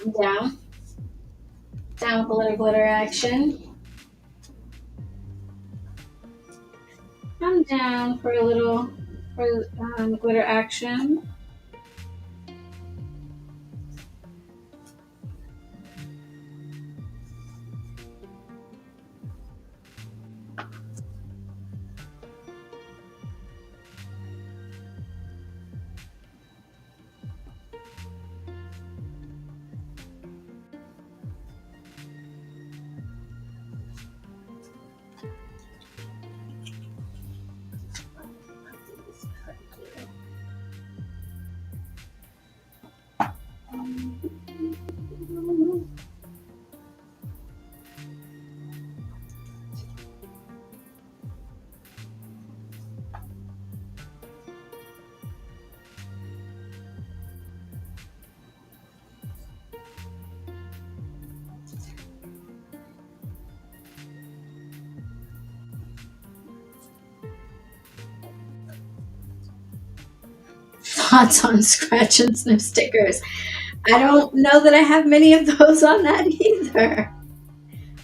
I'm down. Down with a little glitter action. I'm down for a little for glitter action. spots on scratch and sniff stickers. I don't know that I have many of those on that either.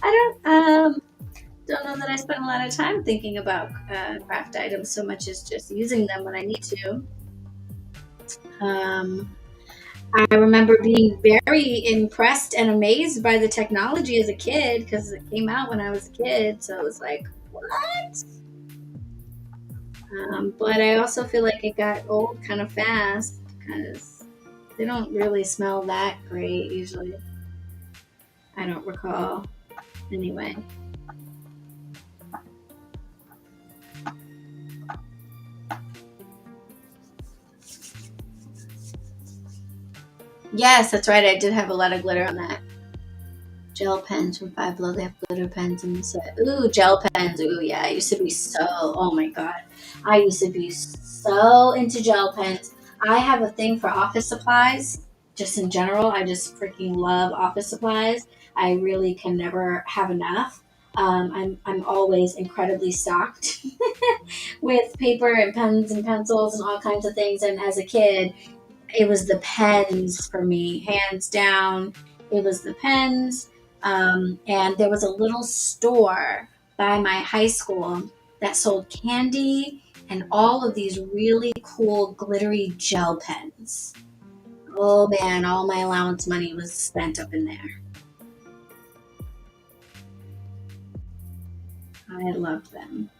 I don't know that I spend a lot of time thinking about craft items so much as just using them when I need to. I remember being very impressed and amazed by the technology as a kid because it came out when I was a kid. So it was like, what? But I also feel like it got old kind of fast because they don't really smell that great usually. I don't recall. Anyway. Yes, that's right. I did have a lot of glitter on that. Gel pens from Five Below. They have glitter pens in the set. Ooh, gel pens. Ooh, yeah. I used to be so, oh my God. I used to be so into gel pens. I have a thing for office supplies. Just in general, I just freaking love office supplies. I really can never have enough. I'm always incredibly stocked with paper and pens and pencils and all kinds of things. And as a kid, it was the pens for me, hands down. It was the pens. And there was a little store by my high school that sold candy and all of these really cool glittery gel pens. Oh man, all my allowance money was spent up in there. I loved them.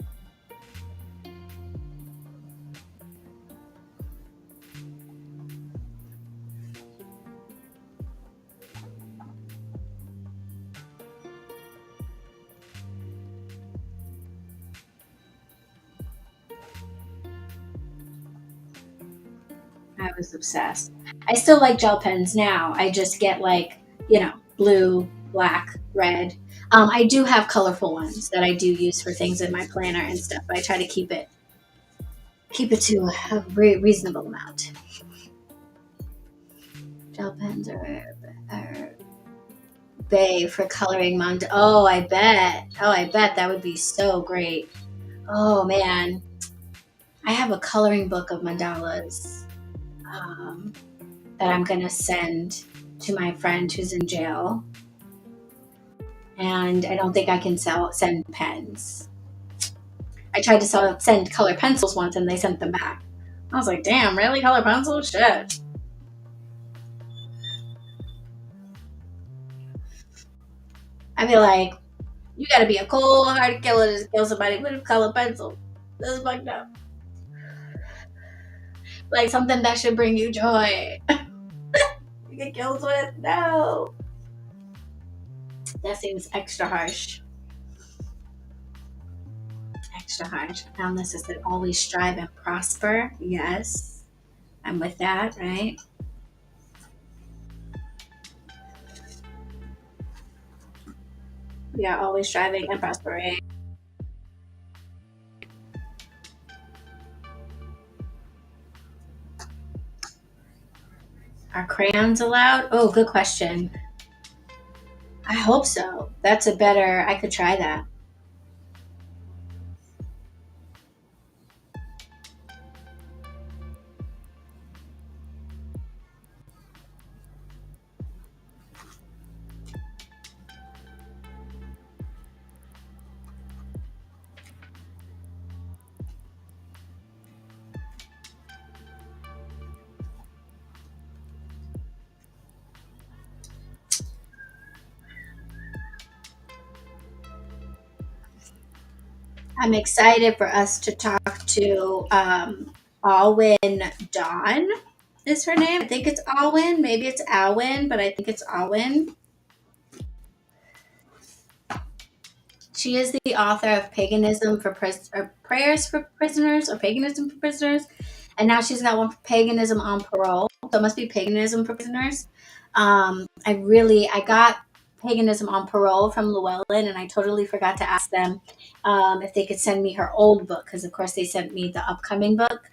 I was obsessed. I still like gel pens now. I just get like, blue, black, red. I do have colorful ones that I do use for things in my planner and stuff. I try to keep it to a reasonable amount. Gel pens are bay for coloring Oh, I bet. That would be so great. Oh man, I have a coloring book of mandalas that I'm gonna send to my friend who's in jail, and I don't think I can send pens. I tried to send color pencils once, and they sent them back. I was like, damn, really? Color pencils? Shit. I'd be like, you gotta be a cold hard killer to kill somebody with a color pencil. This is fucked up. Like something that should bring you joy. You get killed with? No. That seems extra harsh. Extra harsh. I found this. It said always strive and prosper. Yes. I'm with that, right? Yeah, always striving and prospering. Are crayons allowed? Oh, good question. I hope so. I could try that. I'm excited for us to talk to Alwyn Dawn is her name. I think it's Alwyn. Maybe it's Alwyn, but I think it's Alwyn. She is the author of Paganism for Prayers for Prisoners, or Paganism for Prisoners, and now she's got one for Paganism on Parole. So it must be Paganism for Prisoners. I got Paganism on Parole from Llewellyn, and I totally forgot to ask them if they could send me her old book, because of course they sent me the upcoming book,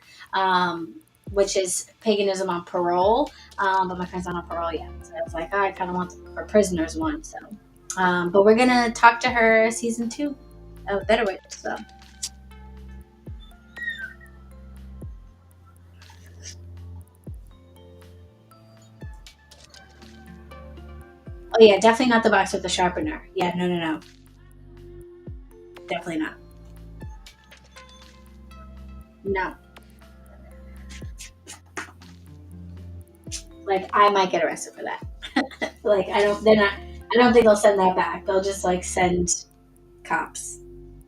which is Paganism on Parole, but my friend's not on parole yet. So I was like, I kind of want the for prisoners one. So, but we're gonna talk to her season 2 of BetterWitch. So. Oh yeah, definitely not the box with the sharpener. Yeah, no, no, no, definitely not. No, like I might get arrested for that. Like I don't. They're not. I don't think they'll send that back. They'll just like send cops.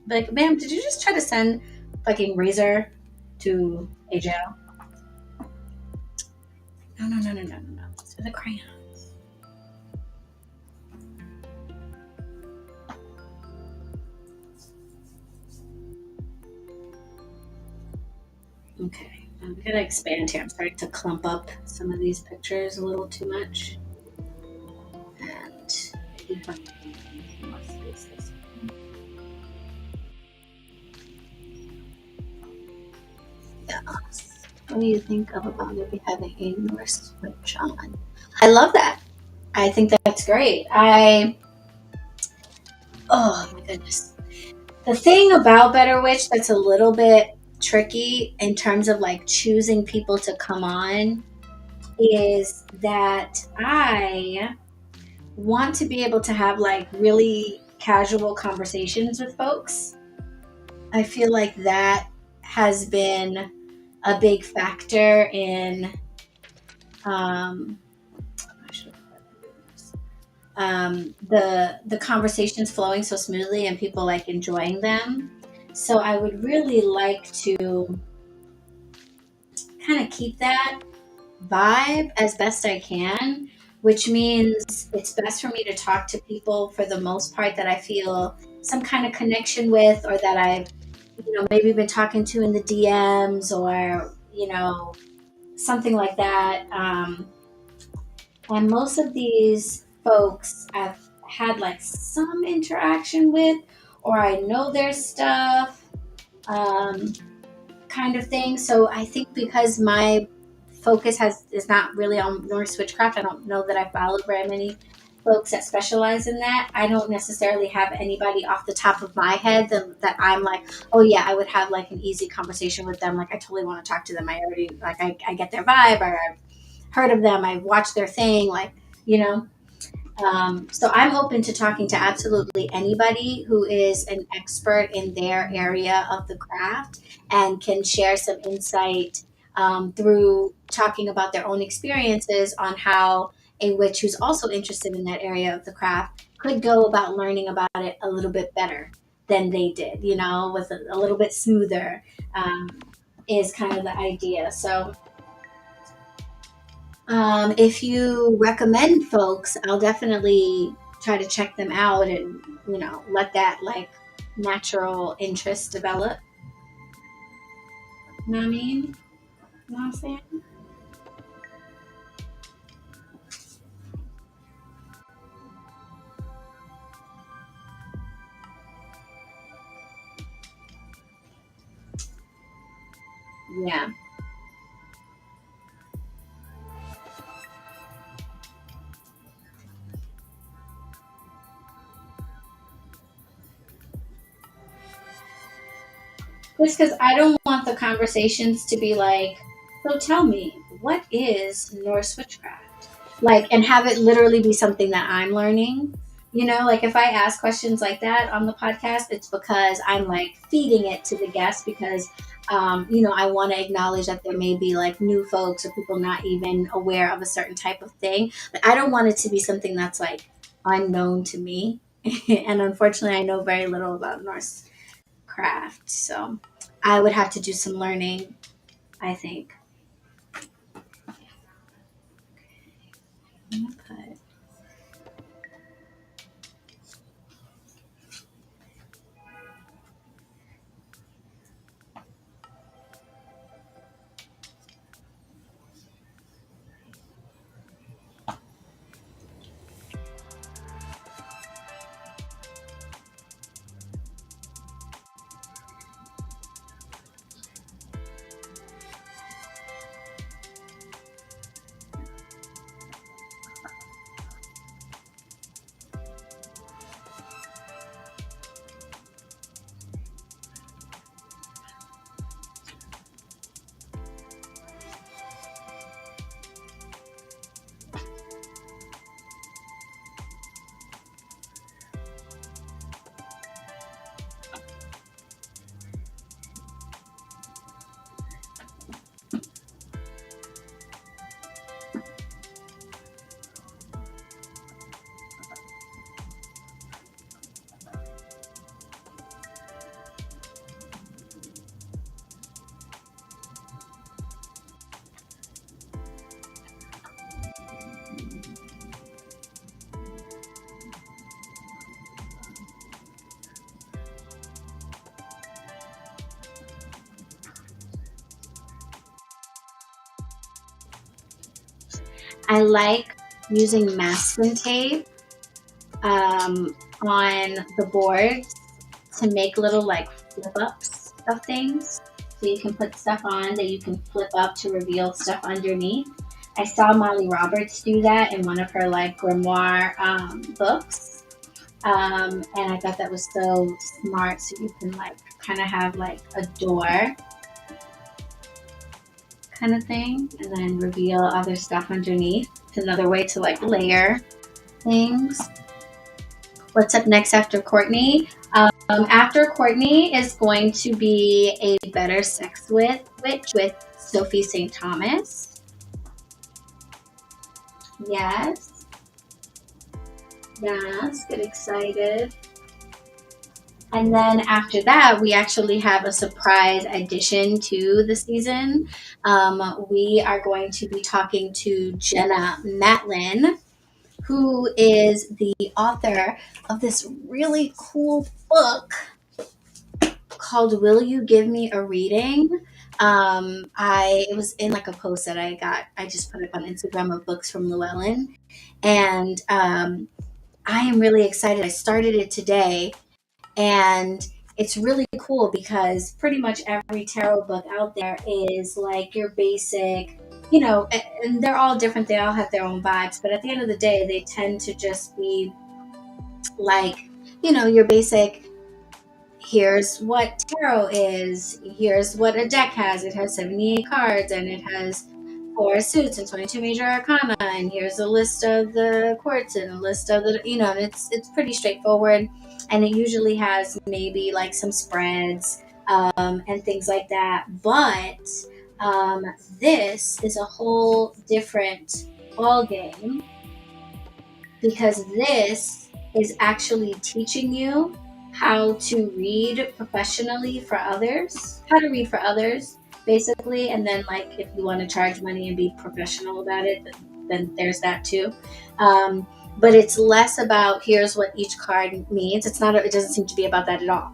Like, ma'am, did you just try to send fucking Razor to a jail? No, no, no, no, no, no, no. It's for the crayon. Okay, I'm gonna expand here. I'm starting to clump up some of these pictures a little too much. And maybe if I can more spaces. Yes. What do you think of about maybe having a Norse switch on? I love that. I think that's great. Oh my goodness. The thing about BetterWitch that's a little bit tricky in terms of like choosing people to come on is that I want to be able to have like really casual conversations with folks. I feel like that has been a big factor in um, the conversations flowing so smoothly and people like enjoying them. So I would really like to kind of keep that vibe as best I can, which means it's best for me to talk to people for the most part that I feel some kind of connection with, or that I've, maybe been talking to in the DMs, or, something like that. And most of these folks I've had like some interaction with, or I know their stuff. Um, Kind of thing. So I think because my focus is not really on Norse witchcraft, I don't know that I followed very many folks that specialize in that. I don't necessarily have anybody off the top of my head that I'm like, oh yeah, I would have like an easy conversation with them. Like I totally want to talk to them. I already like I get their vibe, or I've heard of them. I've watched their thing. Like you know, so I'm open to talking to absolutely anybody who is an expert in their area of the craft and can share some insight through talking about their own experiences on how a witch who's also interested in that area of the craft could go about learning about it a little bit better than they did, with a little bit smoother, is kind of the idea. So if you recommend folks, I'll definitely try to check them out and, let that like natural interest develop. You know what I mean? You know what I'm saying? Yeah. Just because I don't want the conversations to be like, so tell me, what is Norse witchcraft? Like, and have it literally be something that I'm learning. Like if I ask questions like that on the podcast, it's because I'm like feeding it to the guests because, I want to acknowledge that there may be like new folks or people not even aware of a certain type of thing. But I don't want it to be something that's like unknown to me. And unfortunately, I know very little about Norse craft. So I would have to do some learning, I think. I'm gonna put I like using masking tape on the boards to make little like flip ups of things. So you can put stuff on that you can flip up to reveal stuff underneath. I saw Molly Roberts do that in one of her like grimoire books. And I thought that was so smart. So you can like kind of have like a door kind of thing and then reveal other stuff underneath. It's another way to like layer things. What's up next after Courtney? After Courtney is going to be a Better Sex Witch with Sophie St. Thomas. Yes. Yes, get excited. And then after that, we actually have a surprise addition to the season. We are going to be talking to Jenna Matlin, who is the author of this really cool book called Will You Give Me a Reading? It was in like a post that I just put up on Instagram of books from Llewellyn. And I am really excited. I started it today and it's really cool because pretty much every tarot book out there is like your basic, and they're all different. They all have their own vibes. But at the end of the day, they tend to just be like, your basic, here's what tarot is, here's what a deck has. It has 78 cards and it has 4 suits and 22 major arcana, and here's a list of the courts and a list of the, and it's pretty straightforward. And it usually has maybe like some spreads and things like that. But this is a whole different ball game because this is actually teaching you how to read professionally for others, basically. And then like if you want to charge money and be professional about it, then there's that too. But it's less about here's what each card means. It doesn't seem to be about that at all.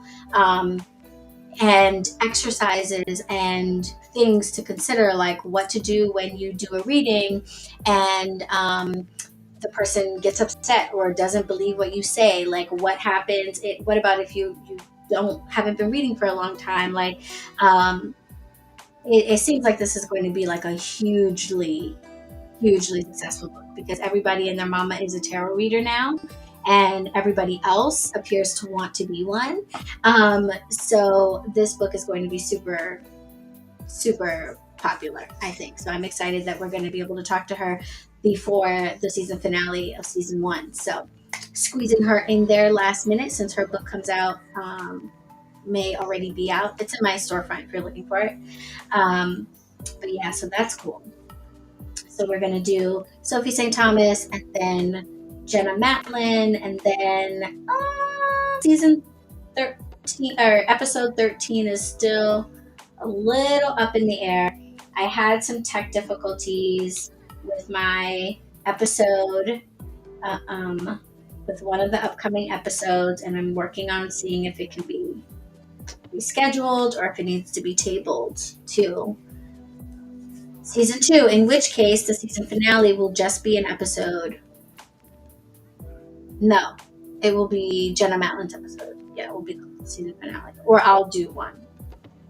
And exercises and things to consider, like what to do when you do a reading and the person gets upset or doesn't believe what you say. Like what happens? What about if you haven't been reading for a long time? Like it seems like this is going to be like a hugely successful book because everybody and their mama is a tarot reader now and everybody else appears to want to be one. So this book is going to be super, super popular, I think. So I'm excited that we're going to be able to talk to her before the season finale of season 1. So squeezing her in there last minute since her book comes out, may already be out. It's in my storefront if you're looking for it. But yeah, so that's cool. So we're going to do Sophie St. Thomas and then Jenna Matlin, and then season 13 or episode 13 is still a little up in the air. I had some tech difficulties with my episode, with one of the upcoming episodes, and I'm working on seeing if it can be rescheduled or if it needs to be tabled to season 2, in which case the season finale will just be an episode. No, it will be Jenna Matlin's episode. Yeah, it will be the season finale. Or I'll do one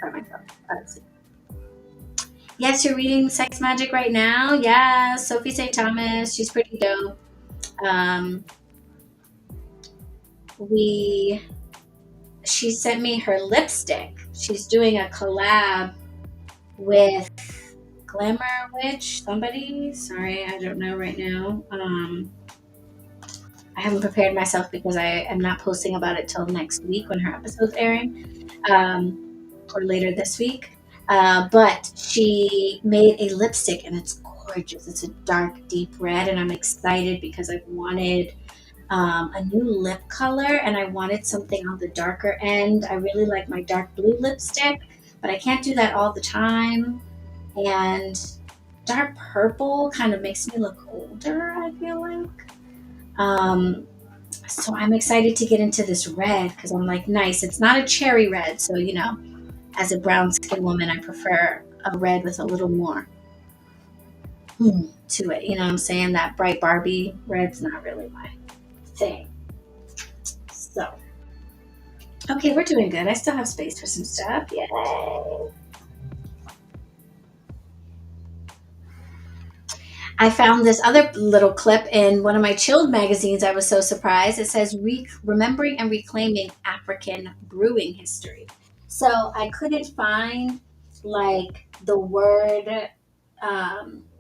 by myself. Let's see. Yes, you're reading Sex Magic right now. Yeah, Sophie St. Thomas. She's pretty dope. She sent me her lipstick. She's doing a collab with Glamour Witch, somebody. Sorry, I don't know right now. I haven't prepared myself because I am not posting about it till next week when her episode's airing, or later this week. But she made a lipstick and it's gorgeous. It's a dark, deep red, and I'm excited because I've wanted a new lip color and I wanted something on the darker end. I really like my dark blue lipstick, but I can't do that all the time. And dark purple kind of makes me look older, I feel like. So I'm excited to get into this red because I'm like, nice. It's not a cherry red. So, as a brown skin woman, I prefer a red with a little more to it. You know what I'm saying? That bright Barbie red's not really my thing. So, okay, we're doing good. I still have space for some stuff. Yay. I found this other little clip in one of my chilled magazines. I was so surprised. It says remembering and reclaiming African brewing history. So I couldn't find like the word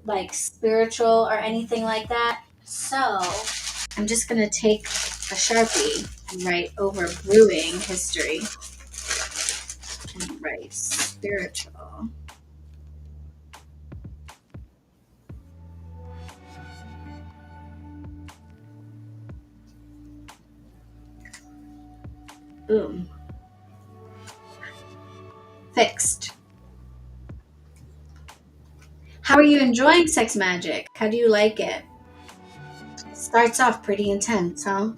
like spiritual or anything like that. So I'm just going to take a Sharpie and write over brewing history and write spiritual. Boom. Fixed. How are you enjoying sex magic? How do you like it? Starts off pretty intense, huh?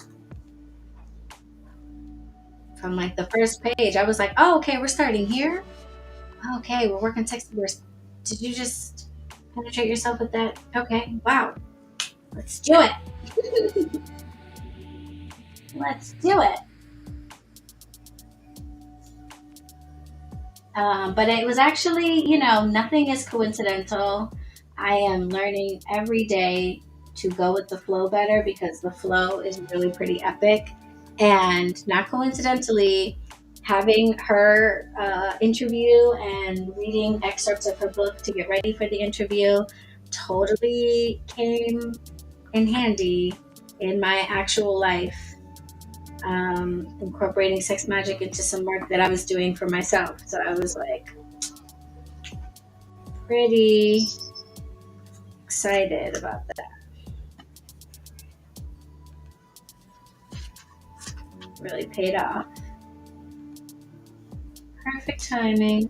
From like the first page, I was like, oh, okay, we're starting here. Okay, we're working sex. Did you just penetrate yourself with that? Okay, wow. Let's do it. Let's do it. But it was actually, nothing is coincidental. I am learning every day to go with the flow better because the flow is really pretty epic. And not coincidentally, having her interview and reading excerpts of her book to get ready for the interview totally came in handy in my actual life, incorporating sex magic into some work that I was doing for myself. So I was like pretty excited about that. Really paid off. Perfect timing.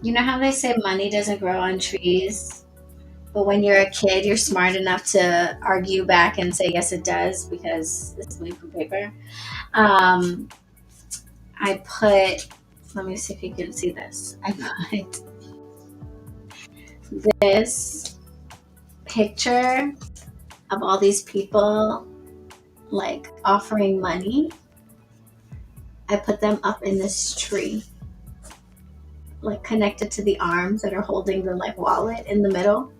You know how they say money doesn't grow on trees? But when you're a kid, you're smart enough to argue back and say, yes, it does, because it's made from paper. Um, I put, let me see if you can see this. I put this picture of all these people like offering money. I put them up in this tree, like connected to the arms that are holding the like wallet in the middle,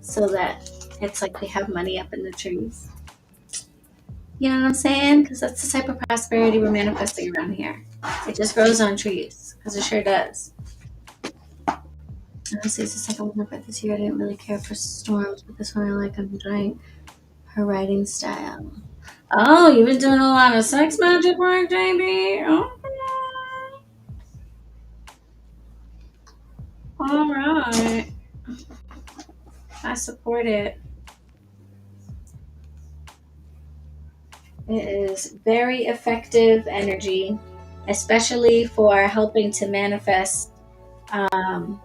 so that it's like they have money up in the trees. You know what I'm saying? Because that's the type of prosperity we're manifesting around here. It just grows on trees, because it sure does. Honestly, it's the second one I read this year. I didn't really care for storms, but this one I like. I'm enjoying her writing style. Oh, you've been doing a lot of sex magic work, JB? Oh, all right. I support it. It is very effective energy, especially for helping to manifest um,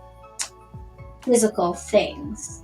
physical things.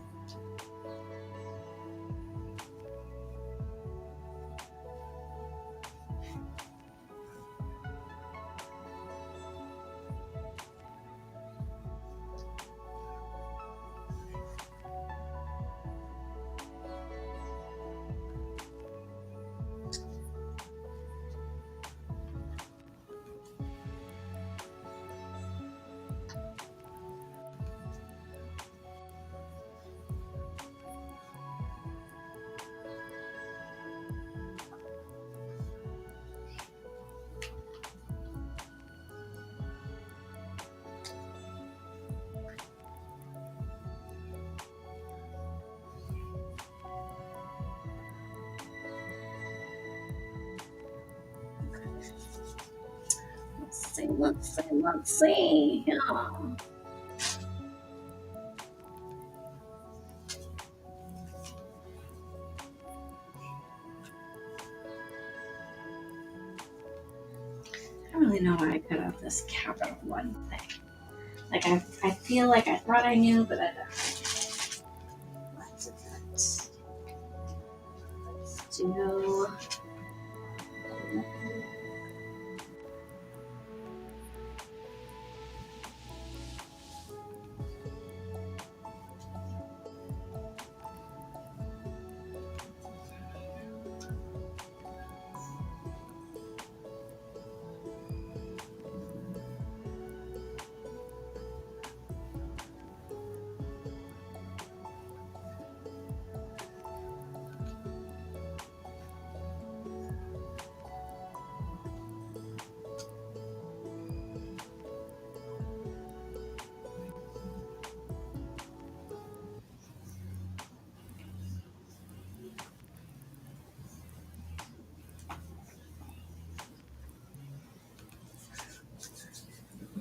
Let's see. Oh. I don't really know why I cut out this capital one thing. Like I feel like I thought I knew, but I don't. Let's do.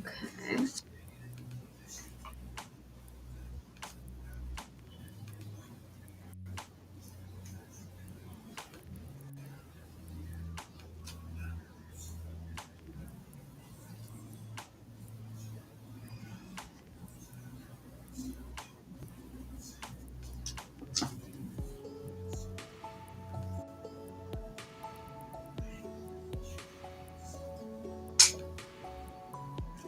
Okay.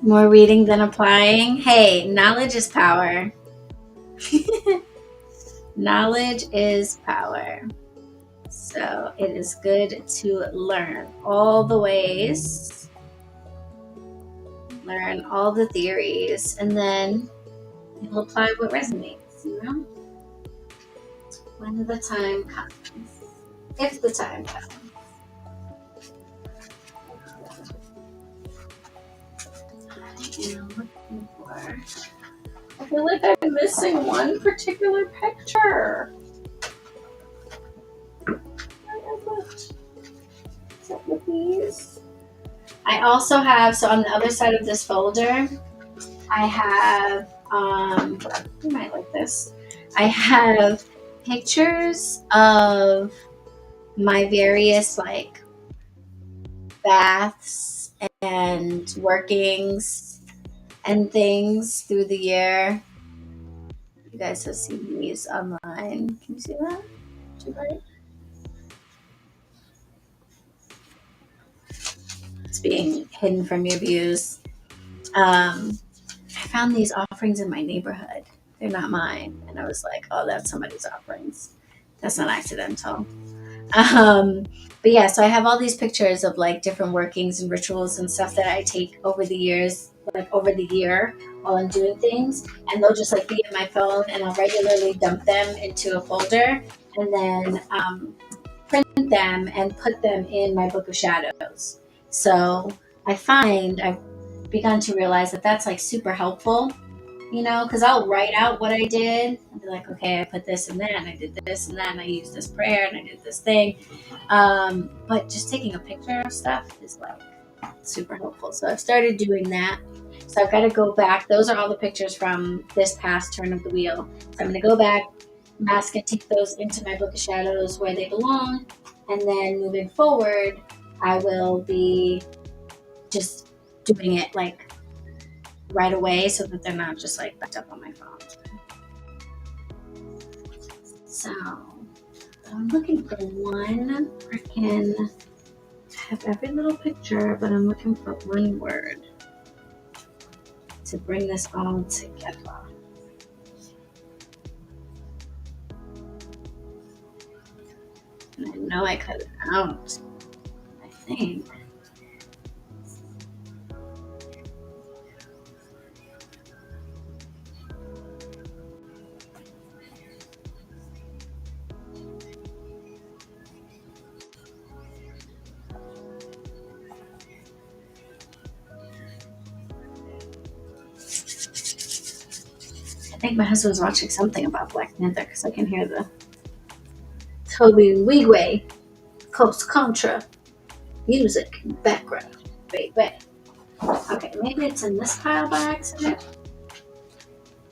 More reading than applying. Hey, knowledge is power. Knowledge is power. So it is good to learn all the ways, learn all the theories, and then you'll apply what resonates, you know? When the time comes. If the time comes. I am looking for. I feel like I'm missing one particular picture. Except with these. I also have, so on the other side of this folder, I have, you might like this. I have pictures of my various like baths and workings and things through the year. You guys have seen these online. Can you see that? Right? It's being hidden from your views. I found these offerings in my neighborhood. They're not mine. And I was like, oh, that's somebody's offerings. That's not accidental. Um, but yeah, so I have all these pictures of like different workings and rituals and stuff that I take over the years, like over the year while I'm doing things. And they'll just like be in my phone and I'll regularly dump them into a folder and then print them and put them in my book of shadows. So I find I've begun to realize that that's like super helpful, you know, because I'll write out what I did and be like, okay, I put this and that, and I did this and that, and I used this prayer and I did this thing. But just taking a picture of stuff is like super helpful. So I've started doing that. So I've got to go back. Those are all the pictures from this past turn of the wheel. So I'm going to go back mask and take those into my book of shadows where they belong. And then moving forward, I will be just doing it like right away so that they're not just like backed up on my phone. So I'm looking for one freaking, I have every little picture, but I'm looking for one word to bring this all together. And I know I cut it out, I think. I think my husband's watching something about Black Panther because I can hear the Toby Wigway Coast Contra music in the background. Baby. Okay, maybe it's in this pile by accident.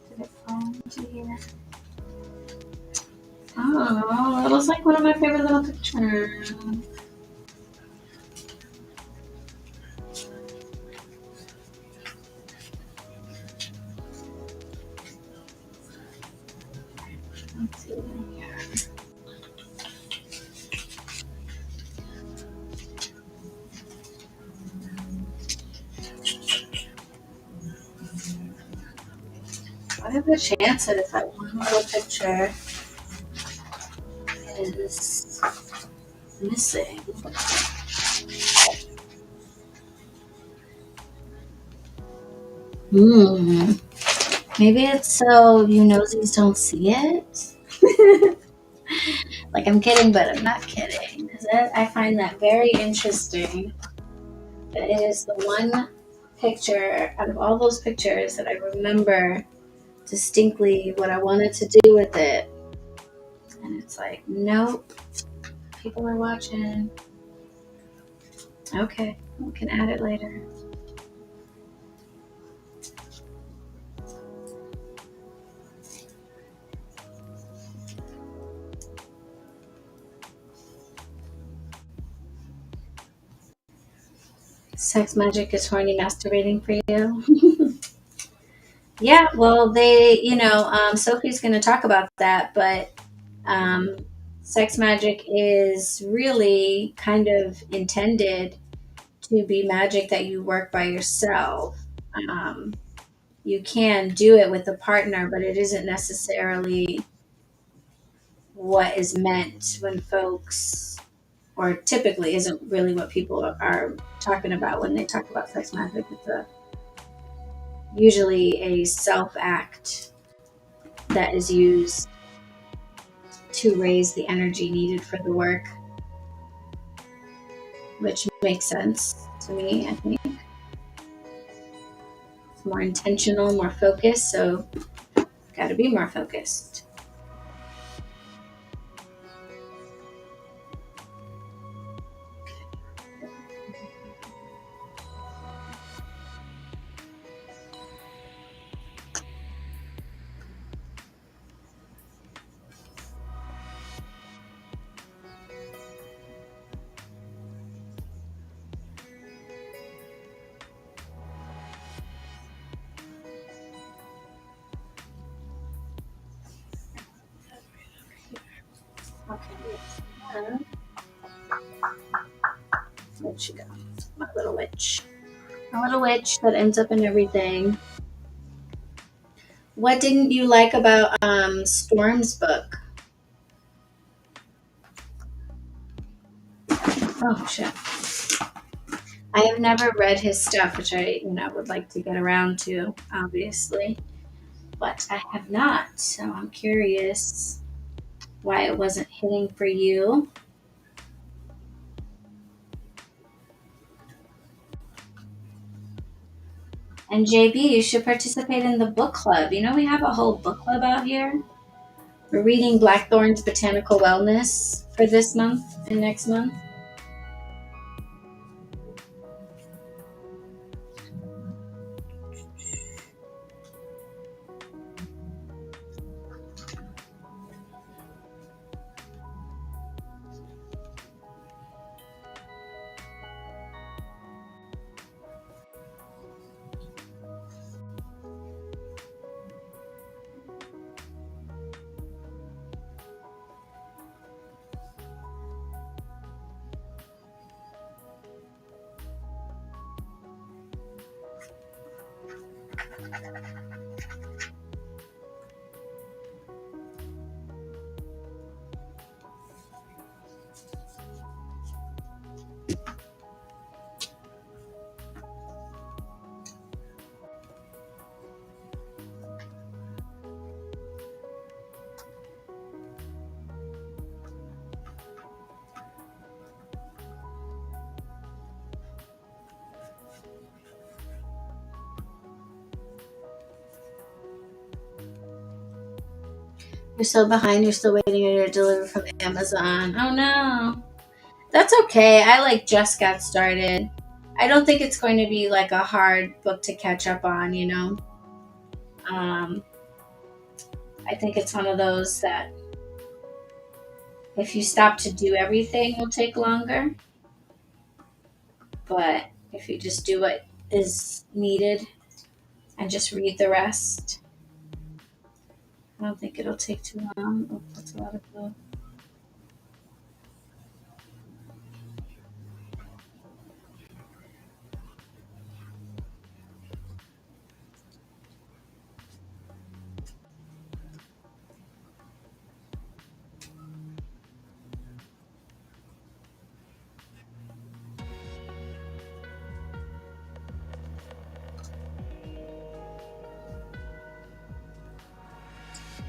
Did it fall into here? Oh, it looks like one of my favorite little pictures. Let's see here. What are the chances that one little picture is missing? Maybe it's so you nosies don't see it. Like I'm kidding, but I'm not kidding. I find that very interesting. That it is the one picture out of all those pictures that I remember distinctly what I wanted to do with it. And it's like, nope, people are watching. Okay, we can add it later. Sex magic is horny masturbating for you. Yeah, well, Sophie's going to talk about that, but sex magic is really kind of intended to be magic that you work by yourself. Um, you can do it with a partner, but it isn't necessarily what is meant when folks, or typically isn't really what people are talking about when they talk about sex magic. It's usually a self act that is used to raise the energy needed for the work, which makes sense to me. I think it's more intentional, more focused, so got to be more focused. Okay. Where'd she go? My little witch. My little witch that ends up in everything. What didn't you like about Storm's book? Oh shit. I have never read his stuff, which I would like to get around to, obviously. But I have not, so I'm curious why it wasn't hitting for you. And JB, you should participate in the book club. You know, we have a whole book club out here. We're reading Blackthorn's Botanical Wellness for this month and next month. You're so behind. You're still waiting on your delivery from Amazon. Oh no. That's okay. I like just got started. I don't think it's going to be like a hard book to catch up on, you know. Um, I think it's one of those that if you stop to do everything, will take longer. But if you just do what is needed and just read the rest, I don't think it'll take too long. Oh, that's a lot of blue.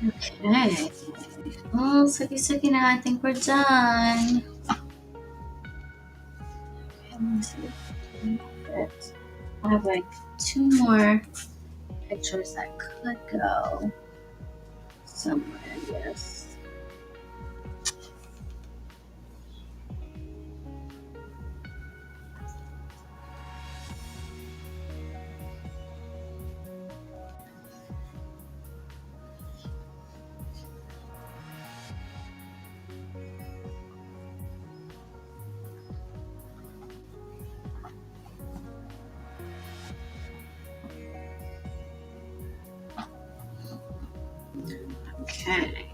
Okay. Oh, sucky now. I think we're done. Okay, let me see. I have like two more pictures that could go somewhere, yes. Okay.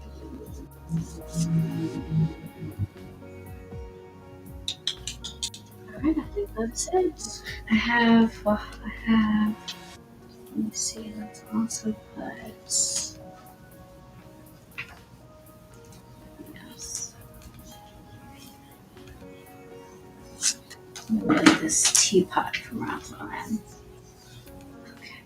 Alright, I think that's it. I have, let me see, let's also put, yes, let me put this teapot from Ralph Lauren. Okay,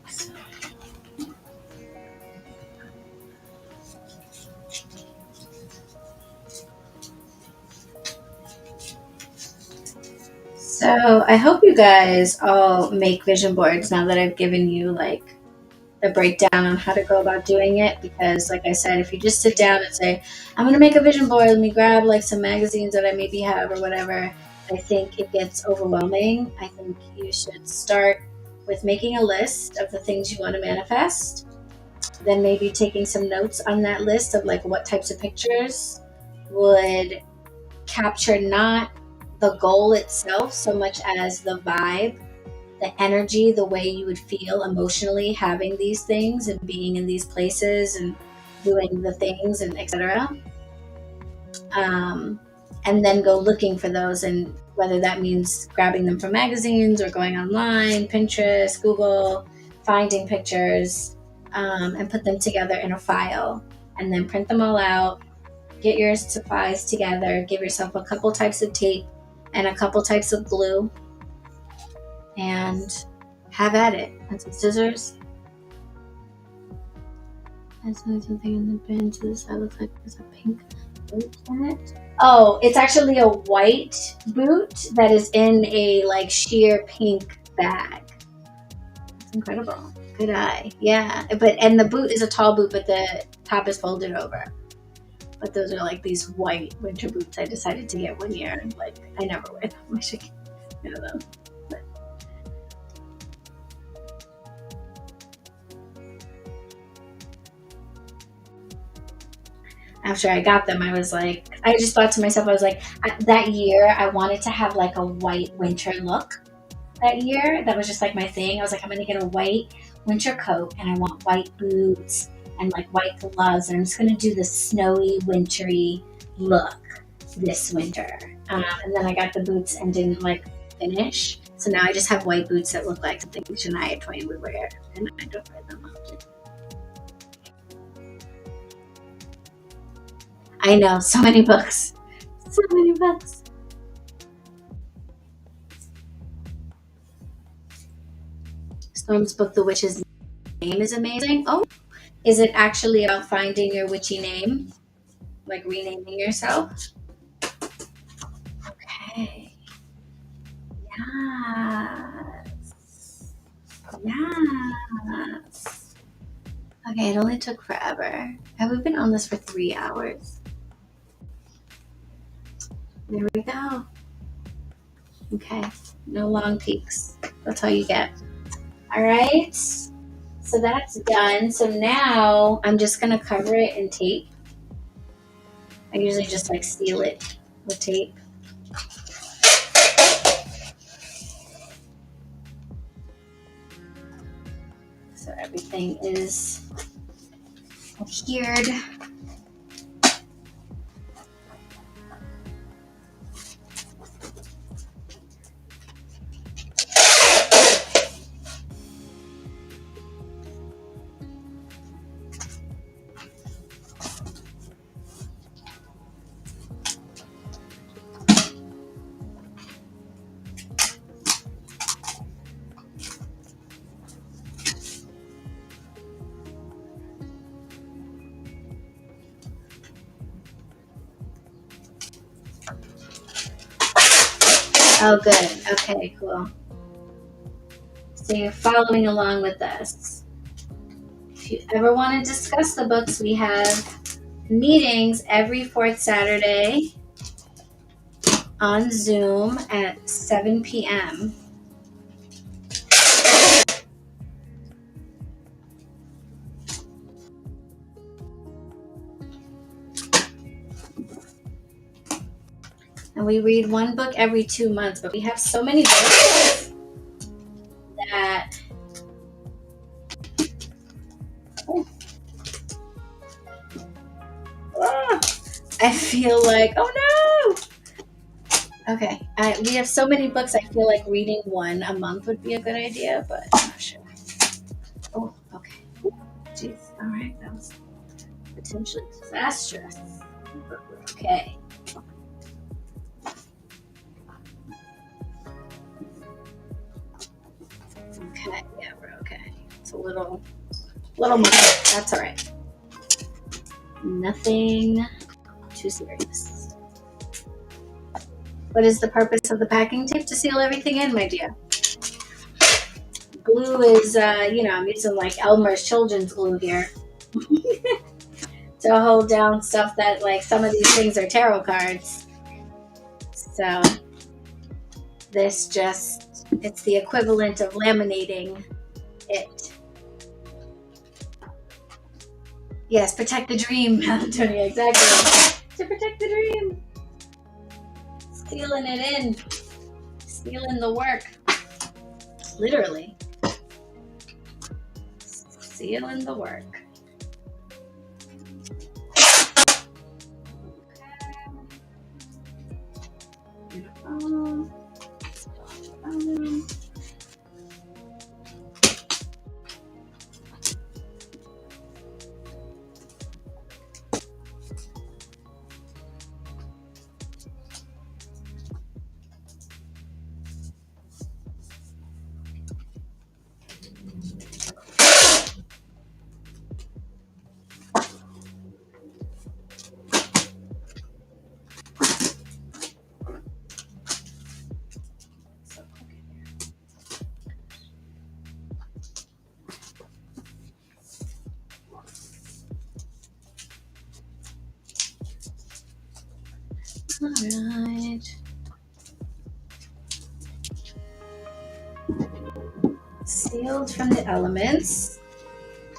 so I hope you guys all make vision boards now that I've given you like the breakdown on how to go about doing it, because like I said, if you just sit down and say, I'm going to make a vision board, let me grab like some magazines that I maybe have or whatever, I think it gets overwhelming. I think you should start with making a list of the things you want to manifest, then maybe taking some notes on that list of like what types of pictures would capture not the goal itself so much as the vibe, the energy, the way you would feel emotionally having these things and being in these places and doing the things and etc. Um, and then go looking for those, and whether that means grabbing them from magazines or going online, Pinterest, Google, finding pictures, and put them together in a file, and then print them all out. Get your supplies together. Give yourself a couple types of tape and a couple types of glue, and have at it. And some scissors. I saw something in the bin to the side. Looks like there's a pink boot in it. Oh, it's actually a white boot that is in a like sheer pink bag. It's incredible. Good eye. Yeah, and the boot is a tall boot, but the top is folded over. But those are like these white winter boots I decided to get one year. Like I never wear them. I should get them. After I got them, I was like, I just thought to myself, I was like, that year I wanted to have like a white winter look. That year, that was just like my thing. I was like, I'm gonna get a white winter coat and I want white boots and like white gloves, and I'm just gonna do the snowy, wintry look this winter. And then I got the boots and didn't like finish. So now I just have white boots that look like something Shania Twain would wear, and I don't wear them often. I know, so many books. So many books. Storm's book, The Witch's Name, is amazing. Oh, is it actually about finding your witchy name? Like renaming yourself? Okay. Yes. Yes. Okay, it only took forever. Have we been on this for 3 hours? There we go. Okay, no long peaks. That's all you get. All right, so that's done. So now I'm just gonna cover it in tape. I usually just like seal it with tape. So everything is adhered. Oh, good. Okay, cool. So you're following along with us. If you ever want to discuss the books, we have meetings every fourth Saturday on Zoom at 7 p.m. And we read one book every 2 months, but we have so many books that I feel like, oh no! Okay, we have so many books, I feel like reading one a month would be a good idea, but I'm not sure. Oh, okay. Jeez, all right, that was potentially disastrous. Okay. Okay, yeah, we're okay. It's a little more. That's all right. Nothing too serious. What is the purpose of the packing tape? To seal everything in, my dear. Glue is, I'm using like Elmer's children's glue here to hold down stuff that, like, some of these things are tarot cards. So this it's the equivalent of laminating it. Yes, protect the dream, Antonia, exactly. To protect the dream. Sealing it in. Sealing the work. Literally. Sealing the work. Beautiful. All right. Sealed from the elements.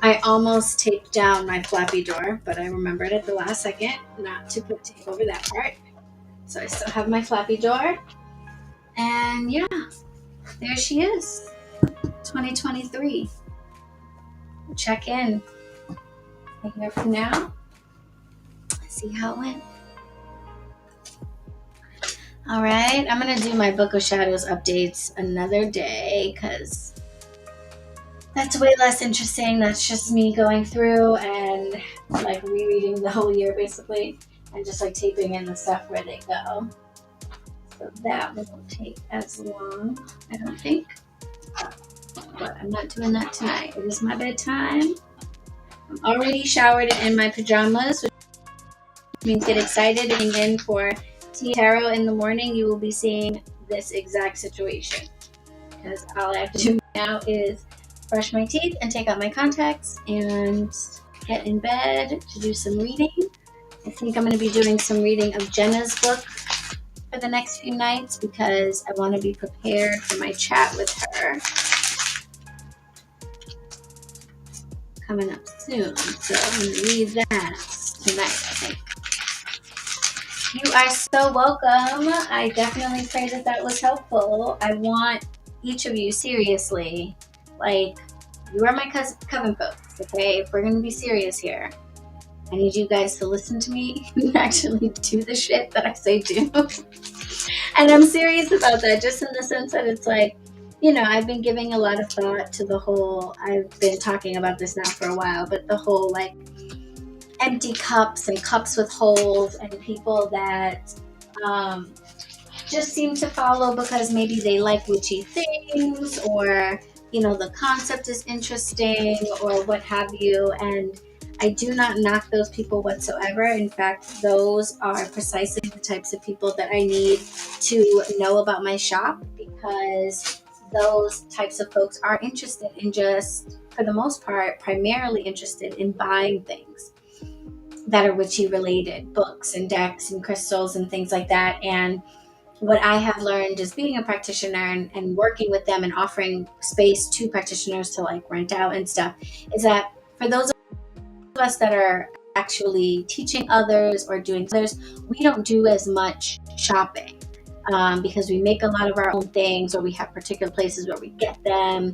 I almost taped down my flappy door, but I remembered at the last second not to put tape over that part. So I still have my flappy door. And yeah, there she is. 2023. We'll check in a year from now. See how it went. All right, I'm going to do my Book of Shadows updates another day because that's way less interesting. That's just me going through and like rereading the whole year basically and just like taping in the stuff where they go. So that won't take as long, I don't think. But I'm not doing that tonight. It is my bedtime. I'm already showered and in my pajamas, which means get excited and in for tarot in the morning. You will be seeing this exact situation because all I have to do now is brush my teeth and take out my contacts and get in bed to do some reading. I think I'm going to be doing some reading of Jenna's book for the next few nights because I want to be prepared for my chat with her coming up soon. So I'm going to read that tonight, I think. You are so welcome. I definitely pray that that was helpful. I want each of you, seriously, like, you are my coven folks, okay? If we're going to be serious here, I need you guys to listen to me and actually do the shit that I say do. And I'm serious about that, just in the sense that it's like, you know, I've been giving a lot of thought to the whole, I've been talking about this now for a while, but the whole, like, empty cups and cups with holes and people that just seem to follow because maybe they like witchy things, or, you know, the concept is interesting or what have you. And I do not knock those people whatsoever. In fact, those are precisely the types of people that I need to know about my shop, because those types of folks are interested in just, for the most part, primarily interested in buying things that are witchy related, books and decks and crystals and things like that. And what I have learned is being a practitioner and working with them and offering space to practitioners to like rent out and stuff, is that for those of us that are actually teaching others or doing others, we don't do as much shopping because we make a lot of our own things, or we have particular places where we get them.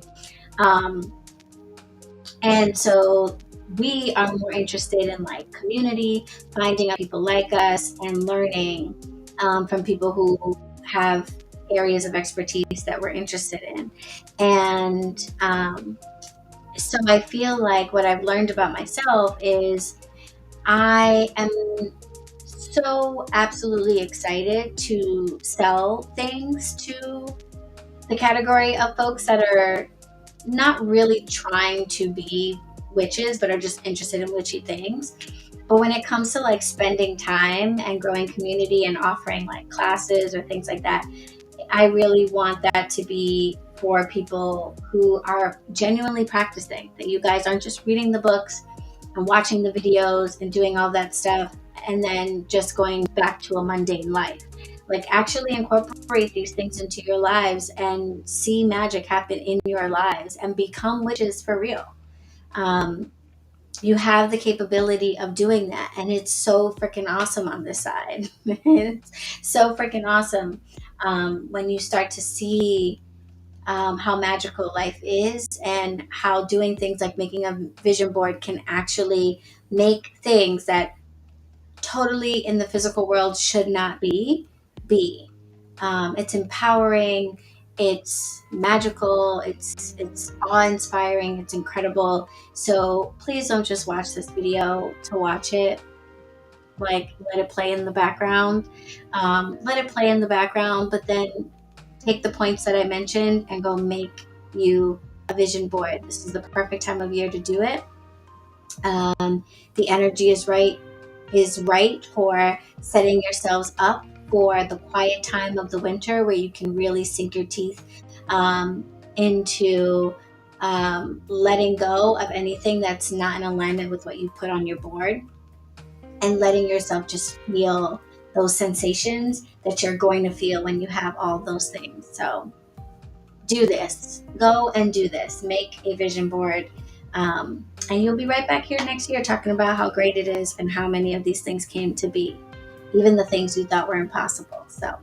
And so we are more interested in like community, finding out people like us and learning from people who have areas of expertise that we're interested in. And so I feel like what I've learned about myself is I am so absolutely excited to sell things to the category of folks that are not really trying to be witches, but are just interested in witchy things. But when it comes to like spending time and growing community and offering like classes or things like that, I really want that to be for people who are genuinely practicing, that you guys aren't just reading the books and watching the videos and doing all that stuff and then just going back to a mundane life. Like, actually incorporate these things into your lives and see magic happen in your lives and become witches for real. You have the capability of doing that, and it's so freaking awesome on this side. It's so freaking awesome when you start to see how magical life is, and how doing things like making a vision board can actually make things that totally in the physical world should not be. It's empowering, it's magical, it's awe-inspiring, it's incredible. So please don't just watch this video to watch it. Like, let it play in the background. But then take the points that I mentioned and go make you a vision board. This is the perfect time of year to do it. The energy is right for setting yourselves up for the quiet time of the winter, where you can really sink your teeth into letting go of anything that's not in alignment with what you put on your board, and letting yourself just feel those sensations that you're going to feel when you have all those things. So do this. Go and do this. Make a vision board. And you'll be right back here next year talking about how great it is and how many of these things came to be, even the things you thought were impossible. So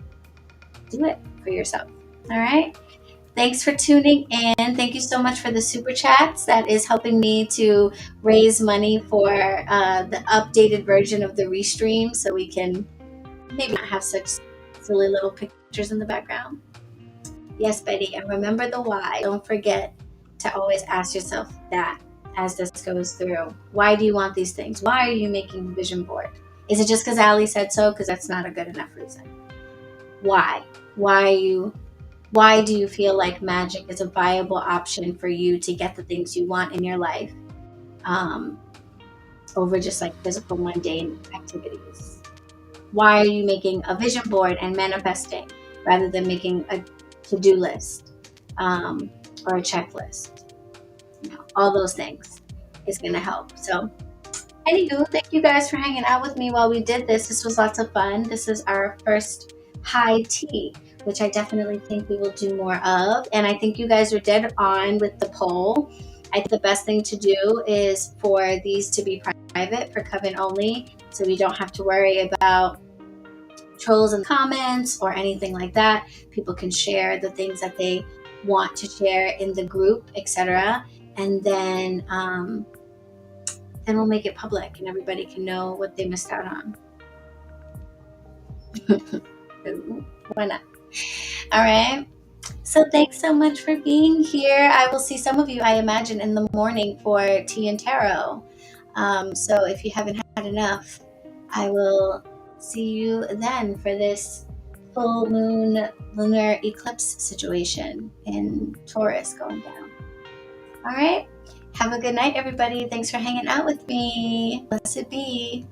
do it for yourself. All right. Thanks for tuning in. Thank you so much for the super chats. That is helping me to raise money for the updated version of the restream, so we can maybe not have such silly little pictures in the background. Yes, Betty. And remember the why. Don't forget to always ask yourself that as this goes through. Why do you want these things? Why are you making a vision board? Is it just because Ali said so? Because that's not a good enough reason. Why? Why do you feel like magic is a viable option for you to get the things you want in your life over just like physical mundane activities? Why are you making a vision board and manifesting rather than making a to-do list or a checklist? all those things is going to help. So anywho, thank you guys for hanging out with me while we did this. This was lots of fun. This is our first high tea, which I definitely think we will do more of. And I think you guys are dead on with the poll. I think the best thing to do is for these to be private for Coven only, so we don't have to worry about trolls and comments or anything like that. People can share the things that they want to share in the group, etc. And then we'll make it public and everybody can know what they missed out on. Why not? All right. So thanks so much for being here. I will see some of you, I imagine, in the morning for tea and tarot. So if you haven't had enough, I will see you then for this full moon lunar eclipse situation in Taurus going down. All right. Have a good night, everybody. Thanks for hanging out with me. Blessed be.